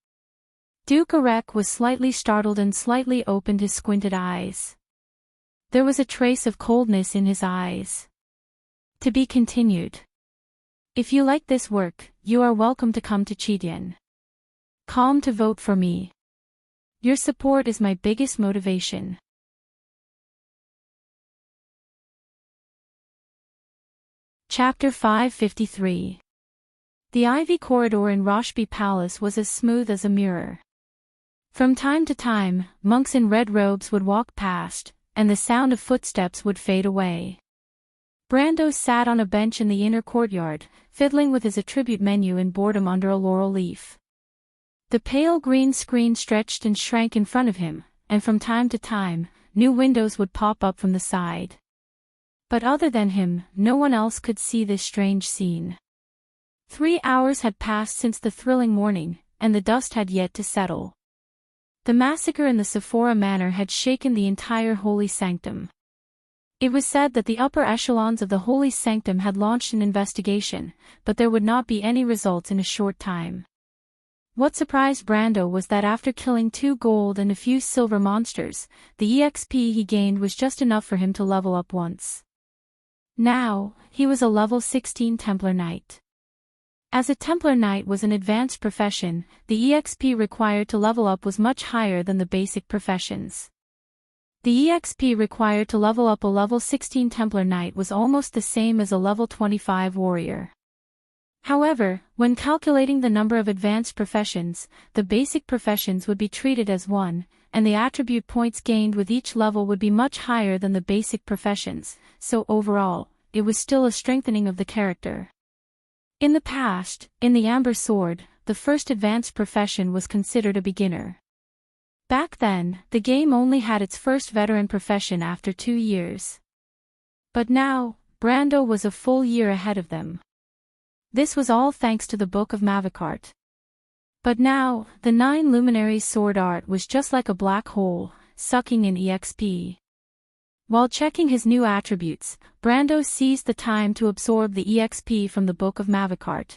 Duke Arek was slightly startled and slightly opened his squinted eyes. There was a trace of coldness in his eyes. To be continued. If you like this work, you are welcome to come to Chidian. Come to vote for me. Your support is my biggest motivation. Chapter 553. The ivy corridor in Roshby Palace was as smooth as a mirror. From time to time, monks in red robes would walk past, and the sound of footsteps would fade away. Brando sat on a bench in the inner courtyard, fiddling with his attribute menu in boredom under a laurel leaf. The pale green screen stretched and shrank in front of him, and from time to time, new windows would pop up from the side. But other than him, no one else could see this strange scene. 3 hours had passed since the thrilling morning, and the dust had yet to settle. The massacre in the Sephora Manor had shaken the entire Holy Sanctum. It was said that the upper echelons of the Holy Sanctum had launched an investigation, but there would not be any results in a short time. What surprised Brando was that after killing 2 gold and a few silver monsters, the EXP he gained was just enough for him to level up once. Now, he was a level 16 Templar Knight. As a Templar Knight was an advanced profession, the EXP required to level up was much higher than the basic professions. The EXP required to level up a level 16 Templar Knight was almost the same as a level 25 warrior. However, when calculating the number of advanced professions, the basic professions would be treated as one, and the attribute points gained with each level would be much higher than the basic professions, so overall, it was still a strengthening of the character. In the past, in the Amber Sword, the first advanced profession was considered a beginner. Back then, the game only had its first veteran profession after 2 years. But now, Brando was a full year ahead of them. This was all thanks to the Book of Mavicart. But now, the 9 Luminaries sword art was just like a black hole, sucking in EXP. While checking his new attributes, Brando seized the time to absorb the EXP from the Book of Mavicart.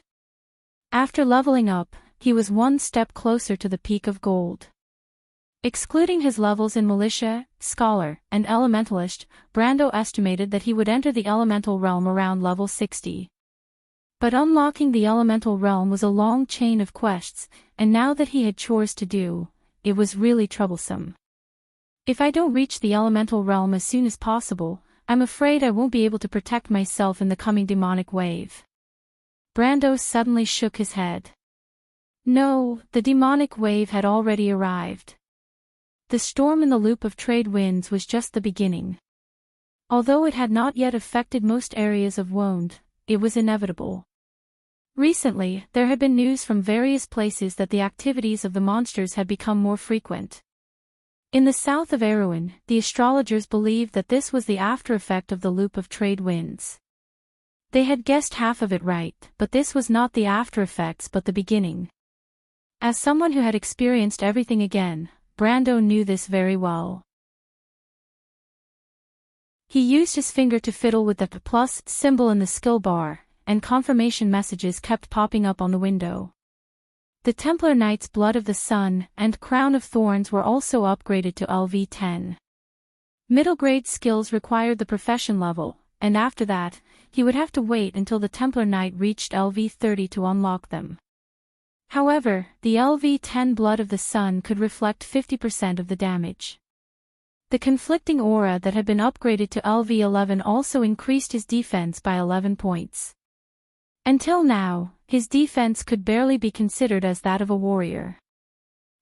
After leveling up, he was one step closer to the peak of gold. Excluding his levels in Militia, Scholar, and Elementalist, Brando estimated that he would enter the Elemental Realm around level 60. But unlocking the Elemental Realm was a long chain of quests, and now that he had chores to do, it was really troublesome. If I don't reach the Elemental Realm as soon as possible, I'm afraid I won't be able to protect myself in the coming demonic wave. Brando suddenly shook his head. No, the demonic wave had already arrived. The storm in the loop of trade winds was just the beginning. Although it had not yet affected most areas of Wonde, it was inevitable. Recently, there had been news from various places that the activities of the monsters had become more frequent. In the south of Erewhon, the astrologers believed that this was the after-effect of the loop of trade winds. They had guessed half of it right, but this was not the after-effects but the beginning. As someone who had experienced everything again, Brando knew this very well. He used his finger to fiddle with the plus symbol in the skill bar, and confirmation messages kept popping up on the window. The Templar Knight's Blood of the Sun and Crown of Thorns were also upgraded to LV10. Middle-grade skills required the profession level, and after that, he would have to wait until the Templar Knight reached LV30 to unlock them. However, the LV10 Blood of the Sun could reflect 50% of the damage. The conflicting aura that had been upgraded to LV11 also increased his defense by 11 points. Until now, his defense could barely be considered as that of a warrior.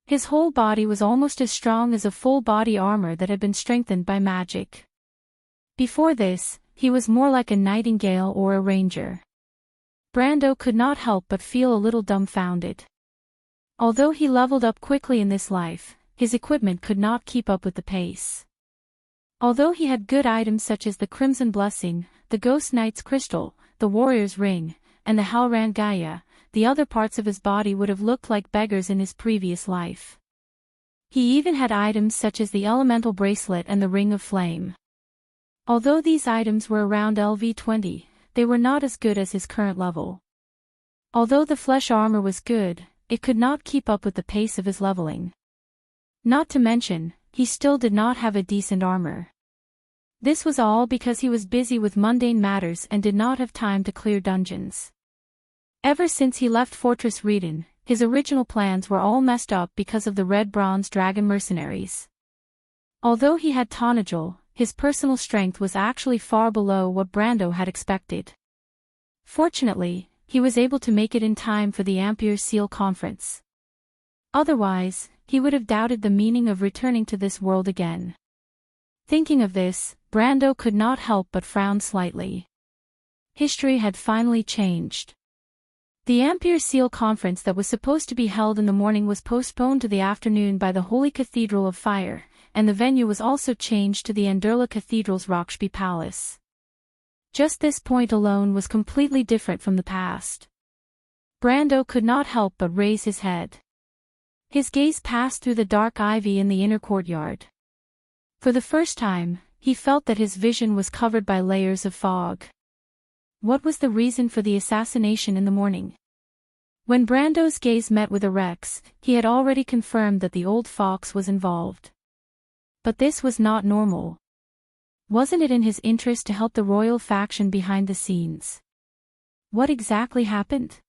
His whole body was almost as strong as a full body armor that had been strengthened by magic. Before this, he was more like a nightingale or a ranger. Brando could not help but feel a little dumbfounded. Although he leveled up quickly in this life, his equipment could not keep up with the pace. Although he had good items such as the Crimson Blessing, the Ghost Knight's Crystal, the Warrior's Ring, and the Halran Gaia, the other parts of his body would have looked like beggars in his previous life. He even had items such as the Elemental Bracelet and the Ring of Flame. Although these items were around LV20, they were not as good as his current level. Although the flesh armor was good, it could not keep up with the pace of his leveling. Not to mention, he still did not have a decent armor. This was all because he was busy with mundane matters and did not have time to clear dungeons. Ever since he left Fortress Reden, his original plans were all messed up because of the Red Bronze Dragon mercenaries. Although he had Tonagel, his personal strength was actually far below what Brando had expected. Fortunately, he was able to make it in time for the Ampere Seal conference. Otherwise, he would have doubted the meaning of returning to this world again. Thinking of this, Brando could not help but frown slightly. History had finally changed. The Ampere Seal conference that was supposed to be held in the morning was postponed to the afternoon by the Holy Cathedral of Fire, and the venue was also changed to the Anderla Cathedral's Roxby Palace. Just this point alone was completely different from the past. Brando could not help but raise his head. His gaze passed through the dark ivy in the inner courtyard. For the first time, he felt that his vision was covered by layers of fog. What was the reason for the assassination in the morning? When Brando's gaze met with Rex, he had already confirmed that the old fox was involved. But this was not normal. Wasn't it in his interest to help the royal faction behind the scenes? What exactly happened?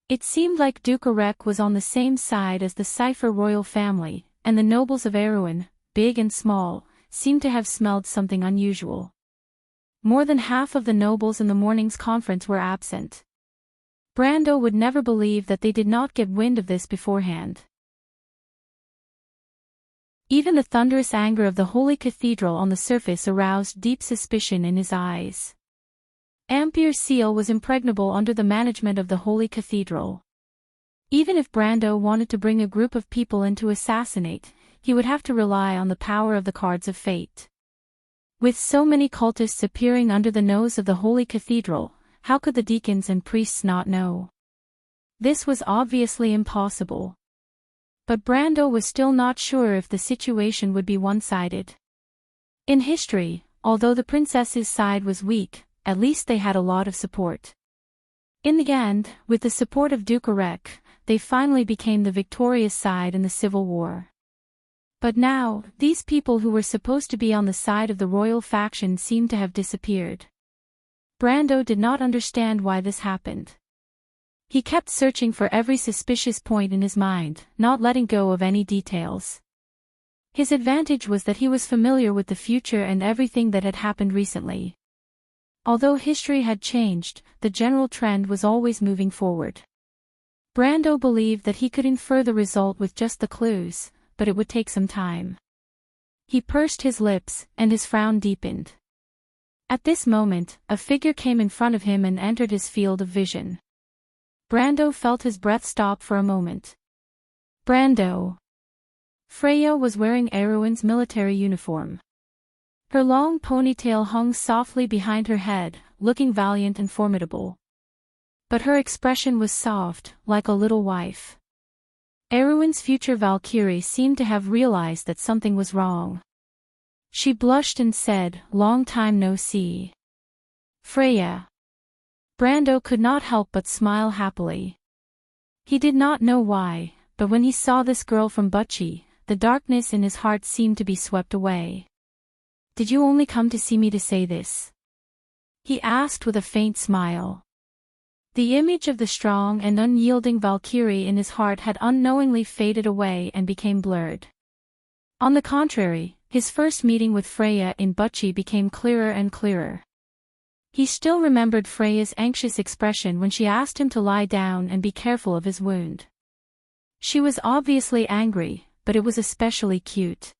It seemed like Duke Arek was on the same side as the Cypher royal family, and the nobles of Erewhon, big and small, seemed to have smelled something unusual. More than half of the nobles in the morning's conference were absent. Brando would never believe that they did not get wind of this beforehand. Even the thunderous anger of the Holy Cathedral on the surface aroused deep suspicion in his eyes. Ampere Seal was impregnable under the management of the Holy Cathedral. Even if Brando wanted to bring a group of people in to assassinate, he would have to rely on the power of the Cards of Fate. With so many cultists appearing under the nose of the Holy Cathedral, how could the deacons and priests not know? This was obviously impossible. But Brando was still not sure if the situation would be one-sided. In history, although the princess's side was weak, at least they had a lot of support. In the end, with the support of Duke Arek, they finally became the victorious side in the civil war. But now, these people who were supposed to be on the side of the royal faction seemed to have disappeared. Brando did not understand why this happened. He kept searching for every suspicious point in his mind, not letting go of any details. His advantage was that he was familiar with the future and everything that had happened recently. Although history had changed, the general trend was always moving forward. Brando believed that he could infer the result with just the clues, but it would take some time. He pursed his lips, and his frown deepened. At this moment, a figure came in front of him and entered his field of vision. Brando felt his breath stop for a moment. Brando. Freya was wearing Erewhon's military uniform. Her long ponytail hung softly behind her head, looking valiant and formidable. But her expression was soft, like a little wife. Erewhon's future Valkyrie seemed to have realized that something was wrong. She blushed and said, "Long time no see." Freya. Brando could not help but smile happily. He did not know why, but when he saw this girl from Butchie, the darkness in his heart seemed to be swept away. "Did you only come to see me to say this?" he asked with a faint smile. The image of the strong and unyielding Valkyrie in his heart had unknowingly faded away and became blurred. On the contrary, his first meeting with Freya in Butchie became clearer and clearer. He still remembered Freya's anxious expression when she asked him to lie down and be careful of his wound. She was obviously angry, but it was especially cute.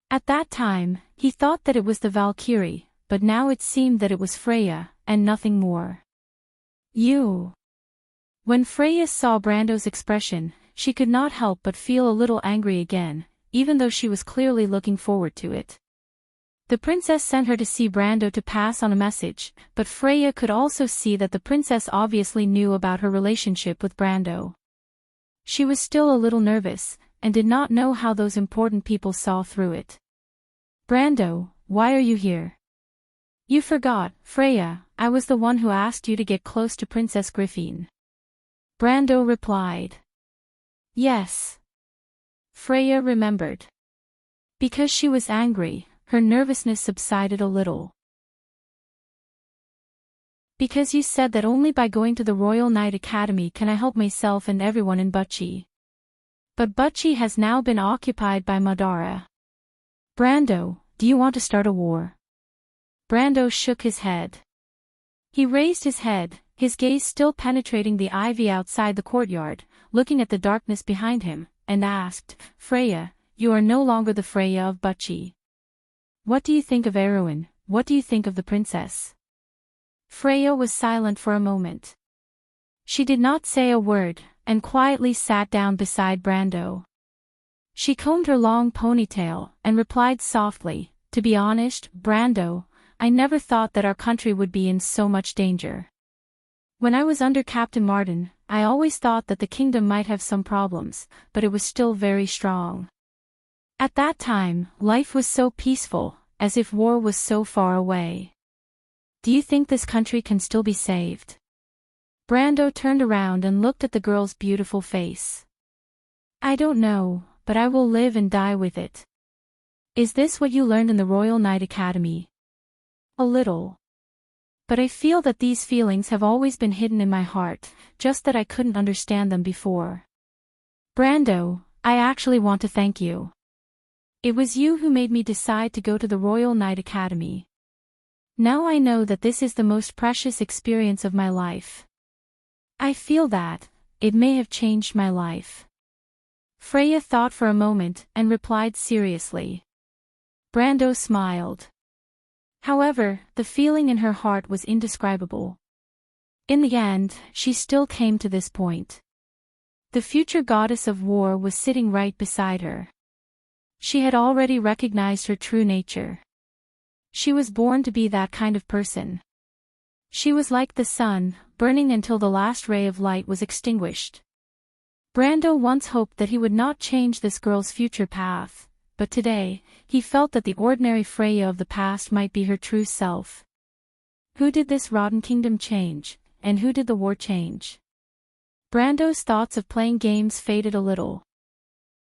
At that time, he thought that it was the Valkyrie, but now it seemed that it was Freya, and nothing more. You. When Freya saw Brando's expression, she could not help but feel a little angry again, even though she was clearly looking forward to it. The princess sent her to see Brando to pass on a message, but Freya could also see that the princess obviously knew about her relationship with Brando. She was still a little nervous, and did not know how those important people saw through it. Brando, why are you here? You forgot, Freya, I was the one who asked you to get close to Princess Griffin. Brando replied. Yes. Freya remembered. Because she was angry, her nervousness subsided a little. Because you said that only by going to the Royal Knight Academy can I help myself and everyone in Butchie. But Butchie has now been occupied by Madara. Brando, do you want to start a war? Brando shook his head. He raised his head, his gaze still penetrating the ivy outside the courtyard, looking at the darkness behind him, and asked, Freya, you are no longer the Freya of Butchie. What do you think of Erwin? What do you think of the princess? Freya was silent for a moment. She did not say a word, and quietly sat down beside Brando. She combed her long ponytail, and replied softly, to be honest, Brando, I never thought that our country would be in so much danger. When I was under Captain Martin, I always thought that the kingdom might have some problems, but it was still very strong. At that time, life was so peaceful, as if war was so far away. Do you think this country can still be saved? Brando turned around and looked at the girl's beautiful face. I don't know, but I will live and die with it. Is this what you learned in the Royal Knight Academy? A little. But I feel that these feelings have always been hidden in my heart, just that I couldn't understand them before. Brando, I actually want to thank you. It was you who made me decide to go to the Royal Knight Academy. Now I know that this is the most precious experience of my life. I feel that it may have changed my life. Freya thought for a moment and replied seriously. Brando smiled. However, the feeling in her heart was indescribable. In the end, she still came to this point. The future goddess of war was sitting right beside her. She had already recognized her true nature. She was born to be that kind of person. She was like the sun, burning until the last ray of light was extinguished. Brando once hoped that he would not change this girl's future path, but today, he felt that the ordinary Freya of the past might be her true self. Who did this rotten kingdom change, and who did the war change? Brando's thoughts of playing games faded a little.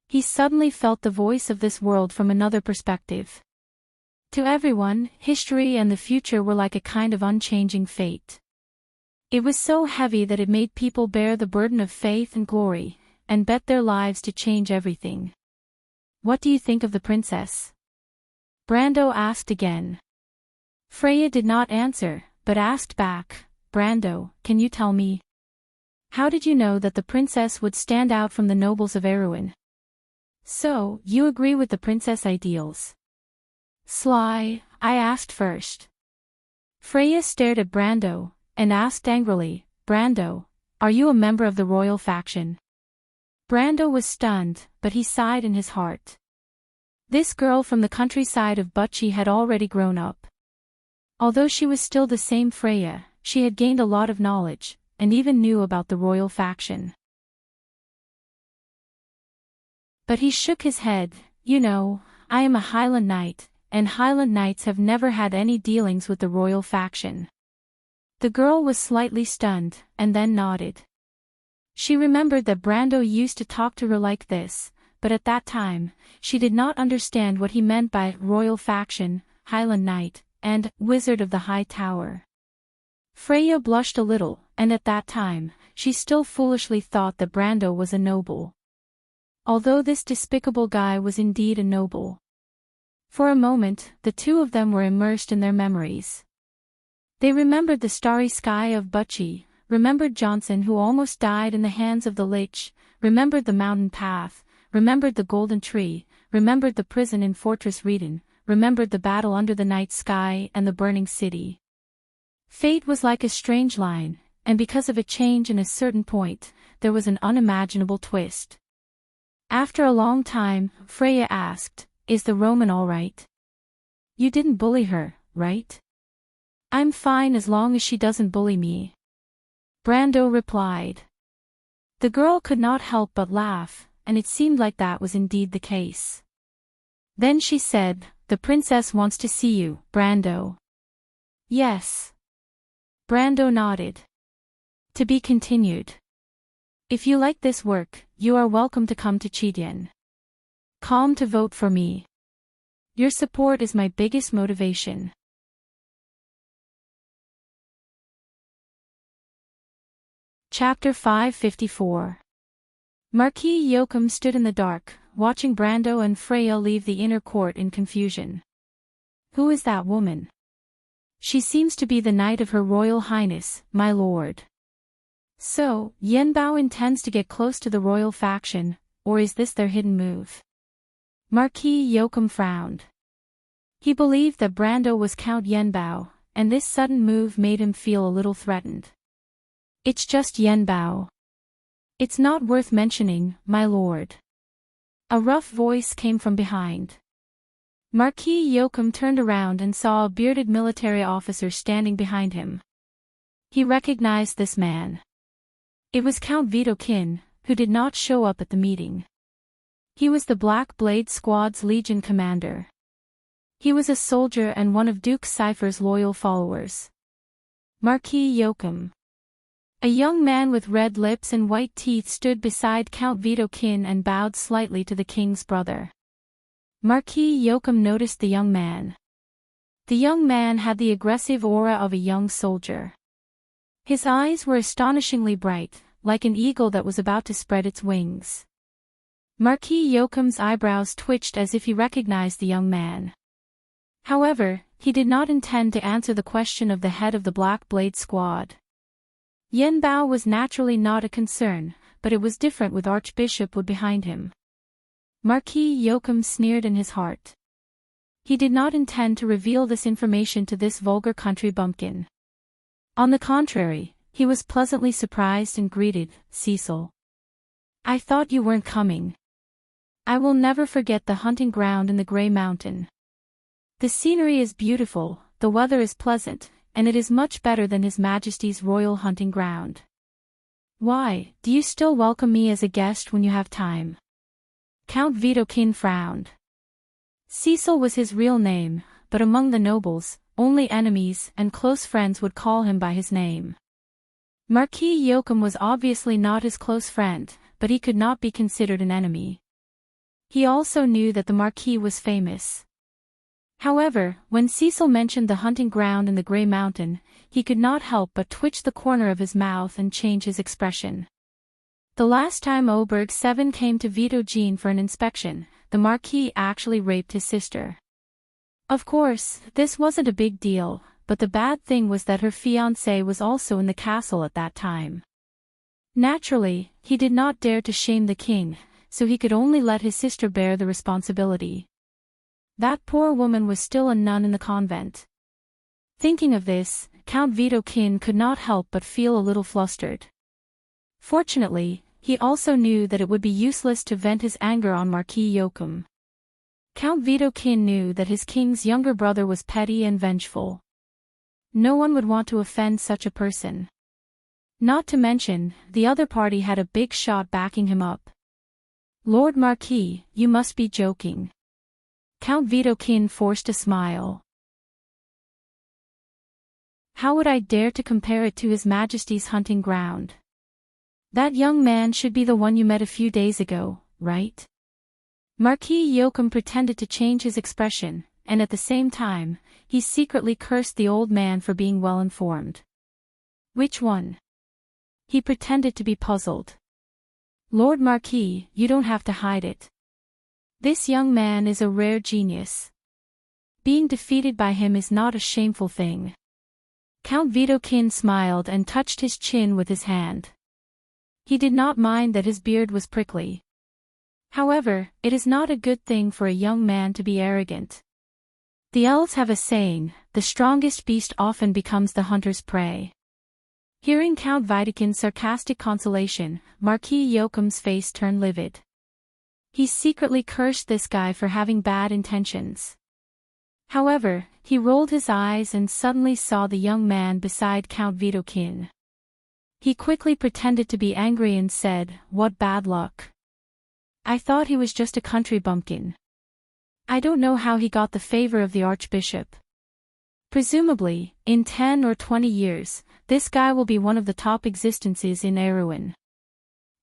He suddenly felt the voice of this world from another perspective. To everyone, history and the future were like a kind of unchanging fate. It was so heavy that it made people bear the burden of faith and glory, and bet their lives to change everything. What do you think of the princess? Brando asked again. Freya did not answer, but asked back, Brando, can you tell me? How did you know that the princess would stand out from the nobles of Erwin? So, you agree with the princess ideals? Sly, I asked first. Freya stared at Brando, and asked angrily, Brando, are you a member of the royal faction? Brando was stunned, but he sighed in his heart. This girl from the countryside of Butchie had already grown up. Although she was still the same Freya, she had gained a lot of knowledge, and even knew about the royal faction. But he shook his head, you know, I am a Highland Knight, and Highland Knights have never had any dealings with the royal faction. The girl was slightly stunned, and then nodded. She remembered that Brando used to talk to her like this, but at that time, she did not understand what he meant by royal faction, Highland Knight, and Wizard of the High Tower. Freya blushed a little, and at that time, she still foolishly thought that Brando was a noble. Although this despicable guy was indeed a noble. For a moment, the two of them were immersed in their memories. They remembered the starry sky of Butchie, remembered Johnson who almost died in the hands of the Lich, remembered the mountain path, remembered the golden tree, remembered the prison in Fortress Reedon, remembered the battle under the night sky and the burning city. Fate was like a strange line, and because of a change in a certain point, there was an unimaginable twist. After a long time, Freya asked, "Is the Roman all right? You didn't bully her, right?" "I'm fine as long as she doesn't bully me," Brando replied. The girl could not help but laugh, and it seemed like that was indeed the case. Then she said, "The princess wants to see you, Brando." "Yes." Brando nodded. To be continued. If you like this work, you are welcome to come to Chidien. Calm to vote for me. Your support is my biggest motivation. Chapter 554. Marquis Joachim stood in the dark, watching Brando and Freya leave the inner court in confusion. Who is that woman? She seems to be the knight of Her Royal Highness, my lord. So, Yenbao intends to get close to the royal faction, or is this their hidden move? Marquis Joachim frowned. He believed that Brando was Count Yenbao, and this sudden move made him feel a little threatened. It's just Yenbao. It's not worth mentioning, my lord. A rough voice came from behind. Marquis Joachim turned around and saw a bearded military officer standing behind him. He recognized this man. It was Count Vidokin, who did not show up at the meeting. He was the Black Blade Squad's Legion commander. He was a soldier and one of Duke Cypher's loyal followers. Marquis Joachim. A young man with red lips and white teeth stood beside Count Vidokin and bowed slightly to the king's brother. Marquis Joachim noticed the young man. The young man had the aggressive aura of a young soldier. His eyes were astonishingly bright, like an eagle that was about to spread its wings. Marquis Joachim's eyebrows twitched as if he recognized the young man. However, he did not intend to answer the question of the head of the Black Blade Squad. Yenbao was naturally not a concern, but it was different with Archbishop Wood behind him. Marquis Joachim sneered in his heart. He did not intend to reveal this information to this vulgar country bumpkin. On the contrary, he was pleasantly surprised and greeted, "Cecil. I thought you weren't coming. I will never forget the hunting ground in the Grey Mountain. The scenery is beautiful, the weather is pleasant, and it is much better than His Majesty's royal hunting ground. Why, do you still welcome me as a guest when you have time?" Count Vidokin frowned. Cecil was his real name, but among the nobles, only enemies and close friends would call him by his name. Marquis Joachim was obviously not his close friend, but he could not be considered an enemy. He also knew that the Marquis was famous. However, when Cecil mentioned the hunting ground in the Grey Mountain, he could not help but twitch the corner of his mouth and change his expression. The last time Oberg 7 came to Vito Jean for an inspection, the Marquis actually raped his sister. Of course, this wasn't a big deal, but the bad thing was that her fiancé was also in the castle at that time. Naturally, he did not dare to shame the king, so he could only let his sister bear the responsibility. That poor woman was still a nun in the convent. Thinking of this, Count Vidokin could not help but feel a little flustered. Fortunately, he also knew that it would be useless to vent his anger on Marquis Joachim. Count Vidokin knew that his king's younger brother was petty and vengeful. No one would want to offend such a person. Not to mention, the other party had a big shot backing him up. "Lord Marquis, you must be joking." Count Vidokin forced a smile. "How would I dare to compare it to His Majesty's hunting ground? That young man should be the one you met a few days ago, right?" Marquis Joachim pretended to change his expression, and at the same time, he secretly cursed the old man for being well informed. "Which one?" He pretended to be puzzled. "Lord Marquis, you don't have to hide it. This young man is a rare genius. Being defeated by him is not a shameful thing. Count Vidokin smiled and touched his chin with his hand. He did not mind that his beard was prickly. However, it is not a good thing for a young man to be arrogant. The elves have a saying, the strongest beast often becomes the hunter's prey. Hearing Count Vidokin's sarcastic consolation, Marquis Yoakum's face turned livid. He secretly cursed this guy for having bad intentions. However, he rolled his eyes and suddenly saw the young man beside Count Vidokin. He quickly pretended to be angry and said, "What bad luck. I thought he was just a country bumpkin. I don't know how he got the favor of the Archbishop. Presumably, in 10 or 20 years, this guy will be one of the top existences in Erewhon."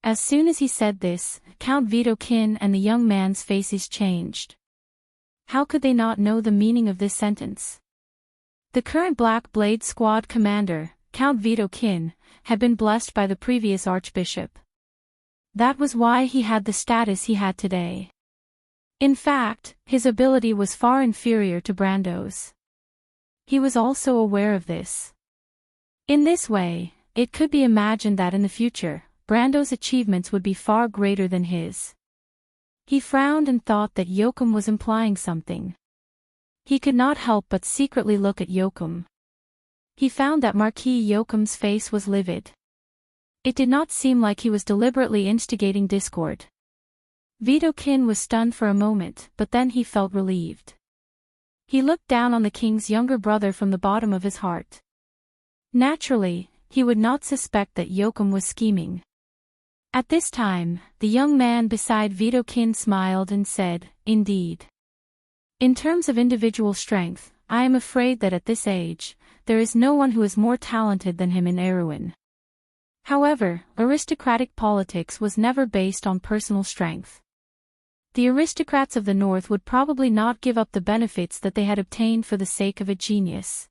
As soon as he said this, Count Vidokin and the young man's faces changed. How could they not know the meaning of this sentence? The current Black Blade Squad commander, Count Vidokin, had been blessed by the previous Archbishop. That was why he had the status he had today. In fact, his ability was far inferior to Brando's. He was also aware of this. In this way, it could be imagined that in the future, Brando's achievements would be far greater than his. He frowned and thought that Yoakum was implying something. He could not help but secretly look at Yoakum. He found that Marquis Yoakum's face was livid. It did not seem like he was deliberately instigating discord. Vidokin was stunned for a moment, but then he felt relieved. He looked down on the king's younger brother from the bottom of his heart. Naturally, he would not suspect that Yoakum was scheming. At this time, the young man beside Vidokin smiled and said, "Indeed. In terms of individual strength, I am afraid that at this age, there is no one who is more talented than him in Erewhon. However, aristocratic politics was never based on personal strength. The aristocrats of the North would probably not give up the benefits that they had obtained for the sake of a genius.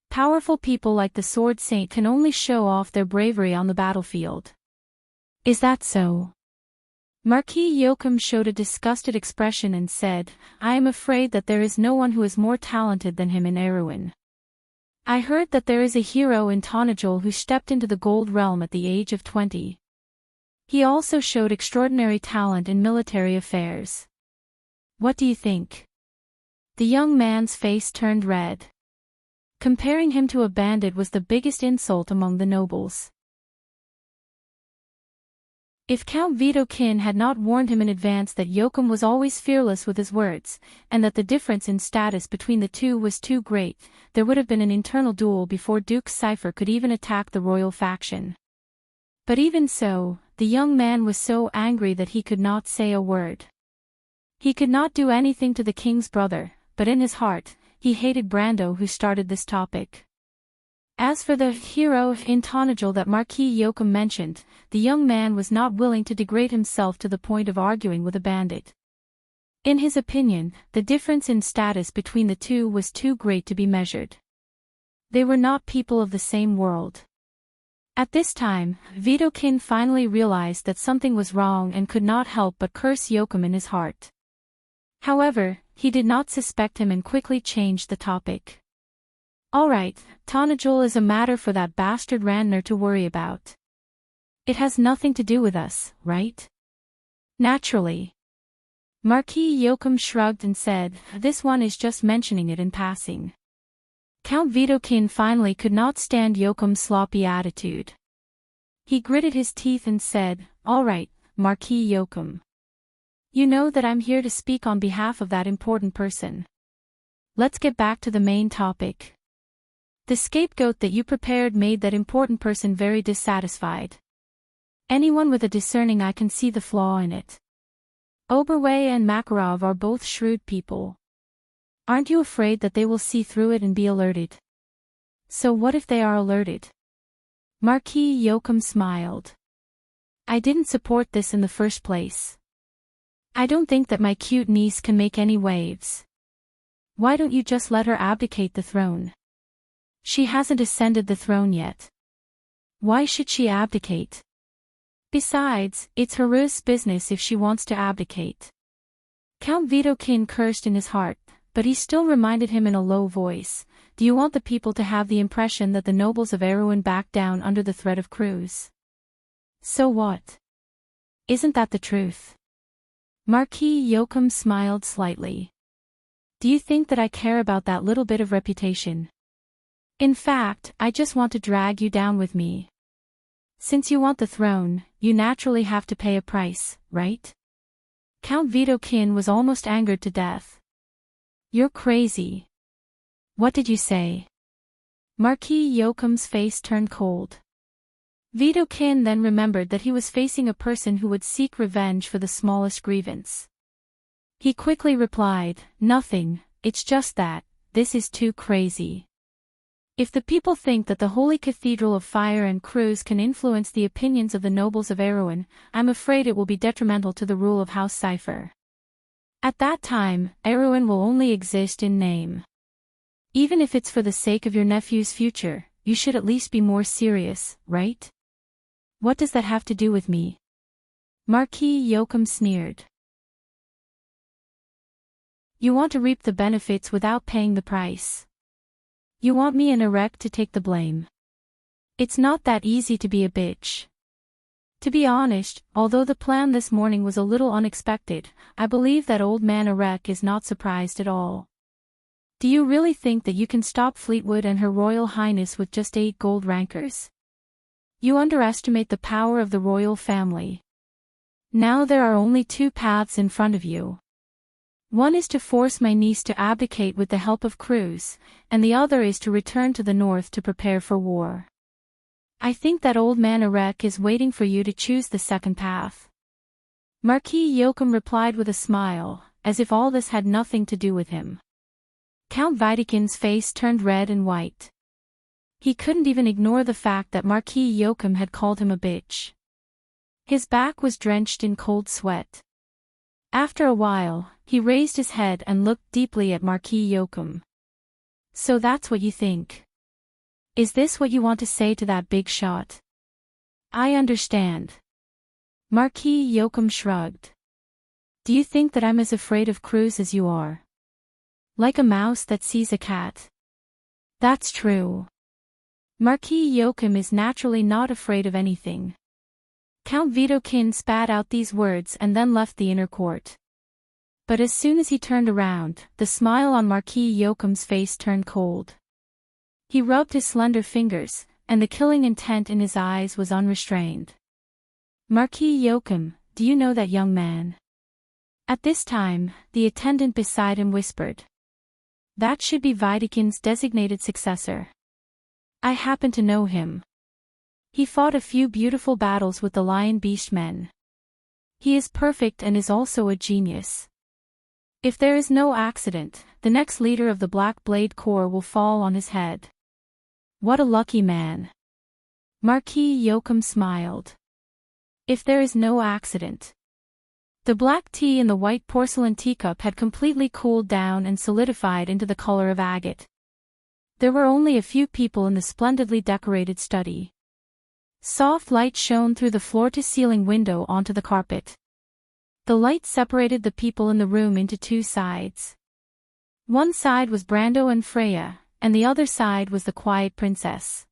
Powerful people like the Sword Saint can only show off their bravery on the battlefield." "Is that so?" Marquis Yoakum showed a disgusted expression and said, "I am afraid that there is no one who is more talented than him in Erewhon. I heard that there is a hero in Tonajol who stepped into the Gold Realm at the age of 20. He also showed extraordinary talent in military affairs. What do you think?" The young man's face turned red. Comparing him to a bandit was the biggest insult among the nobles. If Count Vidokin had not warned him in advance that Yoakum was always fearless with his words, and that the difference in status between the two was too great, there would have been an internal duel before Duke Cypher could even attack the royal faction. But even so, the young man was so angry that he could not say a word. He could not do anything to the king's brother, but in his heart, he hated Brando who started this topic. As for the hero in Tonajol that Marquis Yoakum mentioned, the young man was not willing to degrade himself to the point of arguing with a bandit. In his opinion, the difference in status between the two was too great to be measured. They were not people of the same world. At this time, Vidokin finally realized that something was wrong and could not help but curse Yoakum in his heart. However, he did not suspect him and quickly changed the topic. "All right, Tonajol is a matter for that bastard Randner to worry about. It has nothing to do with us, right?" "Naturally." Marquis Yoakum shrugged and said, "This one is just mentioning it in passing." Count Vidokin finally could not stand Yoakum's sloppy attitude. He gritted his teeth and said, "All right, Marquis Yoakum. You know that I'm here to speak on behalf of that important person. Let's get back to the main topic. The scapegoat that you prepared made that important person very dissatisfied. Anyone with a discerning eye can see the flaw in it. Oberway and Makarov are both shrewd people. Aren't you afraid that they will see through it and be alerted?" "So what if they are alerted?" Marquis Yoakum smiled. "I didn't support this in the first place. I don't think that my cute niece can make any waves. Why don't you just let her abdicate the throne? She hasn't ascended the throne yet. Why should she abdicate? Besides, it's her business if she wants to abdicate." Count Vidokin cursed in his heart, but he still reminded him in a low voice, do you want the people to have the impression that the nobles of Erewhon backed down under the threat of Cruz? So what? Isn't that the truth? Marquis Joachim smiled slightly. Do you think that I care about that little bit of reputation? In fact, I just want to drag you down with me. Since you want the throne, you naturally have to pay a price, right? Count Vidokin was almost angered to death. You're crazy. What did you say? Marquis Joachim's face turned cold. Vidokin then remembered that he was facing a person who would seek revenge for the smallest grievance. He quickly replied, "Nothing, it's just that, this is too crazy. If the people think that the Holy Cathedral of Fire and Cruz can influence the opinions of the nobles of Erewhon, I'm afraid it will be detrimental to the rule of House Cypher. At that time, Erewhon will only exist in name. Even if it's for the sake of your nephew's future, you should at least be more serious, right? What does that have to do with me?" Marquis Joachim sneered. You want to reap the benefits without paying the price. You want me and Enrich to take the blame. It's not that easy to be a bitch. To be honest, although the plan this morning was a little unexpected, I believe that old man Enrich is not surprised at all. Do you really think that you can stop Fleetwood and Her Royal Highness with just 8 gold rankers? You underestimate the power of the royal family. Now there are only 2 paths in front of you. One is to force my niece to abdicate with the help of Cruz, and the other is to return to the north to prepare for war. I think that old man Enrich is waiting for you to choose the second path. Marquis Joachim replied with a smile, as if all this had nothing to do with him. Count Vidokin's face turned red and white. He couldn't even ignore the fact that Marquis Joachim had called him a bitch. His back was drenched in cold sweat. After a while, he raised his head and looked deeply at Marquis Joachim. So that's what you think? Is this what you want to say to that big shot? I understand. Marquis Joachim shrugged. Do you think that I'm as afraid of Cruz as you are? Like a mouse that sees a cat. That's true. Marquis Joachim is naturally not afraid of anything. Count Vidokin spat out these words and then left the inner court. But as soon as he turned around, the smile on Marquis Joachim's face turned cold. He rubbed his slender fingers, and the killing intent in his eyes was unrestrained. Marquis Joachim, do you know that young man? At this time, the attendant beside him whispered. That should be Vidokin's designated successor. I happen to know him. He fought a few beautiful battles with the Lion Beast men. He is perfect and is also a genius. If there is no accident, the next leader of the Black Blade Corps will fall on his head. What a lucky man. Marquis Joachim smiled. If there is no accident. The black tea in the white porcelain teacup had completely cooled down and solidified into the color of agate. There were only a few people in the splendidly decorated study. Soft light shone through the floor-to-ceiling window onto the carpet. The light separated the people in the room into 2 sides. One side was Brando and Freya, and the other side was the quiet princess.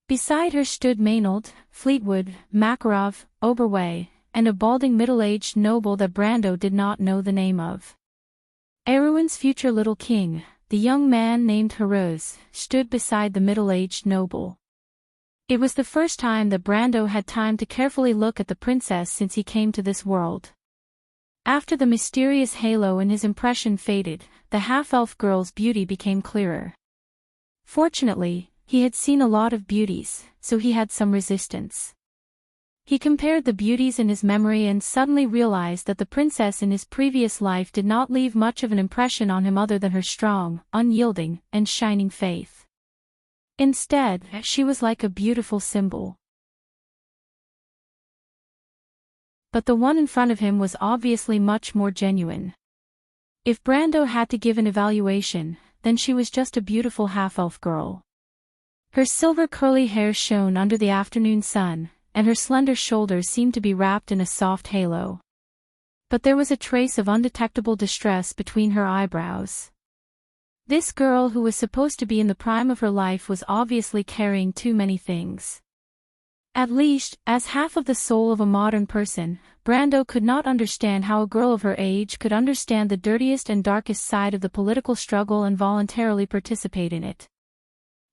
Beside her stood Maynard, Fleetwood, Makarov, Oberway, and a balding middle-aged noble that Brando did not know the name of. Erewhon's future little king, the young man named Heruz, stood beside the middle-aged noble. It was the first time that Brando had time to carefully look at the princess since he came to this world. After the mysterious halo in his impression faded, the half-elf girl's beauty became clearer. Fortunately, he had seen a lot of beauties, so he had some resistance. He compared the beauties in his memory and suddenly realized that the princess in his previous life did not leave much of an impression on him other than her strong, unyielding, and shining faith. Instead, she was like a beautiful symbol. But the one in front of him was obviously much more genuine. If Brando had to give an evaluation, then she was just a beautiful half-elf girl. Her silver curly hair shone under the afternoon sun, and her slender shoulders seemed to be wrapped in a soft halo. But there was a trace of undetectable distress between her eyebrows. This girl who was supposed to be in the prime of her life was obviously carrying too many things. At least, as half of the soul of a modern person, Brando could not understand how a girl of her age could understand the dirtiest and darkest side of the political struggle and voluntarily participate in it.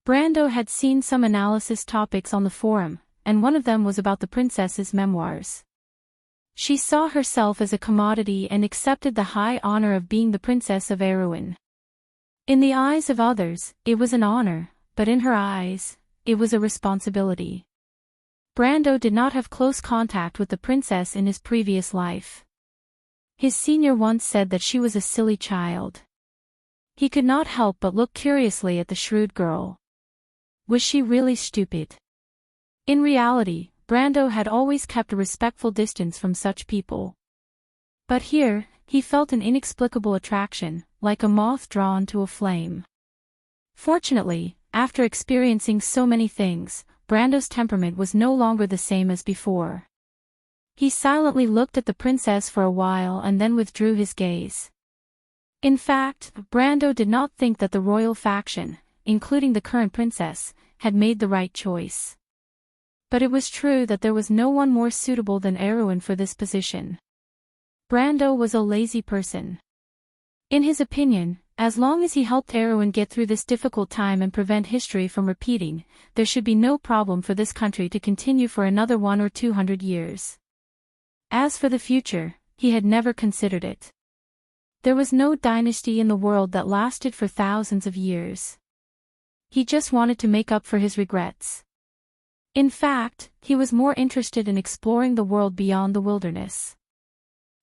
Brando had seen some analysis topics on the forum, and one of them was about the princess's memoirs. She saw herself as a commodity and accepted the high honor of being the princess of Erewhon. In the eyes of others, it was an honor, but in her eyes, it was a responsibility. Brando did not have close contact with the princess in his previous life. His senior once said that she was a silly child. He could not help but look curiously at the shrewd girl. Was she really stupid? In reality, Brando had always kept a respectful distance from such people. But here, he felt an inexplicable attraction, like a moth drawn to a flame. Fortunately, after experiencing so many things, Brando's temperament was no longer the same as before. He silently looked at the princess for a while and then withdrew his gaze. In fact, Brando did not think that the royal faction, including the current princess, had made the right choice. But it was true that there was no one more suitable than Erewhon for this position. Brando was a lazy person. In his opinion, as long as he helped Erewhon get through this difficult time and prevent history from repeating, there should be no problem for this country to continue for another 100 or 200 years. As for the future, he had never considered it. There was no dynasty in the world that lasted for thousands of years. He just wanted to make up for his regrets. In fact, he was more interested in exploring the world beyond the wilderness.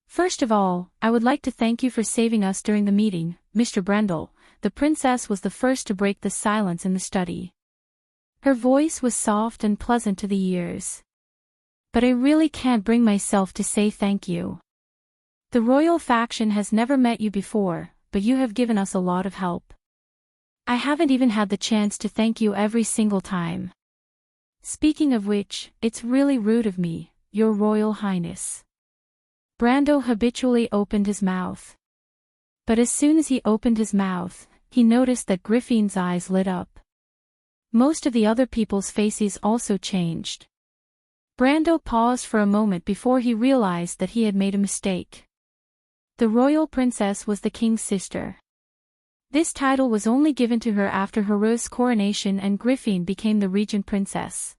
First of all, I would like to thank you for saving us during the meeting, Mr. Brendel. The princess was the first to break the silence in the study. Her voice was soft and pleasant to the ears. But I really can't bring myself to say thank you. The royal faction has never met you before, but you have given us a lot of help. I haven't even had the chance to thank you every single time. Speaking of which, it's really rude of me, Your Royal Highness. Brando habitually opened his mouth. But as soon as he opened his mouth, he noticed that Griffin's eyes lit up. Most of the other people's faces also changed. Brando paused for a moment before he realized that he had made a mistake. The royal princess was the king's sister. This title was only given to her after Herou's coronation and Griffin became the regent princess.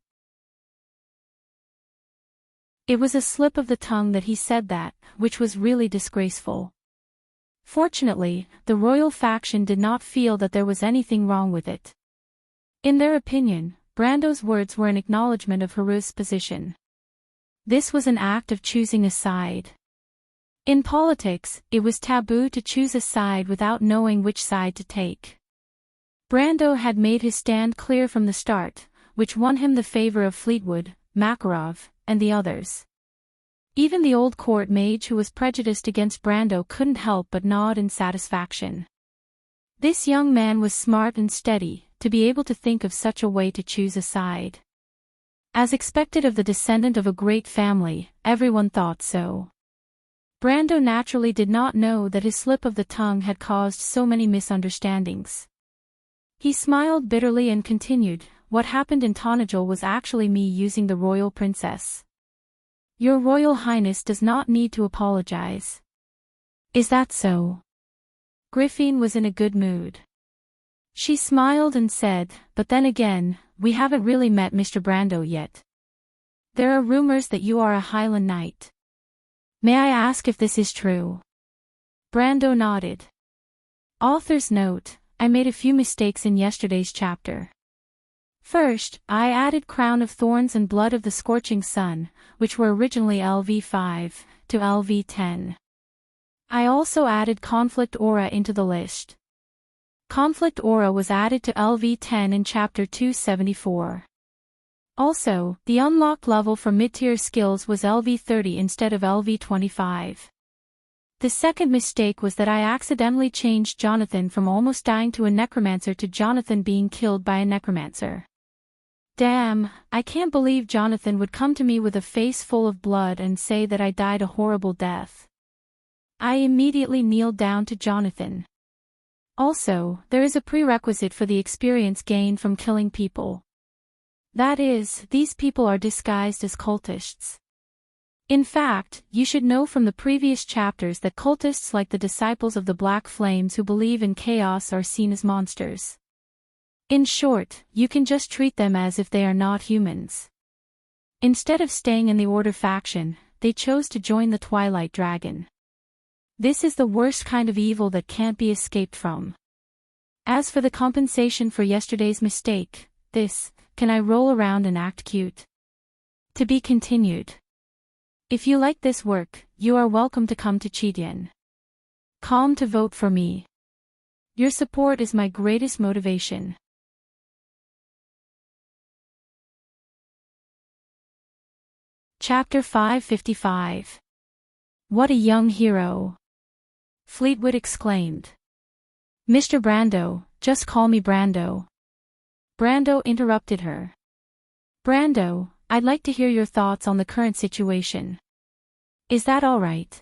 It was a slip of the tongue that he said that, which was really disgraceful. Fortunately, the royal faction did not feel that there was anything wrong with it. In their opinion, Brando's words were an acknowledgement of Herou's position. This was an act of choosing a side. In politics, it was taboo to choose a side without knowing which side to take. Brando had made his stand clear from the start, which won him the favor of Fleetwood, Makarov, and the others. Even the old court mage who was prejudiced against Brando couldn't help but nod in satisfaction. This young man was smart and steady, to be able to think of such a way to choose a side. As expected of the descendant of a great family, everyone thought so. Brando naturally did not know that his slip of the tongue had caused so many misunderstandings. He smiled bitterly and continued, "What happened in Tonajul was actually me using the royal princess. Your Royal Highness does not need to apologize." "Is that so?" Griffin was in a good mood. She smiled and said, "But then again, we haven't really met Mr. Brando yet. There are rumors that you are a Highland knight. May I ask if this is true?" Brando nodded. Author's note: I made a few mistakes in yesterday's chapter. First, I added Crown of Thorns and Blood of the Scorching Sun, which were originally LV5, to LV10. I also added Conflict Aura into the list. Conflict Aura was added to LV10 in Chapter 274. Also, the unlocked level for mid-tier skills was LV30 instead of LV25. The second mistake was that I accidentally changed Jonathan from almost dying to a necromancer to Jonathan being killed by a necromancer. Damn, I can't believe Jonathan would come to me with a face full of blood and say that I died a horrible death. I immediately kneeled down to Jonathan. Also, there is a prerequisite for the experience gained from killing people. That is, these people are disguised as cultists. In fact, you should know from the previous chapters that cultists like the disciples of the Black Flames who believe in chaos are seen as monsters. In short, you can just treat them as if they are not humans. Instead of staying in the Order faction, they chose to join the Twilight Dragon. This is the worst kind of evil that can't be escaped from. As for the compensation for yesterday's mistake, can I roll around and act cute? To be continued. If you like this work, you are welcome to come to Chidian. Calm to vote for me. Your support is my greatest motivation. Chapter 555. What a young hero! Fleetwood exclaimed. Mr. Brando, just call me Brando. Brando interrupted her. Brando, I'd like to hear your thoughts on the current situation. Is that all right?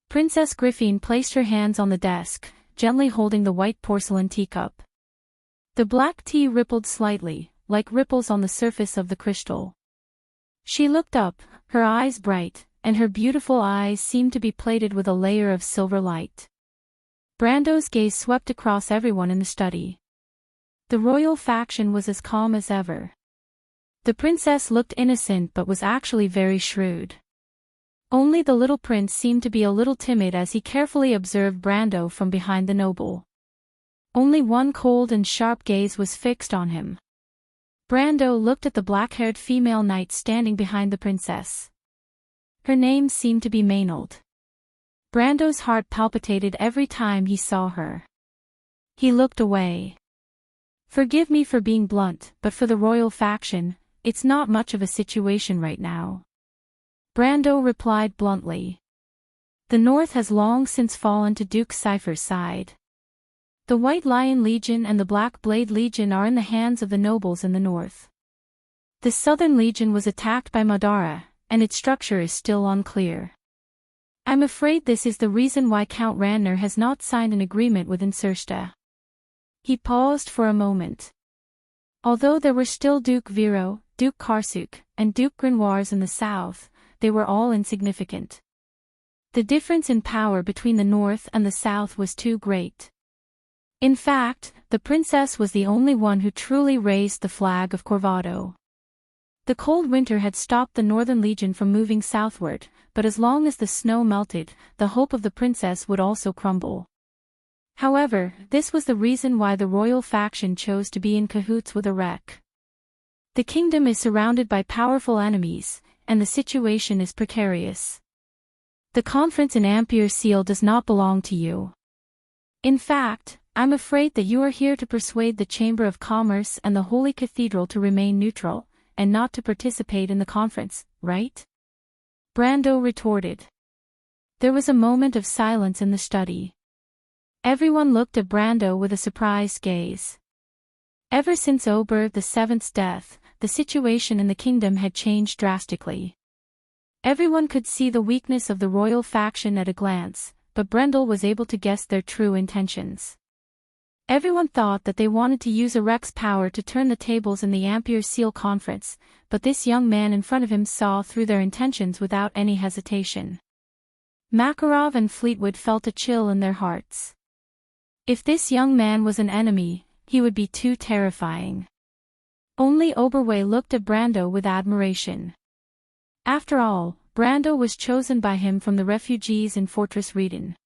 Princess Griffin placed her hands on the desk, gently holding the white porcelain teacup. The black tea rippled slightly, like ripples on the surface of the crystal. She looked up, her eyes bright, and her beautiful eyes seemed to be plated with a layer of silver light. Brando's gaze swept across everyone in the study. The royal faction was as calm as ever. The princess looked innocent but was actually very shrewd. Only the little prince seemed to be a little timid as he carefully observed Brando from behind the noble. Only one cold and sharp gaze was fixed on him. Brando looked at the black-haired female knight standing behind the princess. Her name seemed to be Maynard. Brando's heart palpitated every time he saw her. He looked away. Forgive me for being blunt, but for the royal faction, it's not much of a situation right now. Brando replied bluntly. The North has long since fallen to Duke Cypher's side. The White Lion Legion and the Black Blade Legion are in the hands of the nobles in the North. The Southern Legion was attacked by Madara, and its structure is still unclear. I'm afraid this is the reason why Count Randner has not signed an agreement with Insursta. He paused for a moment. Although there were still Duke Vero, Duke Karsuk, and Duke Grimoires in the south, they were all insignificant. The difference in power between the north and the south was too great. In fact, the princess was the only one who truly raised the flag of Corvado. The cold winter had stopped the Northern Legion from moving southward, but as long as the snow melted, the hope of the princess would also crumble. However, this was the reason why the royal faction chose to be in cahoots with Erech. The kingdom is surrounded by powerful enemies, and the situation is precarious. The conference in Ampere Seal does not belong to you. In fact, I'm afraid that you are here to persuade the Chamber of Commerce and the Holy Cathedral to remain neutral, and not to participate in the conference, right? Brando retorted. There was a moment of silence in the study. Everyone looked at Brando with a surprised gaze. Ever since Ober VII's death, the situation in the kingdom had changed drastically. Everyone could see the weakness of the royal faction at a glance, but Brendel was able to guess their true intentions. Everyone thought that they wanted to use Erech's power to turn the tables in the Ampere Seal conference, but this young man in front of him saw through their intentions without any hesitation. Makarov and Fleetwood felt a chill in their hearts. If this young man was an enemy, he would be too terrifying. Only Oberway looked at Brando with admiration. After all, Brando was chosen by him from the refugees in Fortress Reden.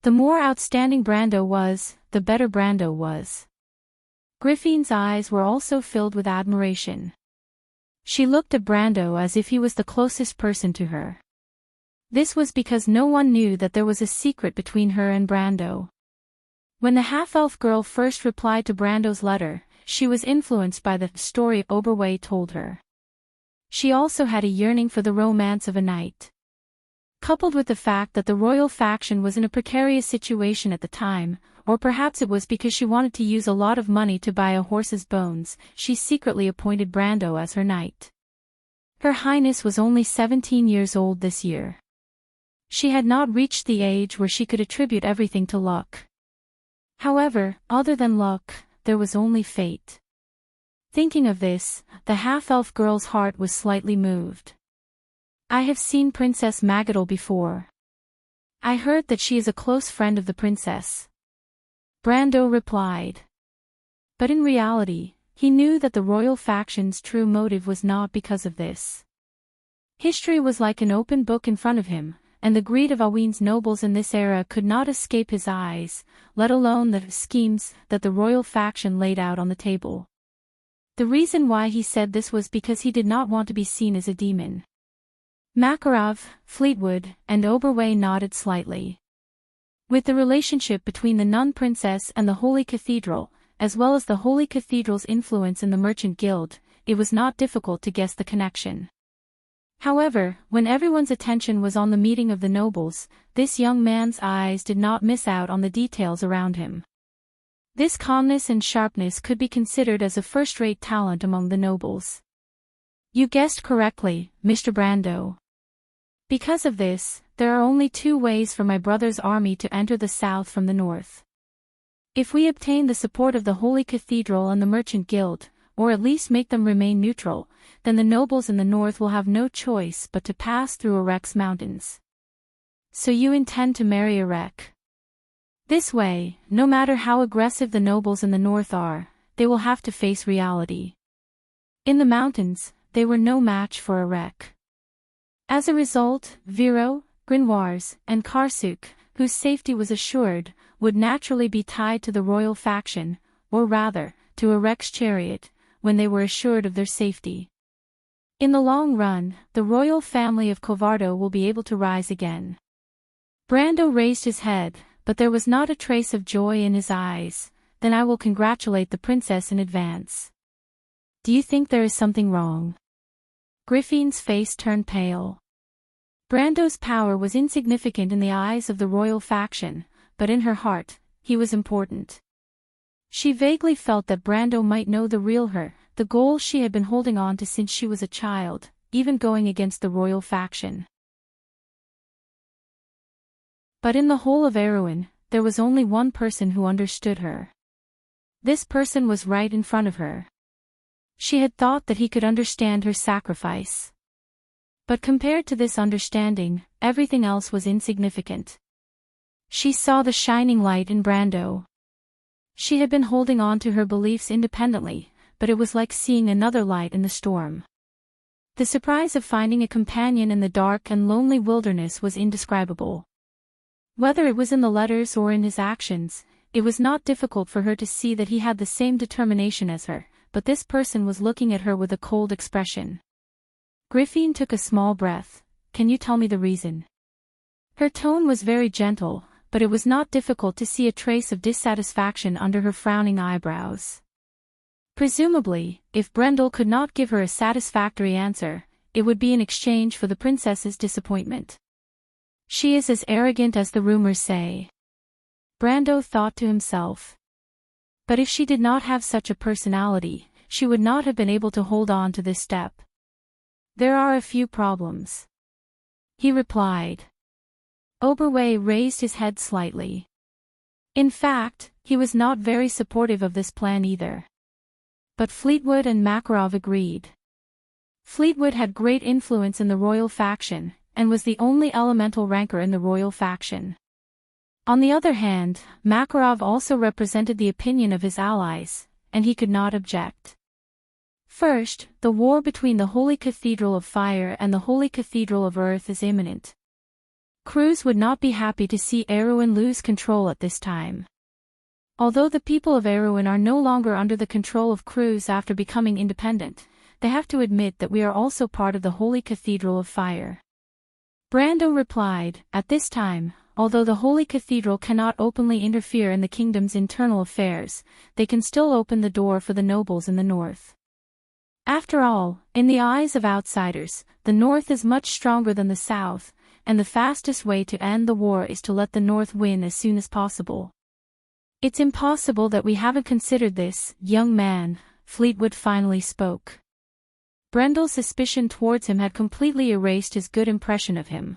The more outstanding Brando was, the better Brando was. Griffin's eyes were also filled with admiration. She looked at Brando as if he was the closest person to her. This was because no one knew that there was a secret between her and Brando. When the half-elf girl first replied to Brando's letter, she was influenced by the story Oberway told her. She also had a yearning for the romance of a knight. Coupled with the fact that the royal faction was in a precarious situation at the time, or perhaps it was because she wanted to use a lot of money to buy a horse's bones, she secretly appointed Brando as her knight. Her Highness was only 17 years old this year. She had not reached the age where she could attribute everything to luck. However, other than luck, there was only fate. Thinking of this, the half-elf girl's heart was slightly moved. I have seen Princess Magadal before. I heard that she is a close friend of the princess. Brando replied. But in reality, he knew that the royal faction's true motive was not because of this. History was like an open book in front of him, and the greed of Aween's nobles in this era could not escape his eyes, let alone the schemes that the royal faction laid out on the table. The reason why he said this was because he did not want to be seen as a demon. Makarov, Fleetwood, and Oberway nodded slightly. With the relationship between the nun princess and the Holy Cathedral, as well as the Holy Cathedral's influence in the Merchant Guild, it was not difficult to guess the connection. However, when everyone's attention was on the meeting of the nobles, this young man's eyes did not miss out on the details around him. This calmness and sharpness could be considered as a first-rate talent among the nobles. You guessed correctly, Mr. Brando. Because of this, there are only two ways for my brother's army to enter the south from the north. If we obtain the support of the Holy Cathedral and the Merchant Guild, or at least make them remain neutral, then the nobles in the north will have no choice but to pass through Arek's mountains. So you intend to marry Arek? This way, no matter how aggressive the nobles in the north are, they will have to face reality. In the mountains, they were no match for Arek. As a result, Viro, Grinwars, and Karsuk, whose safety was assured, would naturally be tied to the royal faction, or rather, to Arek's chariot, when they were assured of their safety. In the long run, the royal family of Kovardo will be able to rise again. Brando raised his head, but there was not a trace of joy in his eyes. Then I will congratulate the princess in advance. Do you think there is something wrong? Griffin's face turned pale. Brando's power was insignificant in the eyes of the royal faction, but in her heart, he was important. She vaguely felt that Brando might know the real her, the goal she had been holding on to since she was a child, even going against the royal faction. But in the whole of Erewhon, there was only one person who understood her. This person was right in front of her. She had thought that he could understand her sacrifice. But compared to this understanding, everything else was insignificant. She saw the shining light in Brando. She had been holding on to her beliefs independently, but it was like seeing another light in the storm. The surprise of finding a companion in the dark and lonely wilderness was indescribable. Whether it was in the letters or in his actions, it was not difficult for her to see that he had the same determination as her, but this person was looking at her with a cold expression. Griffin took a small breath. Can you tell me the reason? Her tone was very gentle, but it was not difficult to see a trace of dissatisfaction under her frowning eyebrows. Presumably, if Brendel could not give her a satisfactory answer, it would be in exchange for the princess's disappointment. She is as arrogant as the rumors say. Brando thought to himself. But if she did not have such a personality, she would not have been able to hold on to this step. There are a few problems, he replied. Oberway raised his head slightly. In fact, he was not very supportive of this plan either. But Fleetwood and Makarov agreed. Fleetwood had great influence in the royal faction, and was the only elemental ranker in the royal faction. On the other hand, Makarov also represented the opinion of his allies, and he could not object. First, the war between the Holy Cathedral of Fire and the Holy Cathedral of Earth is imminent. Cruz would not be happy to see Erewhon lose control at this time. Although the people of Erewhon are no longer under the control of Cruz after becoming independent, they have to admit that we are also part of the Holy Cathedral of Fire. Brando replied, at this time, although the Holy Cathedral cannot openly interfere in the kingdom's internal affairs, they can still open the door for the nobles in the north. After all, in the eyes of outsiders, the north is much stronger than the south, and the fastest way to end the war is to let the north win as soon as possible. It's impossible that we haven't considered this, young man, Fleetwood finally spoke. Brendel's suspicion towards him had completely erased his good impression of him.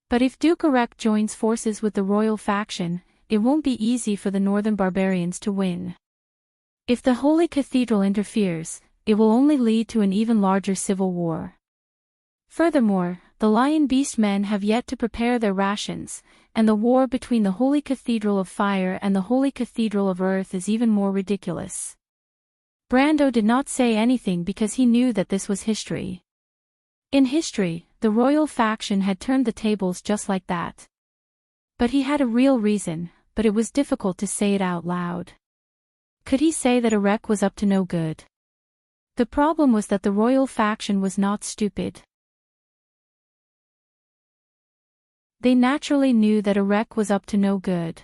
But if Duke Erek joins forces with the royal faction, it won't be easy for the northern barbarians to win. If the Holy Cathedral interferes, it will only lead to an even larger civil war. Furthermore, the Lion Beast men have yet to prepare their rations, and the war between the Holy Cathedral of Fire and the Holy Cathedral of Earth is even more ridiculous. Brando did not say anything because he knew that this was history. In history, the royal faction had turned the tables just like that. But he had a real reason, but it was difficult to say it out loud. Could he say that Erek was up to no good? The problem was that the royal faction was not stupid. They naturally knew that Erek was up to no good.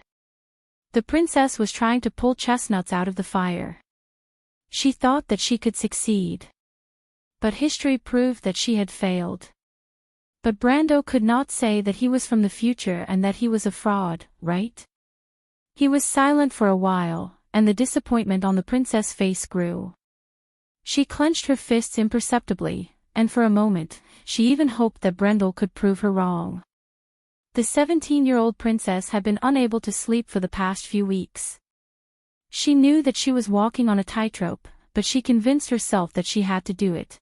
The princess was trying to pull chestnuts out of the fire. She thought that she could succeed. But history proved that she had failed. But Brando could not say that he was from the future and that he was a fraud, right? He was silent for a while, and the disappointment on the princess' face grew. She clenched her fists imperceptibly, and for a moment, she even hoped that Brendel could prove her wrong. The 17-year-old princess had been unable to sleep for the past few weeks. She knew that she was walking on a tightrope, but she convinced herself that she had to do it.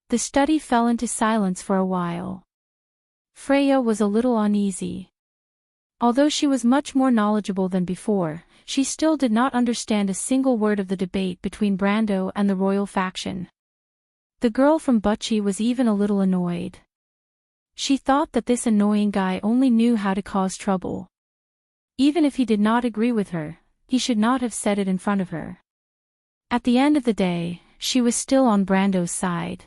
The study fell into silence for a while. Freya was a little uneasy. Although she was much more knowledgeable than before, she still did not understand a single word of the debate between Brando and the royal faction. The girl from Butchie was even a little annoyed. She thought that this annoying guy only knew how to cause trouble. Even if he did not agree with her, he should not have said it in front of her. At the end of the day, she was still on Brando's side.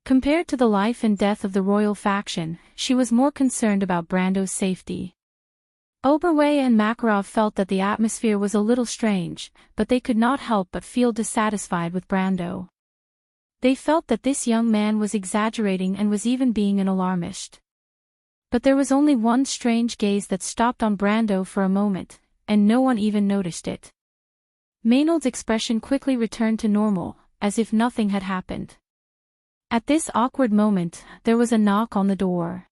Compared to the life and death of the royal faction, she was more concerned about Brando's safety. Oberway and Makarov felt that the atmosphere was a little strange, but they could not help but feel dissatisfied with Brando. They felt that this young man was exaggerating and was even being an alarmist. But there was only one strange gaze that stopped on Brando for a moment, and no one even noticed it. Maynard's expression quickly returned to normal, as if nothing had happened. At this awkward moment, there was a knock on the door.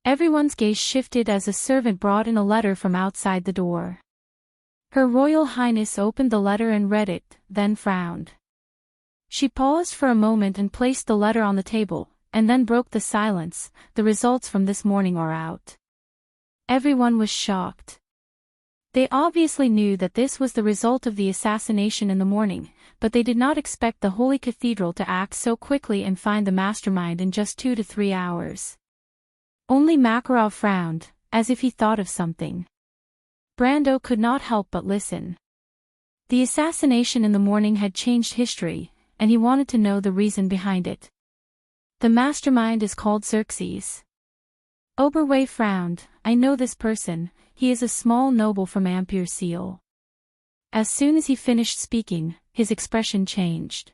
Everyone's gaze shifted as a servant brought in a letter from outside the door. Her Royal Highness opened the letter and read it, then frowned. She paused for a moment and placed the letter on the table, and then broke the silence. The results from this morning are out. Everyone was shocked. They obviously knew that this was the result of the assassination in the morning, but they did not expect the Holy Cathedral to act so quickly and find the mastermind in just 2 to 3 hours. Only Makarov frowned, as if he thought of something. Brando could not help but listen. The assassination in the morning had changed history, and he wanted to know the reason behind it. The mastermind is called Xerxes. Oberway frowned. I know this person, he is a small noble from Ampere Seal. As soon as he finished speaking, his expression changed.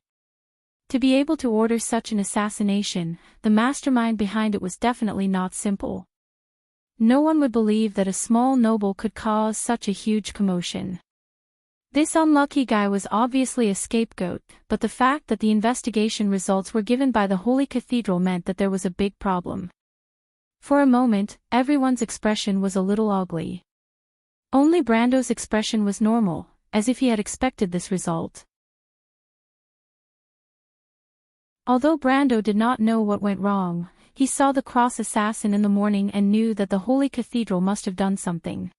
To be able to order such an assassination, the mastermind behind it was definitely not simple. No one would believe that a small noble could cause such a huge commotion. This unlucky guy was obviously a scapegoat, but the fact that the investigation results were given by the Holy Cathedral meant that there was a big problem. For a moment, everyone's expression was a little ugly. Only Brando's expression was normal, as if he had expected this result. Although Brando did not know what went wrong, he saw the cross assassin in the morning and knew that the Holy Cathedral must have done something.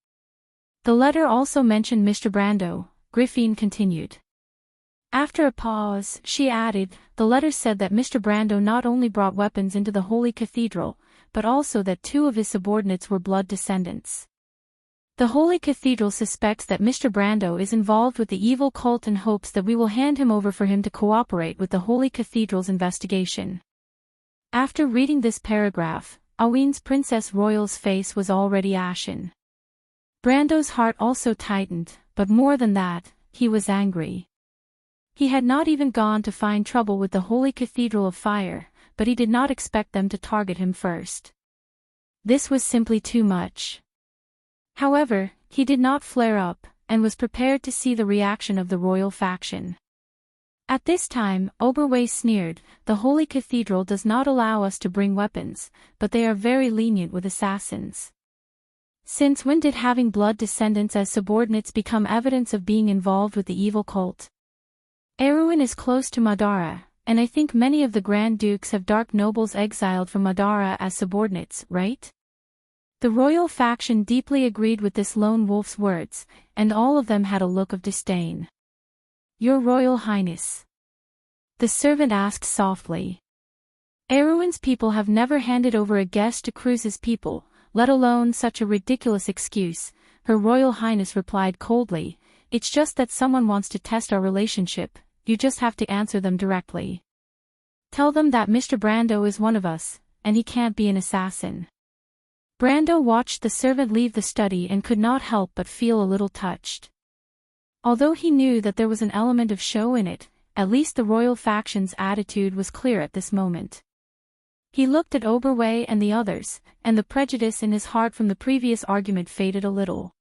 The letter also mentioned Mr. Brando, Griffin continued. After a pause, she added, the letter said that Mr. Brando not only brought weapons into the Holy Cathedral, but also that 2 of his subordinates were blood descendants. The Holy Cathedral suspects that Mr. Brando is involved with the evil cult and hopes that we will hand him over for him to cooperate with the Holy Cathedral's investigation. After reading this paragraph, Aween's Princess Royal's face was already ashen. Brando's heart also tightened, but more than that, he was angry. He had not even gone to find trouble with the Holy Cathedral of Fire, but he did not expect them to target him first. This was simply too much. However, he did not flare up, and was prepared to see the reaction of the royal faction. At this time, Oberway sneered, the Holy Cathedral does not allow us to bring weapons, but they are very lenient with assassins. Since when did having blood descendants as subordinates become evidence of being involved with the evil cult? Erewhon is close to Madara, and I think many of the Grand Dukes have dark nobles exiled from Madara as subordinates, right? The royal faction deeply agreed with this lone wolf's words, and all of them had a look of disdain. Your Royal Highness. The servant asked softly. Erewhon's people have never handed over a guest to Cruz's people, let alone such a ridiculous excuse, Her Royal Highness replied coldly, it's just that someone wants to test our relationship, you just have to answer them directly. Tell them that Mr. Brando is one of us, and he can't be an assassin. Brando watched the servant leave the study and could not help but feel a little touched. Although he knew that there was an element of show in it, at least the royal faction's attitude was clear at this moment. He looked at Oberway and the others, and the prejudice in his heart from the previous argument faded a little.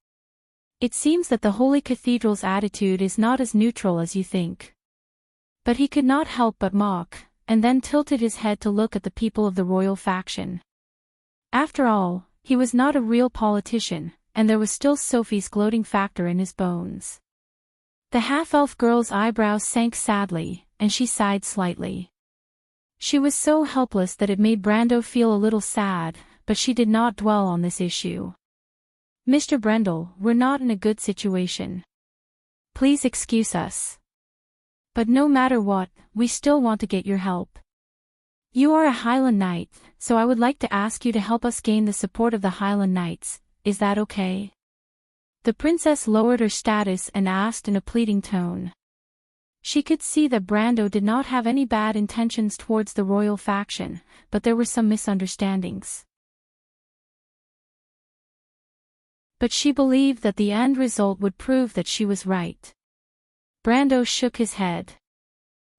It seems that the Holy Cathedral's attitude is not as neutral as you think. But he could not help but mock, and then tilted his head to look at the people of the royal faction. After all, he was not a real politician, and there was still Sophie's gloating factor in his bones. The half-elf girl's eyebrows sank sadly, and she sighed slightly. She was so helpless that it made Brando feel a little sad, but she did not dwell on this issue. Mr. Brendel, we're not in a good situation. Please excuse us. But no matter what, we still want to get your help. You are a Highland Knight, so I would like to ask you to help us gain the support of the Highland Knights, is that okay? The princess lowered her status and asked in a pleading tone. She could see that Brando did not have any bad intentions towards the royal faction, but there were some misunderstandings. But she believed that the end result would prove that she was right. Brando shook his head.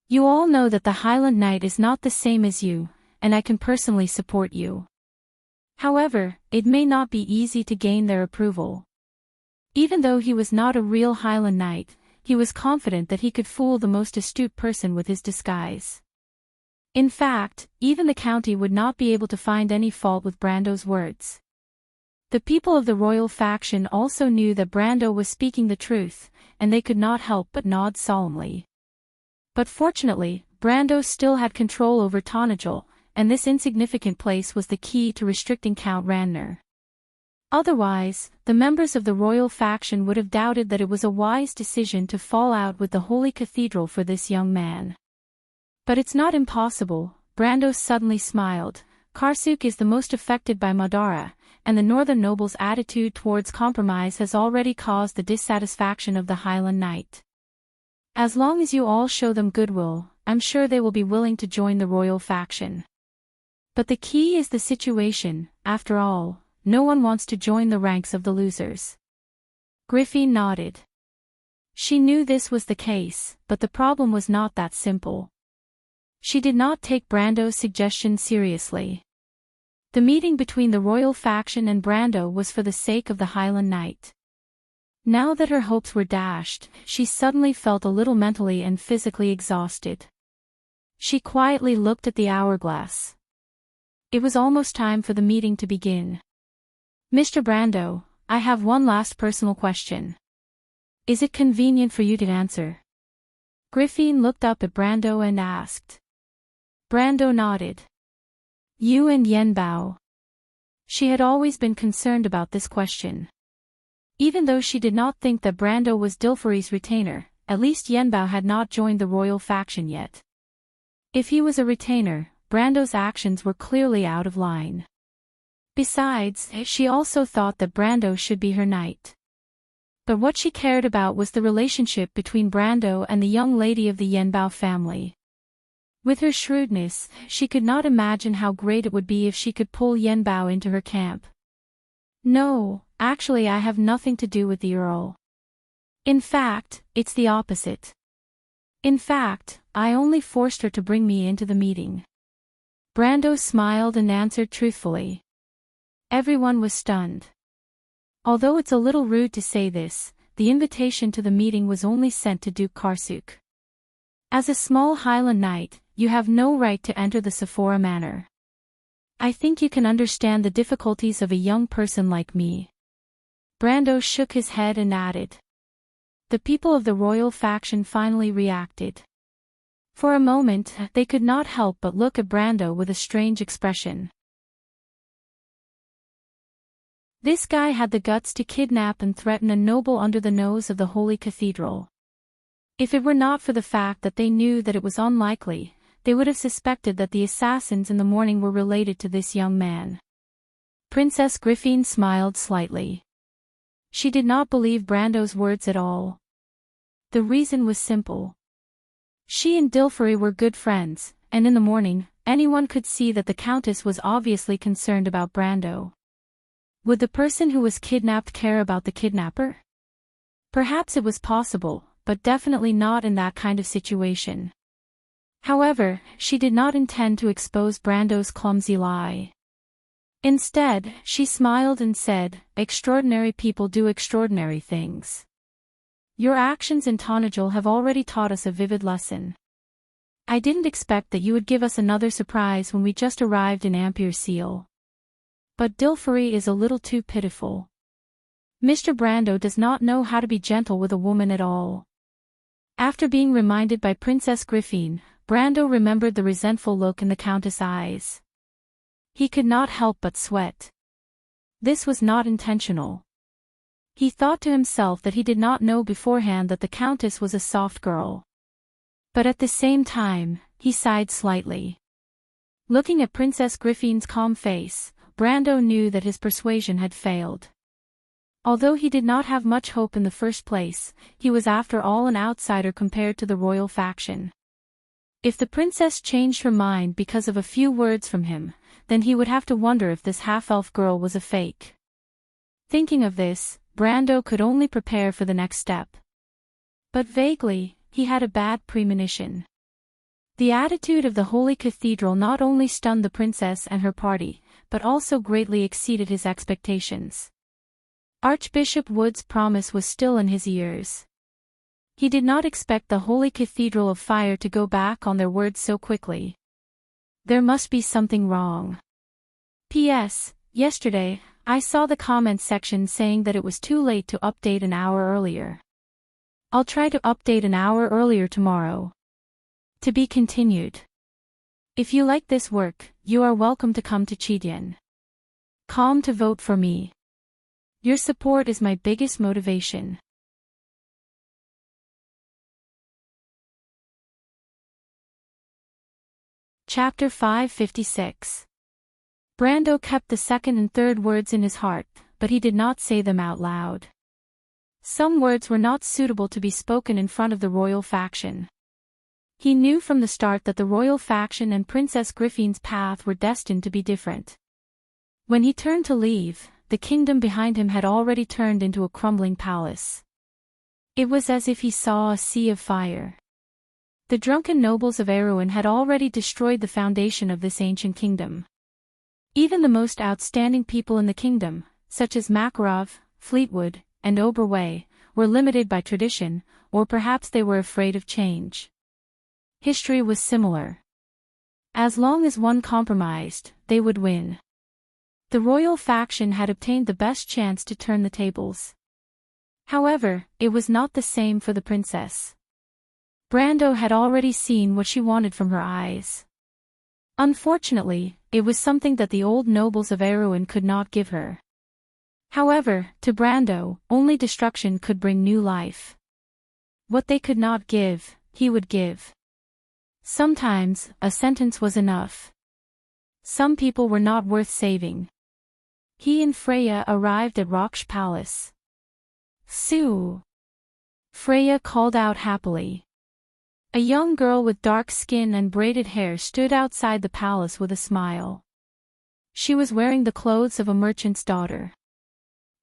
You all know that the Highland Knight is not the same as you, and I can personally support you. However, it may not be easy to gain their approval. Even though he was not a real Highland Knight, he was confident that he could fool the most astute person with his disguise. In fact, even the county would not be able to find any fault with Brando's words. The people of the royal faction also knew that Brando was speaking the truth, and they could not help but nod solemnly. But fortunately, Brando still had control over Tonagel, and this insignificant place was the key to restricting Count Ranner. Otherwise, the members of the royal faction would have doubted that it was a wise decision to fall out with the Holy Cathedral for this young man. But it's not impossible, Brando suddenly smiled. Karsuk is the most affected by Madara, and the northern nobles' attitude towards compromise has already caused the dissatisfaction of the Highland Knight. As long as you all show them goodwill, I'm sure they will be willing to join the royal faction. But the key is the situation, after all, no one wants to join the ranks of the losers. Griffey nodded. She knew this was the case, but the problem was not that simple. She did not take Brando's suggestion seriously. The meeting between the royal faction and Brando was for the sake of the Highland Knight. Now that her hopes were dashed, she suddenly felt a little mentally and physically exhausted. She quietly looked at the hourglass. It was almost time for the meeting to begin. Mr. Brando, I have one last personal question. Is it convenient for you to answer? Griffin looked up at Brando and asked. Brando nodded. You and Yenbao. She had always been concerned about this question. Even though she did not think that Brando was Dilferi's retainer, at least Yenbao had not joined the royal faction yet. If he was a retainer, Brando's actions were clearly out of line. Besides, she also thought that Brando should be her knight. But what she cared about was the relationship between Brando and the young lady of the Yenbao family. With her shrewdness, she could not imagine how great it would be if she could pull Yenbao into her camp. No, actually I have nothing to do with the Earl. In fact, it's the opposite. In fact, I only forced her to bring me into the meeting. Brando smiled and answered truthfully. Everyone was stunned. Although it's a little rude to say this, the invitation to the meeting was only sent to Duke Karsuk. As a small Highland knight, you have no right to enter the Sephora Manor. I think you can understand the difficulties of a young person like me. Brando shook his head and added. The people of the royal faction finally reacted. For a moment, they could not help but look at Brando with a strange expression. This guy had the guts to kidnap and threaten a noble under the nose of the Holy Cathedral. If it were not for the fact that they knew that it was unlikely, they would have suspected that the assassins in the morning were related to this young man. Princess Griffin smiled slightly. She did not believe Brando's words at all. The reason was simple. She and Dilfrey were good friends, and in the morning, anyone could see that the Countess was obviously concerned about Brando. Would the person who was kidnapped care about the kidnapper? Perhaps it was possible, but definitely not in that kind of situation. However, she did not intend to expose Brando's clumsy lie. Instead, she smiled and said, "Extraordinary people do extraordinary things. Your actions in Tonagel have already taught us a vivid lesson. I didn't expect that you would give us another surprise when we just arrived in Ampere Seal. But Dilfrey is a little too pitiful. Mr. Brando does not know how to be gentle with a woman at all." After being reminded by Princess Griffin, Brando remembered the resentful look in the Countess' eyes. He could not help but sweat. This was not intentional. He thought to himself that he did not know beforehand that the Countess was a soft girl. But at the same time, he sighed slightly. Looking at Princess Griffin's calm face, Brando knew that his persuasion had failed. Although he did not have much hope in the first place, he was after all an outsider compared to the royal faction. If the princess changed her mind because of a few words from him, then he would have to wonder if this half-elf girl was a fake. Thinking of this, Brando could only prepare for the next step. But vaguely, he had a bad premonition. The attitude of the Holy Cathedral not only stunned the princess and her party, but also greatly exceeded his expectations. Archbishop Wood's promise was still in his ears. He did not expect the Holy Cathedral of Fire to go back on their words so quickly. There must be something wrong. P.S. Yesterday, I saw the comments section saying that it was too late to update an hour earlier. I'll try to update an hour earlier tomorrow. To be continued. If you like this work, you are welcome to come to Chidian. Calm to vote for me. Your support is my biggest motivation. Chapter 556. Brando kept the second and third words in his heart, but he did not say them out loud. Some words were not suitable to be spoken in front of the royal faction. He knew from the start that the royal faction and Princess Griffin's path were destined to be different. When he turned to leave, the kingdom behind him had already turned into a crumbling palace. It was as if he saw a sea of fire. The drunken nobles of Erewhon had already destroyed the foundation of this ancient kingdom. Even the most outstanding people in the kingdom, such as Makarov, Fleetwood, and Oberway, were limited by tradition, or perhaps they were afraid of change. History was similar. As long as one compromised, they would win. The royal faction had obtained the best chance to turn the tables. However, it was not the same for the princess. Brando had already seen what she wanted from her eyes. Unfortunately, it was something that the old nobles of Erewhon could not give her. However, to Brando, only destruction could bring new life. What they could not give, he would give. Sometimes, a sentence was enough. Some people were not worth saving. He and Freya arrived at Rock's palace. "Sue!" Freya called out happily. A young girl with dark skin and braided hair stood outside the palace with a smile. She was wearing the clothes of a merchant's daughter.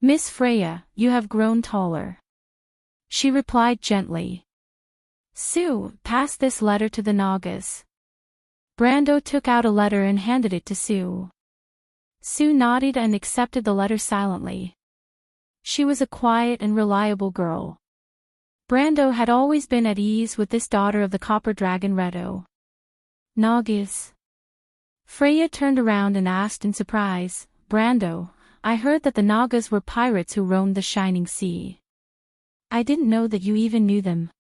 "Miss Freya, you have grown taller," she replied gently. "Sue, pass this letter to the Nagas." Brando took out a letter and handed it to Sue. Sue nodded and accepted the letter silently. She was a quiet and reliable girl. Brando had always been at ease with this daughter of the copper dragon Redo. Nagas. Freya turned around and asked in surprise, Brando, I heard that the Nagas were pirates who roamed the shining sea. I didn't know that you even knew them.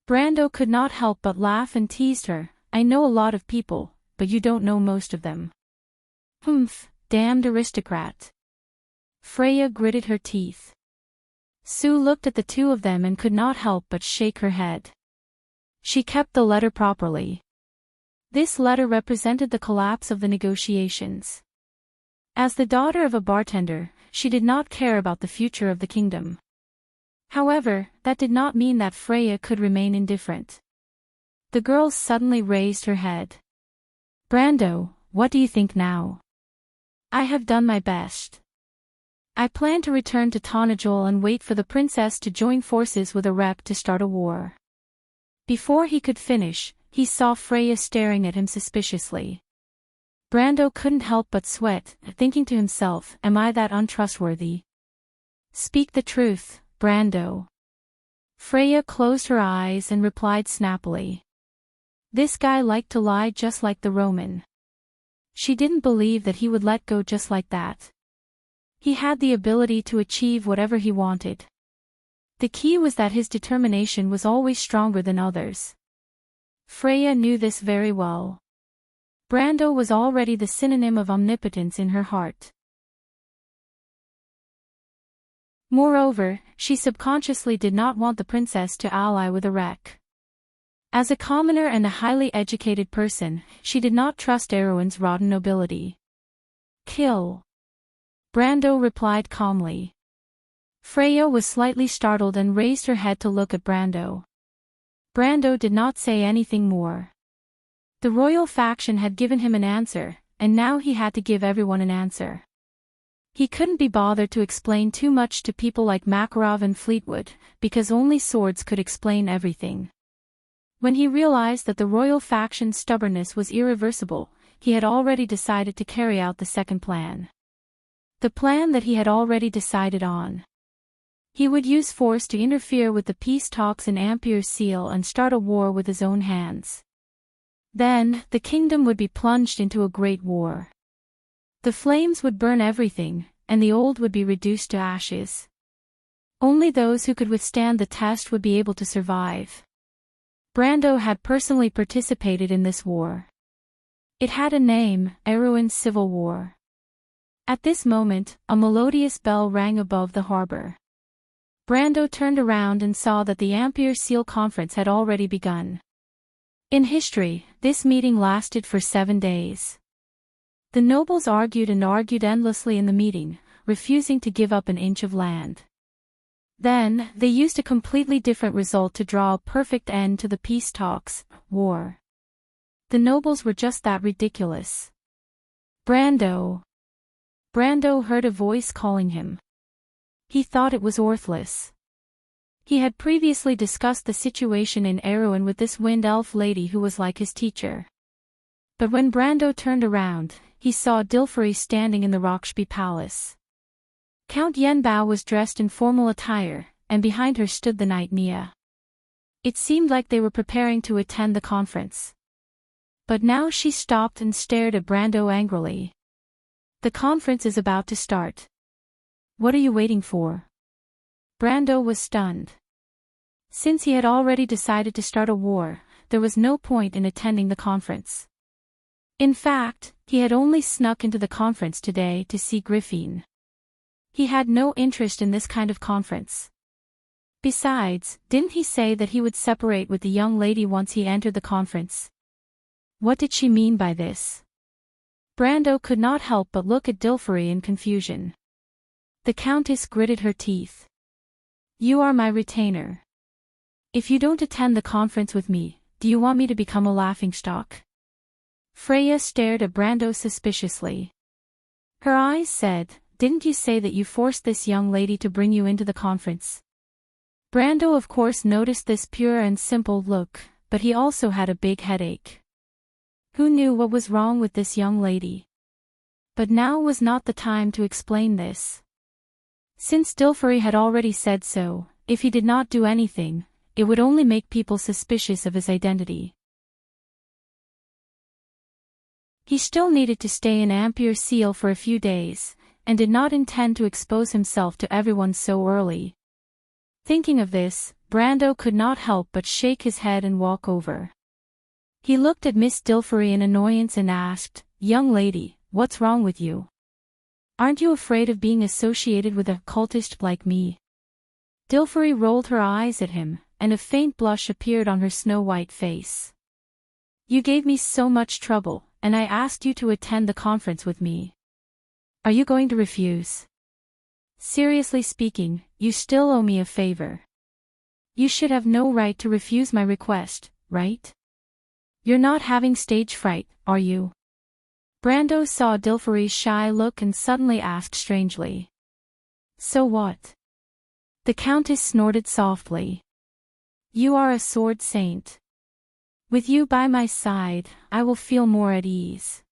Brando could not help but laugh and teased her, I know a lot of people, but you don't know most of them. Humph, damned aristocrat. Freya gritted her teeth. Sue looked at the two of them and could not help but shake her head. She kept the letter properly. This letter represented the collapse of the negotiations. As the daughter of a bartender, she did not care about the future of the kingdom. However, that did not mean that Freya could remain indifferent. The girl suddenly raised her head. Brando, what do you think now? I have done my best. I plan to return to Tonajol and wait for the princess to join forces with a rep to start a war. Before he could finish, he saw Freya staring at him suspiciously. Brando couldn't help but sweat, thinking to himself, am I that untrustworthy? Speak the truth, Brando. Freya closed her eyes and replied snappily. This guy liked to lie just like the Roman. She didn't believe that he would let go just like that. He had the ability to achieve whatever he wanted. The key was that his determination was always stronger than others. Freya knew this very well. Brando was already the synonym of omnipotence in her heart. Moreover, she subconsciously did not want the princess to ally with a wreck. As a commoner and a highly educated person, she did not trust Erwin's rotten nobility. Kill. Brando replied calmly. Freya was slightly startled and raised her head to look at Brando. Brando did not say anything more. The royal faction had given him an answer, and now he had to give everyone an answer. He couldn't be bothered to explain too much to people like Makarov and Fleetwood, because only swords could explain everything. When he realized that the royal faction's stubbornness was irreversible, he had already decided to carry out the second plan. The plan that he had already decided on. He would use force to interfere with the peace talks in Ampere Seal and start a war with his own hands. Then, the kingdom would be plunged into a great war. The flames would burn everything, and the old would be reduced to ashes. Only those who could withstand the test would be able to survive. Brando had personally participated in this war. It had a name, Erwin's Civil War. At this moment, a melodious bell rang above the harbor. Brando turned around and saw that the Ampere Seal Conference had already begun. In history, this meeting lasted for 7 days. The nobles argued and argued endlessly in the meeting, refusing to give up an inch of land. Then, they used a completely different result to draw a perfect end to the peace talks, war. The nobles were just that ridiculous. Brando. Brando heard a voice calling him. He thought it was Orthless. He had previously discussed the situation in Erwin with this wind elf lady who was like his teacher. But when Brando turned around, he saw Dilfari standing in the Rockshby Palace. Count Yenbao was dressed in formal attire, and behind her stood the knight Nia. It seemed like they were preparing to attend the conference. But now she stopped and stared at Brando angrily. The conference is about to start. What are you waiting for? Brando was stunned. Since he had already decided to start a war, there was no point in attending the conference. In fact, he had only snuck into the conference today to see Griffin. He had no interest in this kind of conference. Besides, didn't he say that he would separate with the young lady once he entered the conference? What did she mean by this? Brando could not help but look at Dilfari in confusion. The Countess gritted her teeth. You are my retainer. If you don't attend the conference with me, do you want me to become a laughingstock? Freya stared at Brando suspiciously. Her eyes said, didn't you say that you forced this young lady to bring you into the conference? Brando of course noticed this pure and simple look, but he also had a big headache. Who knew what was wrong with this young lady? But now was not the time to explain this. Since Dilfari had already said so, if he did not do anything, it would only make people suspicious of his identity. He still needed to stay in Ampere Seal for a few days, and did not intend to expose himself to everyone so early. Thinking of this, Brando could not help but shake his head and walk over. He looked at Miss Dilfery in annoyance and asked, "Young lady, what's wrong with you? Aren't you afraid of being associated with a cultist like me?" Dilfery rolled her eyes at him, and a faint blush appeared on her snow-white face. "You gave me so much trouble, and I asked you to attend the conference with me. Are you going to refuse? Seriously speaking, you still owe me a favor. You should have no right to refuse my request, right? You're not having stage fright, are you?" Brando saw Dilfery's shy look and suddenly asked strangely. "So what?" The Countess snorted softly. "You are a sword saint. With you by my side, I will feel more at ease."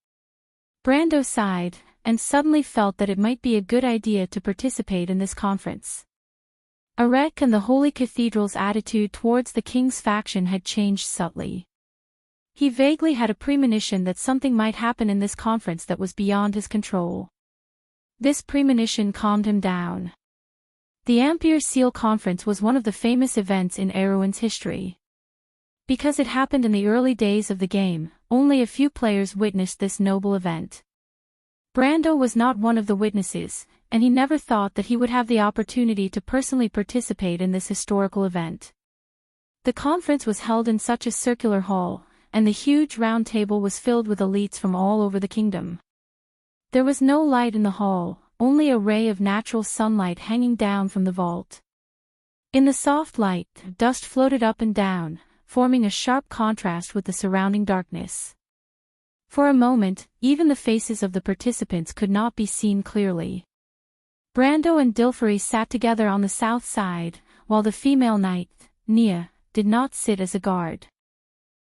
Brando sighed, and suddenly felt that it might be a good idea to participate in this conference. Enrich and the Holy Cathedral's attitude towards the king's faction had changed subtly. He vaguely had a premonition that something might happen in this conference that was beyond his control. This premonition calmed him down. The Ampere Seal Conference was one of the famous events in Erewhon's history. Because it happened in the early days of the game, only a few players witnessed this noble event. Brando was not one of the witnesses, and he never thought that he would have the opportunity to personally participate in this historical event. The conference was held in such a circular hall, and the huge round table was filled with elites from all over the kingdom. There was no light in the hall, only a ray of natural sunlight hanging down from the vault. In the soft light, dust floated up and down, forming a sharp contrast with the surrounding darkness. For a moment, even the faces of the participants could not be seen clearly. Brando and Dilfery sat together on the south side, while the female knight, Nia, did not sit as a guard.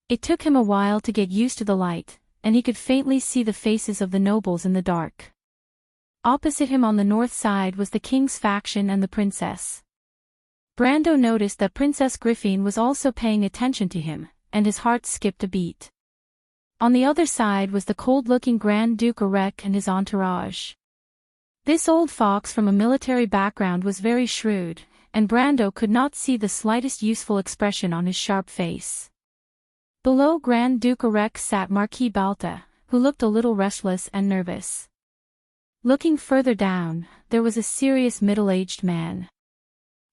It took him a while to get used to the light, and he could faintly see the faces of the nobles in the dark. Opposite him on the north side was the king's faction and the princess. Brando noticed that Princess Griffine was also paying attention to him, and his heart skipped a beat. On the other side was the cold-looking Grand Duke Enrich and his entourage. This old fox from a military background was very shrewd, and Brando could not see the slightest useful expression on his sharp face. Below Grand Duke Enrich sat Marquis Balta, who looked a little restless and nervous. Looking further down, there was a serious middle-aged man.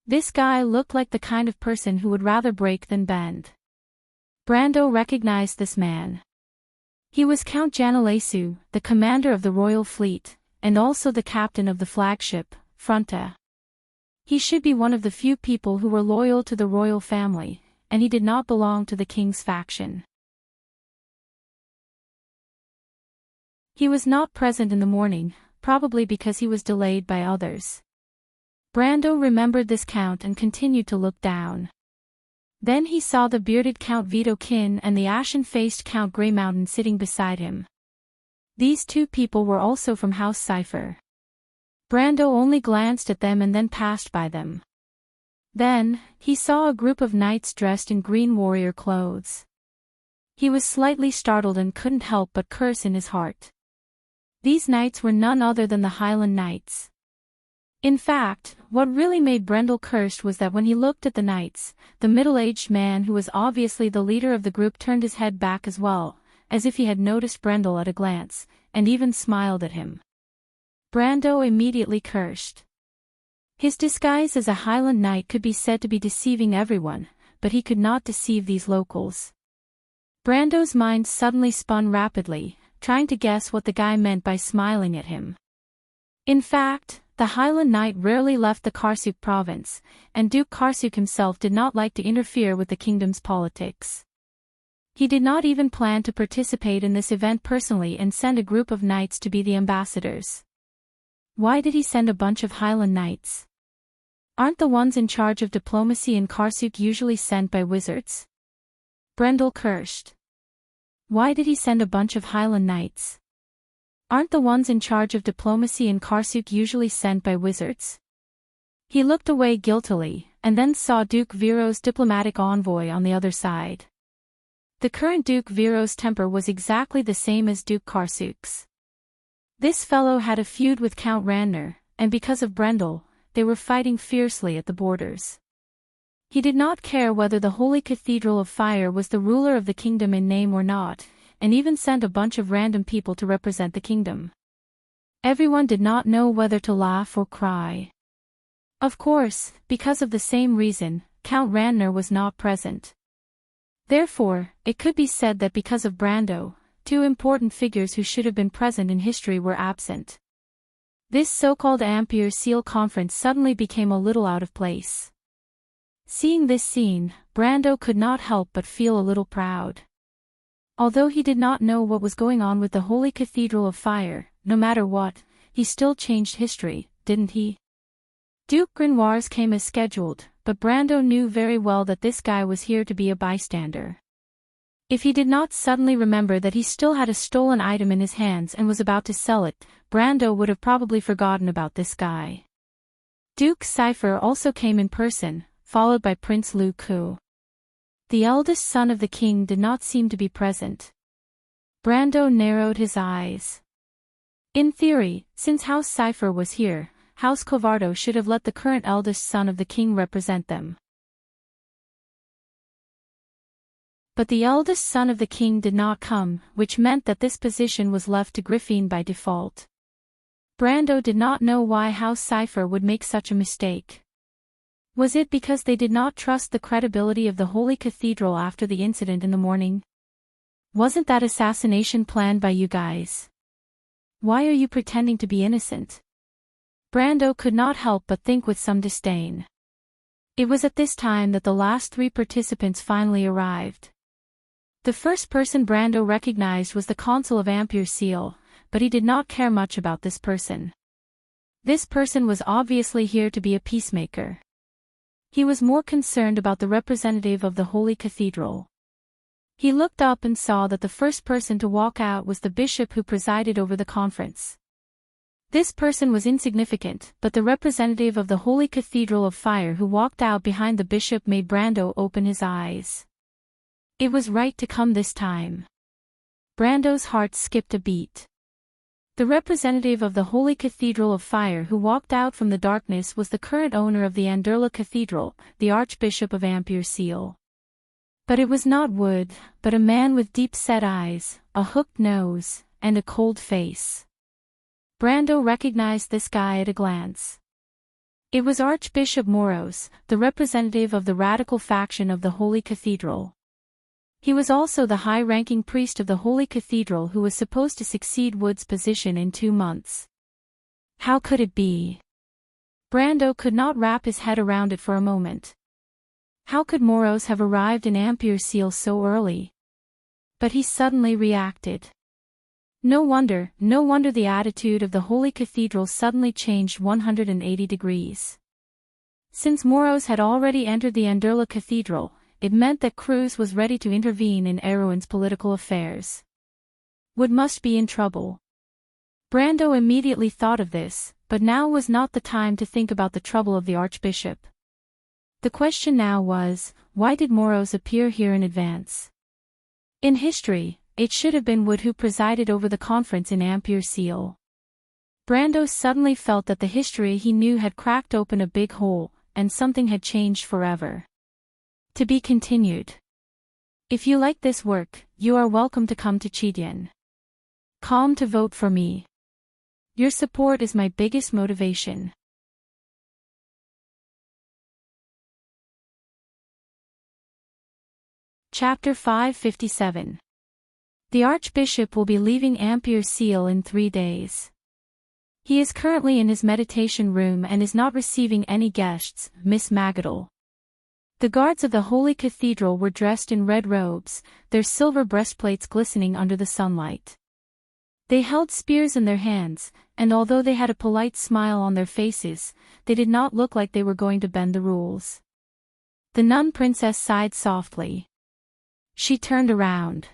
This guy looked like the kind of person who would rather break than bend. Brando recognized this man. He was Count Janelesu, the commander of the royal fleet, and also the captain of the flagship, Fronta. He should be one of the few people who were loyal to the royal family, and he did not belong to the king's faction. He was not present in the morning, probably because he was delayed by others. Brando remembered this count and continued to look down. Then he saw the bearded Count Vitokin and the ashen-faced Count Greymountain sitting beside him. These two people were also from House Cipher. Brando only glanced at them and then passed by them. Then, he saw a group of knights dressed in green warrior clothes. He was slightly startled and couldn't help but curse in his heart. These knights were none other than the Highland Knights. In fact, what really made Brendel cursed was that when he looked at the knights, the middle-aged man who was obviously the leader of the group turned his head back as well, as if he had noticed Brendel at a glance, and even smiled at him. Brando immediately cursed. His disguise as a Highland Knight could be said to be deceiving everyone, but he could not deceive these locals. Brando's mind suddenly spun rapidly, trying to guess what the guy meant by smiling at him. In fact, the Highland Knight rarely left the Karsuk province, and Duke Karsuk himself did not like to interfere with the kingdom's politics. He did not even plan to participate in this event personally and send a group of knights to be the ambassadors. Why did he send a bunch of Highland Knights? Aren't the ones in charge of diplomacy in Karsuk usually sent by wizards? Brendel cursed. Why did he send a bunch of Highland Knights? Aren't the ones in charge of diplomacy in Karsuk usually sent by wizards? He looked away guiltily, and then saw Duke Viro's diplomatic envoy on the other side. The current Duke Viro's temper was exactly the same as Duke Karsuk's. This fellow had a feud with Count Randner, and because of Brendel, they were fighting fiercely at the borders. He did not care whether the Holy Cathedral of Fire was the ruler of the kingdom in name or not, and even sent a bunch of random people to represent the kingdom. Everyone did not know whether to laugh or cry. Of course, because of the same reason, Count Randner was not present. Therefore, it could be said that because of Brando, two important figures who should have been present in history were absent. This so-called Ampere Seal conference suddenly became a little out of place. Seeing this scene, Brando could not help but feel a little proud. Although he did not know what was going on with the Holy Cathedral of Fire, no matter what, he still changed history, didn't he? Duke Grenoires came as scheduled, but Brando knew very well that this guy was here to be a bystander. If he did not suddenly remember that he still had a stolen item in his hands and was about to sell it, Brando would have probably forgotten about this guy. Duke Cypher also came in person, followed by Prince Lu Ku. The eldest son of the king did not seem to be present. Brando narrowed his eyes. In theory, since House Cypher was here, House Covardo should have let the current eldest son of the king represent them. But the eldest son of the king did not come, which meant that this position was left to Griffin by default. Brando did not know why House Cypher would make such a mistake. Was it because they did not trust the credibility of the Holy Cathedral after the incident in the morning? Wasn't that assassination planned by you guys? Why are you pretending to be innocent? Brando could not help but think with some disdain. It was at this time that the last three participants finally arrived. The first person Brando recognized was the consul of Ampere Seal, but he did not care much about this person. This person was obviously here to be a peacemaker. He was more concerned about the representative of the Holy Cathedral. He looked up and saw that the first person to walk out was the bishop who presided over the conference. This person was insignificant, but the representative of the Holy Cathedral of Fire who walked out behind the bishop made Brando open his eyes. It was right to come this time. Brando's heart skipped a beat. The representative of the Holy Cathedral of Fire who walked out from the darkness was the current owner of the Anderla Cathedral, the Archbishop of Ampere Seal. But it was not Wood, but a man with deep-set eyes, a hooked nose, and a cold face. Brando recognized this guy at a glance. It was Archbishop Moros, the representative of the radical faction of the Holy Cathedral. He was also the high-ranking priest of the Holy Cathedral who was supposed to succeed Wood's position in 2 months. How could it be? Brando could not wrap his head around it for a moment. How could Moros have arrived in Ampere Seal so early? But he suddenly reacted. No wonder the attitude of the Holy Cathedral suddenly changed 180 degrees. Since Moros had already entered the Anderla Cathedral, it meant that Cruz was ready to intervene in Erwin's political affairs. Wood must be in trouble. Brando immediately thought of this, but now was not the time to think about the trouble of the Archbishop. The question now was, why did Moros appear here in advance? In history, it should have been Wood who presided over the conference in Ampere Seal. Brando suddenly felt that the history he knew had cracked open a big hole, and something had changed forever. To be continued. If you like this work, you are welcome to come to Chidian. Come to vote for me. Your support is my biggest motivation. Chapter 557. The Archbishop will be leaving Ampere Seal in 3 days. He is currently in his meditation room and is not receiving any guests, Miss Magadol. The guards of the Holy Cathedral were dressed in red robes, their silver breastplates glistening under the sunlight. They held spears in their hands, and although they had a polite smile on their faces, they did not look like they were going to bend the rules. The nun princess sighed softly. She turned around.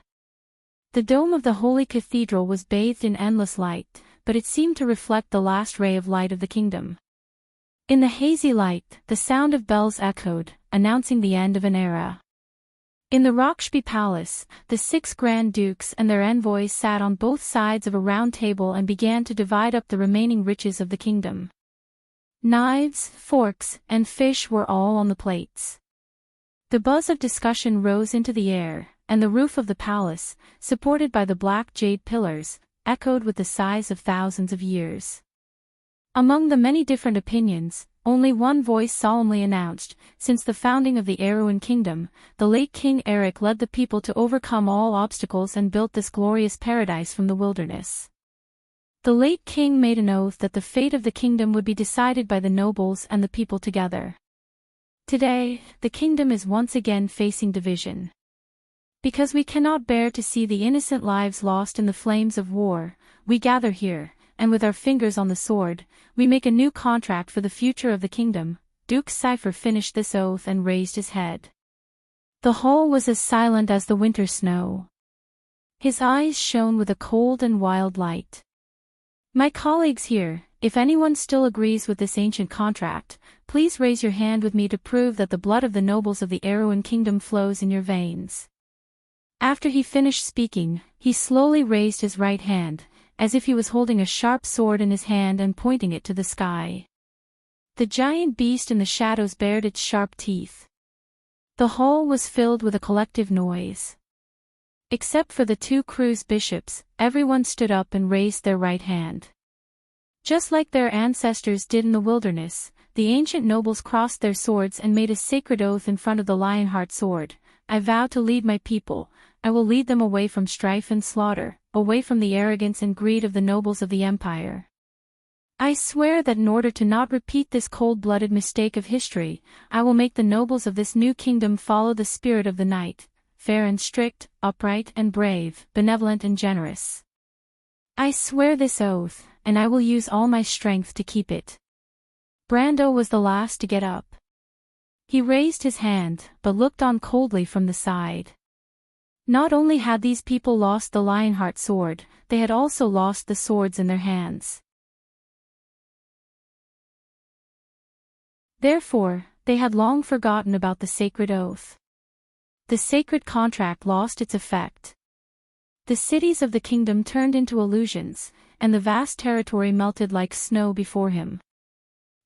The dome of the Holy Cathedral was bathed in endless light, but it seemed to reflect the last ray of light of the kingdom. In the hazy light, the sound of bells echoed, announcing the end of an era. In the Roxby Palace, the 6 Grand Dukes and their envoys sat on both sides of a round table and began to divide up the remaining riches of the kingdom. Knives, forks, and fish were all on the plates. The buzz of discussion rose into the air, and the roof of the palace, supported by the black jade pillars, echoed with the sighs of thousands of years. Among the many different opinions, only one voice solemnly announced, since the founding of the Erewhon Kingdom, the late King Eric led the people to overcome all obstacles and built this glorious paradise from the wilderness. The late king made an oath that the fate of the kingdom would be decided by the nobles and the people together. Today, the kingdom is once again facing division. Because we cannot bear to see the innocent lives lost in the flames of war, we gather here, and with our fingers on the sword, we make a new contract for the future of the kingdom. Duke Cypher finished this oath and raised his head. The hall was as silent as the winter snow. His eyes shone with a cold and wild light. My colleagues here, if anyone still agrees with this ancient contract, please raise your hand with me to prove that the blood of the nobles of the Erewhon Kingdom flows in your veins. After he finished speaking, he slowly raised his right hand, as if he was holding a sharp sword in his hand and pointing it to the sky. The giant beast in the shadows bared its sharp teeth. The hall was filled with a collective noise. Except for the 2 Cruz bishops, everyone stood up and raised their right hand. Just like their ancestors did in the wilderness, the ancient nobles crossed their swords and made a sacred oath in front of the Lionheart sword. I vow to lead my people, I will lead them away from strife and slaughter, away from the arrogance and greed of the nobles of the empire. I swear that in order to not repeat this cold-blooded mistake of history, I will make the nobles of this new kingdom follow the spirit of the knight, fair and strict, upright and brave, benevolent and generous. I swear this oath, and I will use all my strength to keep it. Brando was the last to get up. He raised his hand, but looked on coldly from the side. Not only had these people lost the Lionheart sword, they had also lost the swords in their hands. Therefore, they had long forgotten about the sacred oath. The sacred contract lost its effect. The cities of the kingdom turned into illusions, and the vast territory melted like snow before him.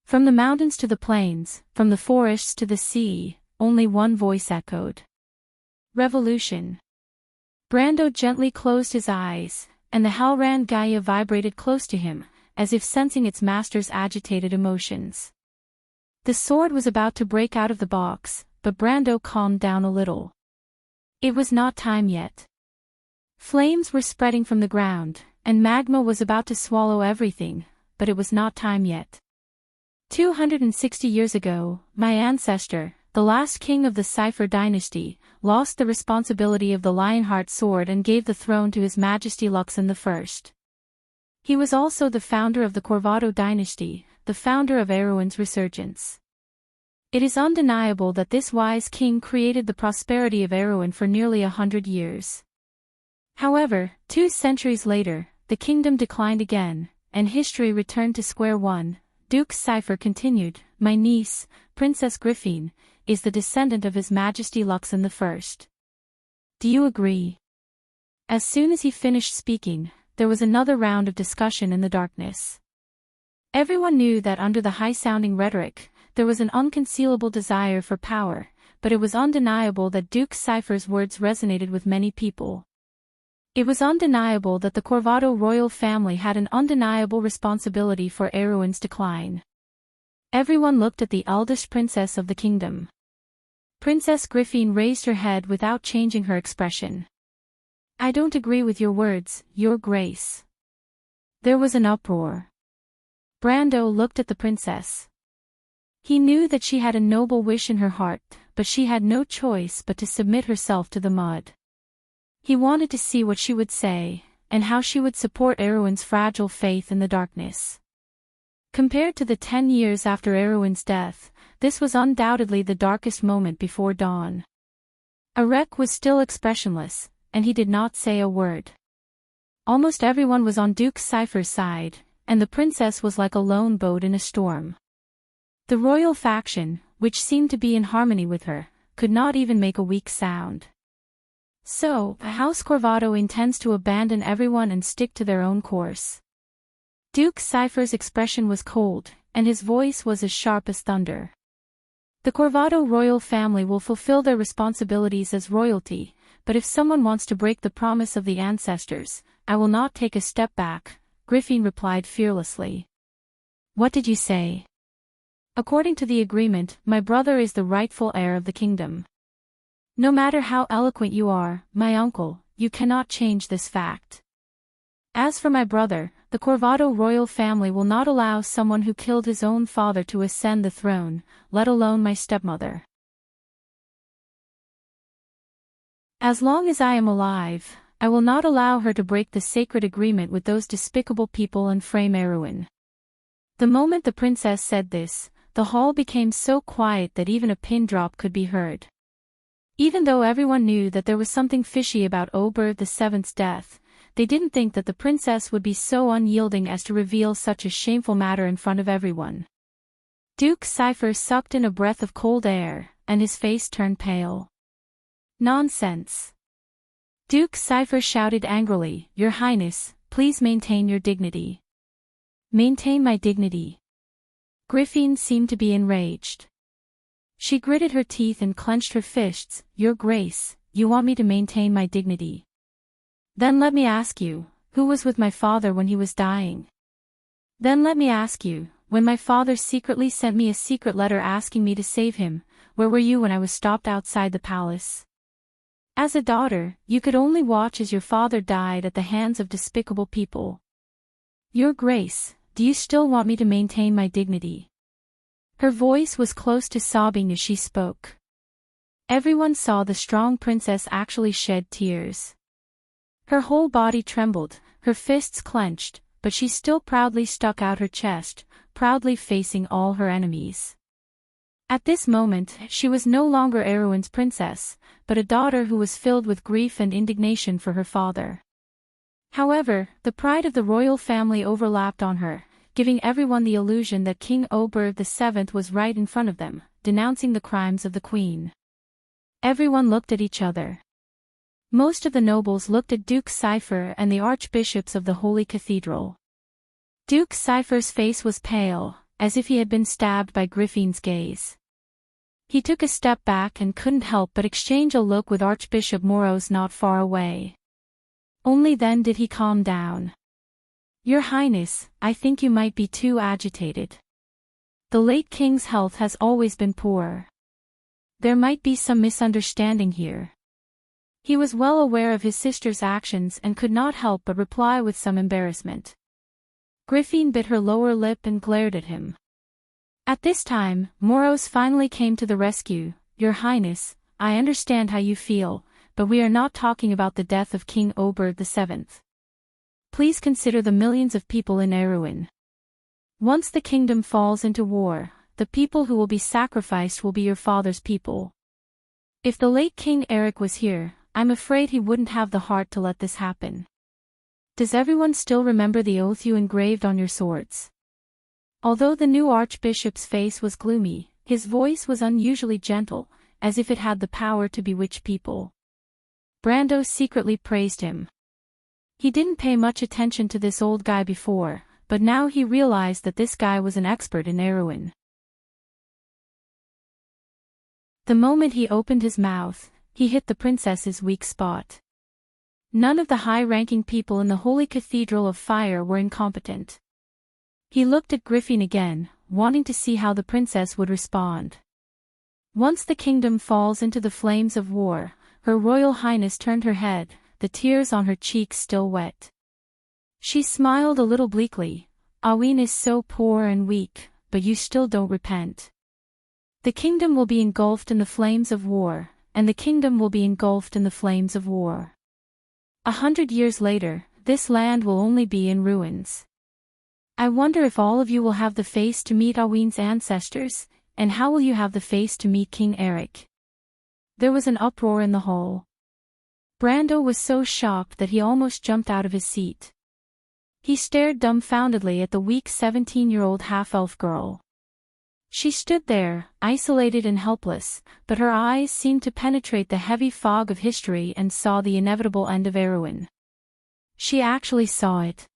From the mountains to the plains, from the forests to the sea, only one voice echoed. Revolution. Brando gently closed his eyes, and the Halran Gaia vibrated close to him, as if sensing its master's agitated emotions. The sword was about to break out of the box, but Brando calmed down a little. It was not time yet. Flames were spreading from the ground, and magma was about to swallow everything, but it was not time yet. 260 years ago, my ancestor, the last king of the Cypher dynasty, lost the responsibility of the Lionheart sword and gave the throne to His Majesty Luxon I. He was also the founder of the Corvado dynasty, the founder of Erewhon's resurgence. It is undeniable that this wise king created the prosperity of Erewhon for nearly 100 years. However, 2 centuries later, the kingdom declined again, and history returned to square one. Duke Cypher continued, my niece, Princess Griffine, is the descendant of His Majesty Luxon I. Do you agree? As soon as he finished speaking, there was another round of discussion in the darkness. Everyone knew that under the high-sounding rhetoric, there was an unconcealable desire for power, but it was undeniable that Duke Cypher's words resonated with many people. It was undeniable that the Corvado royal family had an undeniable responsibility for Erewhon's decline. Everyone looked at the eldest princess of the kingdom. Princess Griffine raised her head without changing her expression. I don't agree with your words, Your Grace. There was an uproar. Brando looked at the princess. He knew that she had a noble wish in her heart, but she had no choice but to submit herself to the mud. He wanted to see what she would say, and how she would support Erewhon's fragile faith in the darkness. Compared to the 10 years after Erewhon's death, this was undoubtedly the darkest moment before dawn. Arek was still expressionless, and he did not say a word. Almost everyone was on Duke Cypher's side, and the princess was like a lone boat in a storm. The royal faction, which seemed to be in harmony with her, could not even make a weak sound. So, House Corvado intends to abandon everyone and stick to their own course. Duke Cypher's expression was cold, and his voice was as sharp as thunder. The Corvado royal family will fulfill their responsibilities as royalty, but if someone wants to break the promise of the ancestors, I will not take a step back, Griffin replied fearlessly. What did you say? According to the agreement, my brother is the rightful heir of the kingdom. No matter how eloquent you are, my uncle, you cannot change this fact. As for my brother, the Corvado royal family will not allow someone who killed his own father to ascend the throne, let alone my stepmother. As long as I am alive, I will not allow her to break the sacred agreement with those despicable people and frame Erwin. The moment the princess said this, the hall became so quiet that even a pin drop could be heard. Even though everyone knew that there was something fishy about Oberth VII's death, they didn't think that the princess would be so unyielding as to reveal such a shameful matter in front of everyone. Duke Cypher sucked in a breath of cold air, and his face turned pale. Nonsense! Duke Cypher shouted angrily, Your Highness, please maintain your dignity. Maintain my dignity. Griffin seemed to be enraged. She gritted her teeth and clenched her fists. Your Grace, you want me to maintain my dignity. Then let me ask you, who was with my father when he was dying? Then let me ask you, when my father secretly sent me a secret letter asking me to save him, where were you when I was stopped outside the palace? As a daughter, you could only watch as your father died at the hands of despicable people. Your Grace, do you still want me to maintain my dignity? Her voice was close to sobbing as she spoke. Everyone saw the strong princess actually shed tears. Her whole body trembled, her fists clenched, but she still proudly stuck out her chest, proudly facing all her enemies. At this moment, she was no longer Erwin's princess, but a daughter who was filled with grief and indignation for her father. However, the pride of the royal family overlapped on her, giving everyone the illusion that King Oberth VII was right in front of them, denouncing the crimes of the queen. Everyone looked at each other. Most of the nobles looked at Duke Cypher and the archbishops of the Holy Cathedral. Duke Cypher's face was pale, as if he had been stabbed by Griffin's gaze. He took a step back and couldn't help but exchange a look with Archbishop Moros not far away. Only then did he calm down. Your Highness, I think you might be too agitated. The late king's health has always been poor. There might be some misunderstanding here. He was well aware of his sister's actions and could not help but reply with some embarrassment. Griffin bit her lower lip and glared at him. At this time, Moros finally came to the rescue. Your Highness, I understand how you feel, but we are not talking about the death of King Oberth VII. Please consider the millions of people in Erwin. Once the kingdom falls into war, the people who will be sacrificed will be your father's people. If the late King Eric was here, I'm afraid he wouldn't have the heart to let this happen. Does everyone still remember the oath you engraved on your swords? Although the new archbishop's face was gloomy, his voice was unusually gentle, as if it had the power to bewitch people. Brando secretly praised him. He didn't pay much attention to this old guy before, but now he realized that this guy was an expert in Erwin. The moment he opened his mouth, he hit the princess's weak spot. None of the high-ranking people in the Holy Cathedral of Fire were incompetent. He looked at Griffin again, wanting to see how the princess would respond. Once the kingdom falls into the flames of war, Her Royal Highness turned her head, the tears on her cheeks still wet. She smiled a little bleakly. Awin is so poor and weak, but you still don't repent. The kingdom will be engulfed in the flames of war, and the kingdom will be engulfed in the flames of war. 100 years later, this land will only be in ruins. I wonder if all of you will have the face to meet Awin's ancestors, and how will you have the face to meet King Eric? There was an uproar in the hall. Brando was so shocked that he almost jumped out of his seat. He stared dumbfoundedly at the weak 17-year-old half-elf girl. She stood there, isolated and helpless, but her eyes seemed to penetrate the heavy fog of history and saw the inevitable end of Erwin. She actually saw it.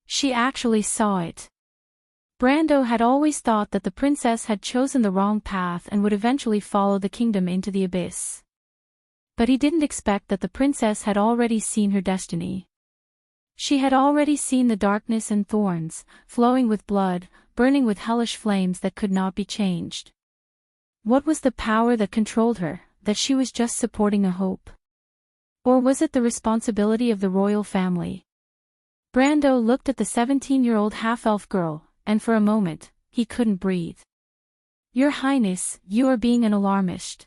She actually saw it. Brando had always thought that the princess had chosen the wrong path and would eventually follow the kingdom into the abyss. But he didn't expect that the princess had already seen her destiny. She had already seen the darkness and thorns, flowing with blood, burning with hellish flames that could not be changed. What was the power that controlled her, that she was just supporting a hope? Or was it the responsibility of the royal family? Brando looked at the 17-year-old half-elf girl, and for a moment, he couldn't breathe. "Your Highness, you are being an alarmist."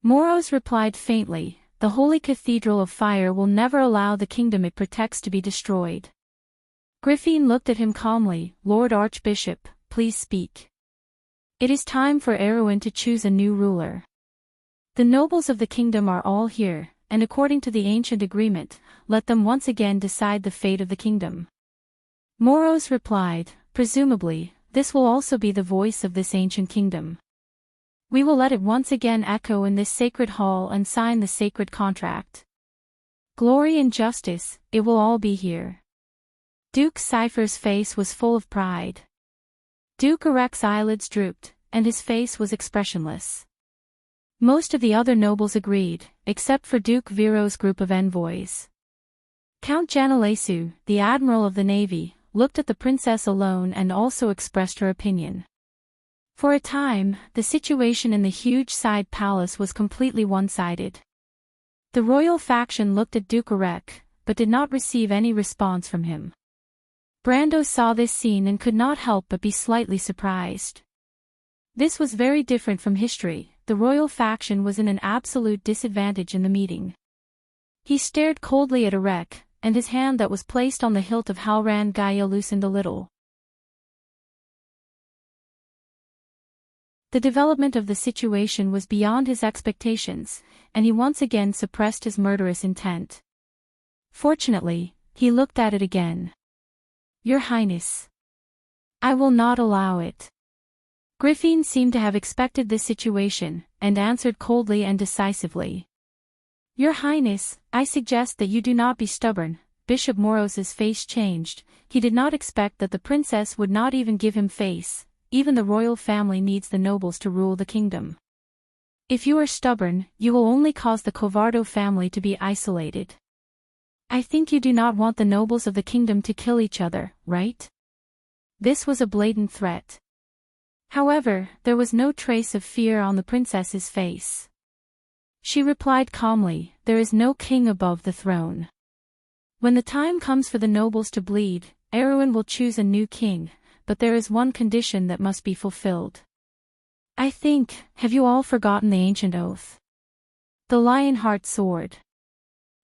Moros replied faintly, "The Holy Cathedral of Fire will never allow the kingdom it protects to be destroyed." Griffin looked at him calmly. "Lord Archbishop, please speak. It is time for Erwin to choose a new ruler. The nobles of the kingdom are all here, and according to the ancient agreement, let them once again decide the fate of the kingdom." Moros replied, "Presumably, this will also be the voice of this ancient kingdom. We will let it once again echo in this sacred hall and sign the sacred contract. Glory and justice, it will all be here." Duke Cypher's face was full of pride. Duke Erec's eyelids drooped, and his face was expressionless. Most of the other nobles agreed, except for Duke Viro's group of envoys. Count Janalesu, the admiral of the navy, looked at the princess alone and also expressed her opinion. For a time, the situation in the huge side palace was completely one-sided. The royal faction looked at Duke Erec, but did not receive any response from him. Brando saw this scene and could not help but be slightly surprised. This was very different from history. The royal faction was in an absolute disadvantage in the meeting. He stared coldly at Erec, and his hand that was placed on the hilt of Halran Gaia loosened a little. The development of the situation was beyond his expectations, and he once again suppressed his murderous intent. Fortunately, he looked at it again. "Your Highness, I will not allow it." Griffin seemed to have expected this situation, and answered coldly and decisively. "Your Highness, I suggest that you do not be stubborn." Bishop Moros's face changed. He did not expect that the princess would not even give him face. Even the royal family needs the nobles to rule the kingdom. If you are stubborn, you will only cause the Covardo family to be isolated. I think you do not want the nobles of the kingdom to kill each other, right? This was a blatant threat. However, there was no trace of fear on the princess's face. She replied calmly, "There is no king above the throne. When the time comes for the nobles to bleed, Erwin will choose a new king, but there is one condition that must be fulfilled. I think, have you all forgotten the ancient oath? The Lionheart sword."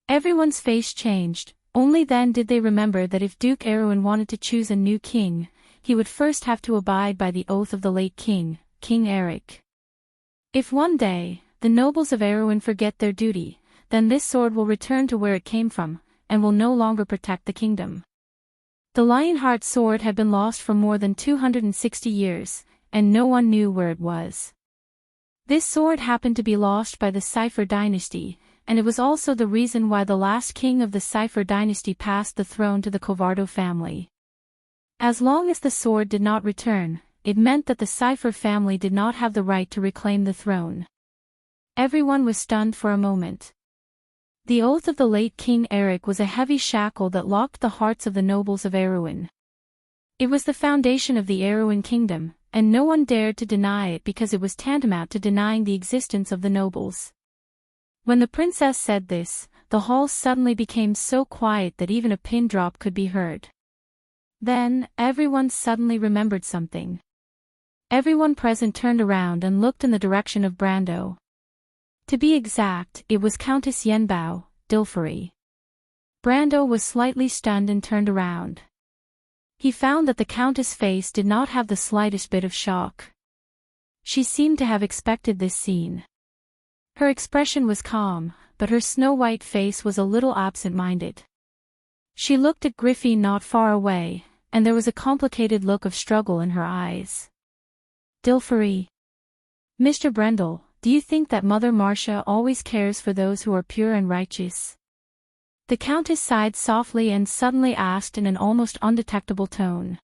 Everyone's face changed. Only then did they remember that if Duke Erwin wanted to choose a new king, he would first have to abide by the oath of the late king, King Eric. If one day, the nobles of Erwin forget their duty, then this sword will return to where it came from, and will no longer protect the kingdom. The Lionheart sword had been lost for more than 260 years, and no one knew where it was. This sword happened to be lost by the Cypher dynasty, and it was also the reason why the last king of the Cypher dynasty passed the throne to the Covardo family. As long as the sword did not return, it meant that the Cypher family did not have the right to reclaim the throne. Everyone was stunned for a moment. The oath of the late King Eric was a heavy shackle that locked the hearts of the nobles of Erwin. It was the foundation of the Erwin kingdom, and no one dared to deny it because it was tantamount to denying the existence of the nobles. When the princess said this, the hall suddenly became so quiet that even a pin drop could be heard. Then, everyone suddenly remembered something. Everyone present turned around and looked in the direction of Brando. To be exact, it was Countess Yenbao, Dilfari. Brando was slightly stunned and turned around. He found that the Countess' face did not have the slightest bit of shock. She seemed to have expected this scene. Her expression was calm, but her snow-white face was a little absent-minded. She looked at Griffin not far away, and there was a complicated look of struggle in her eyes. Dilferi. Mr. Brendel, do you think that Mother Marcia always cares for those who are pure and righteous? The Countess sighed softly and suddenly asked in an almost undetectable tone.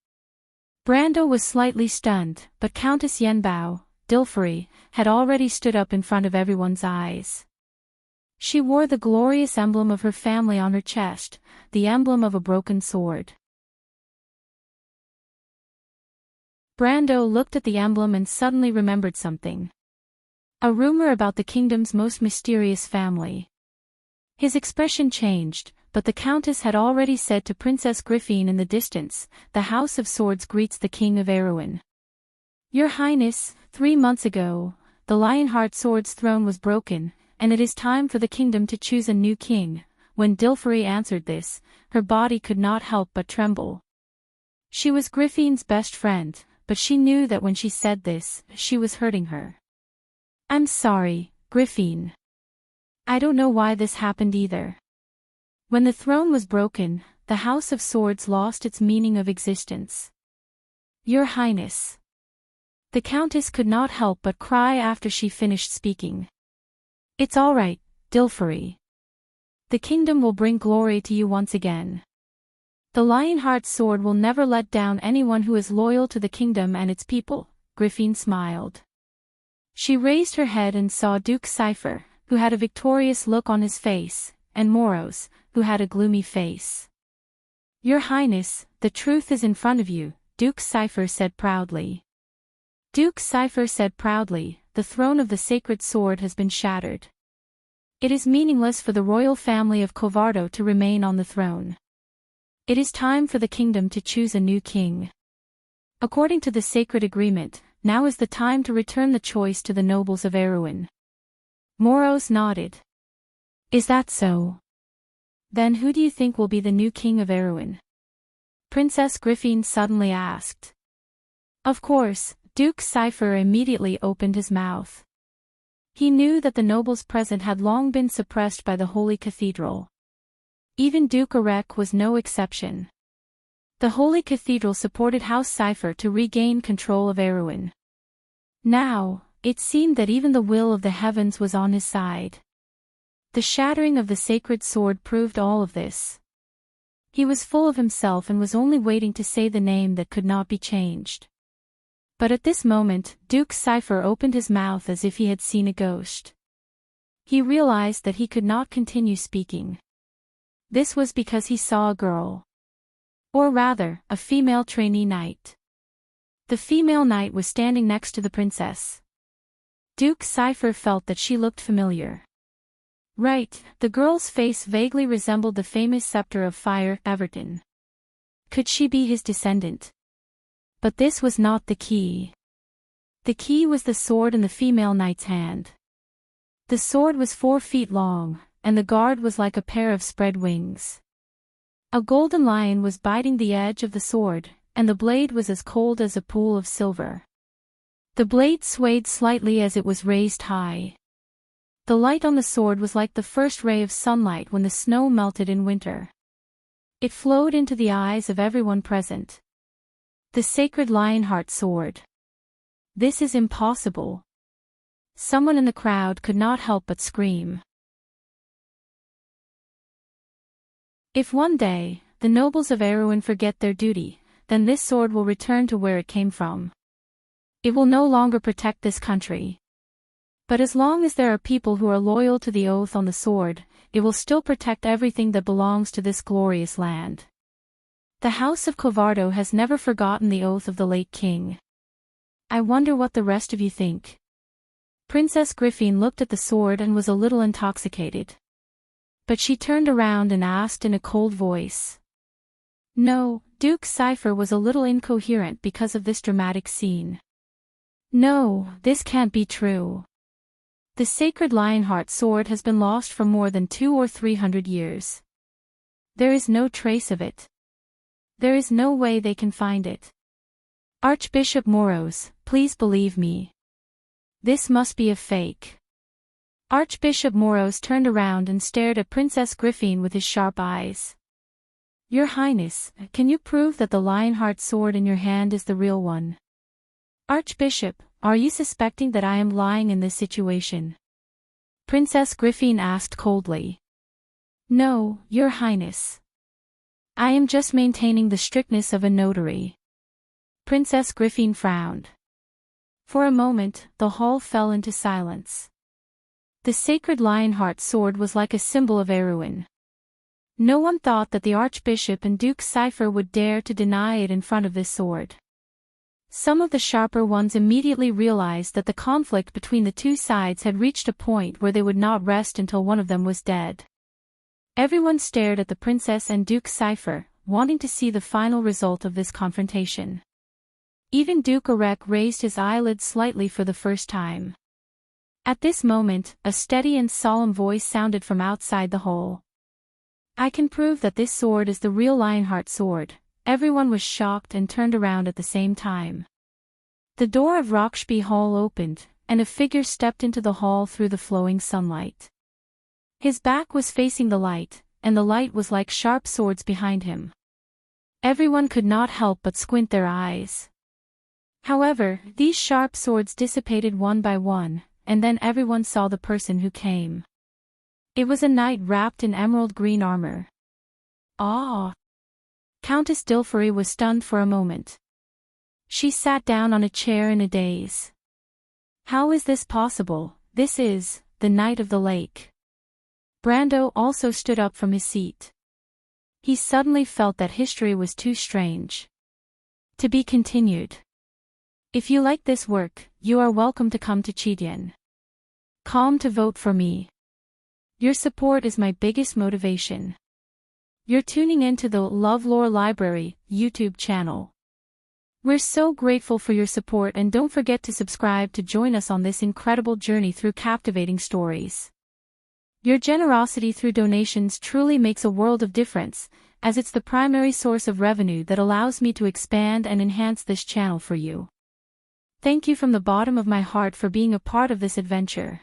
Brando was slightly stunned, but Countess Yenbao, Dilferi, had already stood up in front of everyone's eyes. She wore the glorious emblem of her family on her chest, the emblem of a broken sword. Brando looked at the emblem and suddenly remembered something. A rumor about the kingdom's most mysterious family. His expression changed, but the Countess had already said to Princess Griffine in the distance, "The House of Swords greets the King of Erewhon." "Your Highness, 3 months ago, the Lionheart Sword's throne was broken, and it is time for the kingdom to choose a new king." When Dilferi answered this, her body could not help but tremble. She was Griffine's best friend, but she knew that when she said this, she was hurting her. "I'm sorry, Griffine. I don't know why this happened either. When the throne was broken, the House of Swords lost its meaning of existence." "Your Highness." The Countess could not help but cry after she finished speaking. "It's all right, Dilferi. The kingdom will bring glory to you once again. The Lionheart Sword will never let down anyone who is loyal to the kingdom and its people." Griffine smiled. She raised her head and saw Duke Cypher, who had a victorious look on his face, and Moros, who had a gloomy face. "Your Highness, the truth is in front of you," Duke Cypher said proudly. Duke Cypher said proudly, "The throne of the sacred sword has been shattered. It is meaningless for the royal family of Covardo to remain on the throne. It is time for the kingdom to choose a new king. According to the sacred agreement, now is the time to return the choice to the nobles of Erewhon." Moros nodded. "Is that so? Then who do you think will be the new king of Erewhon?" Princess Griffine suddenly asked. Of course, Duke Cypher immediately opened his mouth. He knew that the nobles present had long been suppressed by the Holy Cathedral. Even Duke Erek was no exception. The Holy Cathedral supported House Cypher to regain control of Erewhon. Now, it seemed that even the will of the heavens was on his side. The shattering of the sacred sword proved all of this. He was full of himself and was only waiting to say the name that could not be changed. But at this moment, Duke Cypher opened his mouth as if he had seen a ghost. He realized that he could not continue speaking. This was because he saw a girl. Or rather, a female trainee knight. The female knight was standing next to the princess. Duke Cypher felt that she looked familiar. Right, the girl's face vaguely resembled the famous Scepter of Fire, Everton. Could she be his descendant? But this was not the key. The key was the sword in the female knight's hand. The sword was 4 feet long, and the guard was like a pair of spread wings. A golden lion was biting the edge of the sword, and the blade was as cold as a pool of silver. The blade swayed slightly as it was raised high. The light on the sword was like the first ray of sunlight when the snow melted in winter. It flowed into the eyes of everyone present. The sacred Lionheart sword. This is impossible. Someone in the crowd could not help but scream. If one day, the nobles of Erewhon forget their duty, then this sword will return to where it came from. It will no longer protect this country. But as long as there are people who are loyal to the oath on the sword, it will still protect everything that belongs to this glorious land. The House of Covardo has never forgotten the oath of the late king. I wonder what the rest of you think. Princess Griffine looked at the sword and was a little intoxicated. But she turned around and asked in a cold voice. No, Duke Cypher was a little incoherent because of this dramatic scene. No, this can't be true. The sacred Lionheart sword has been lost for more than 200 or 300 years. There is no trace of it. There is no way they can find it. Archbishop Moros, please believe me. This must be a fake. Archbishop Moros turned around and stared at Princess Griffine with his sharp eyes. Your Highness, can you prove that the Lionheart sword in your hand is the real one? Archbishop, are you suspecting that I am lying in this situation? Princess Griffin asked coldly. No, Your Highness. I am just maintaining the strictness of a notary. Princess Griffin frowned. For a moment, the hall fell into silence. The sacred Lionheart sword was like a symbol of Erewhon. No one thought that the Archbishop and Duke Cypher would dare to deny it in front of this sword. Some of the sharper ones immediately realized that the conflict between the two sides had reached a point where they would not rest until one of them was dead. Everyone stared at the princess and Duke Cypher, wanting to see the final result of this confrontation. Even Duke Erec raised his eyelids slightly for the first time. At this moment, a steady and solemn voice sounded from outside the hole. I can prove that this sword is the real Lionheart sword. Everyone was shocked and turned around at the same time. The door of Rockshby Hall opened, and a figure stepped into the hall through the flowing sunlight. His back was facing the light, and the light was like sharp swords behind him. Everyone could not help but squint their eyes. However, these sharp swords dissipated one by one, and then everyone saw the person who came. It was a knight wrapped in emerald green armor. Ah! Countess Dilfery was stunned for a moment. She sat down on a chair in a daze. How is this possible? This is the Knight of the Lake. Brando also stood up from his seat. He suddenly felt that history was too strange. To be continued. If you like this work, you are welcome to come to Chidien. Come to vote for me. Your support is my biggest motivation. You're tuning into the LoveLore Library YouTube channel. We're so grateful for your support, and don't forget to subscribe to join us on this incredible journey through captivating stories. Your generosity through donations truly makes a world of difference, as it's the primary source of revenue that allows me to expand and enhance this channel for you. Thank you from the bottom of my heart for being a part of this adventure.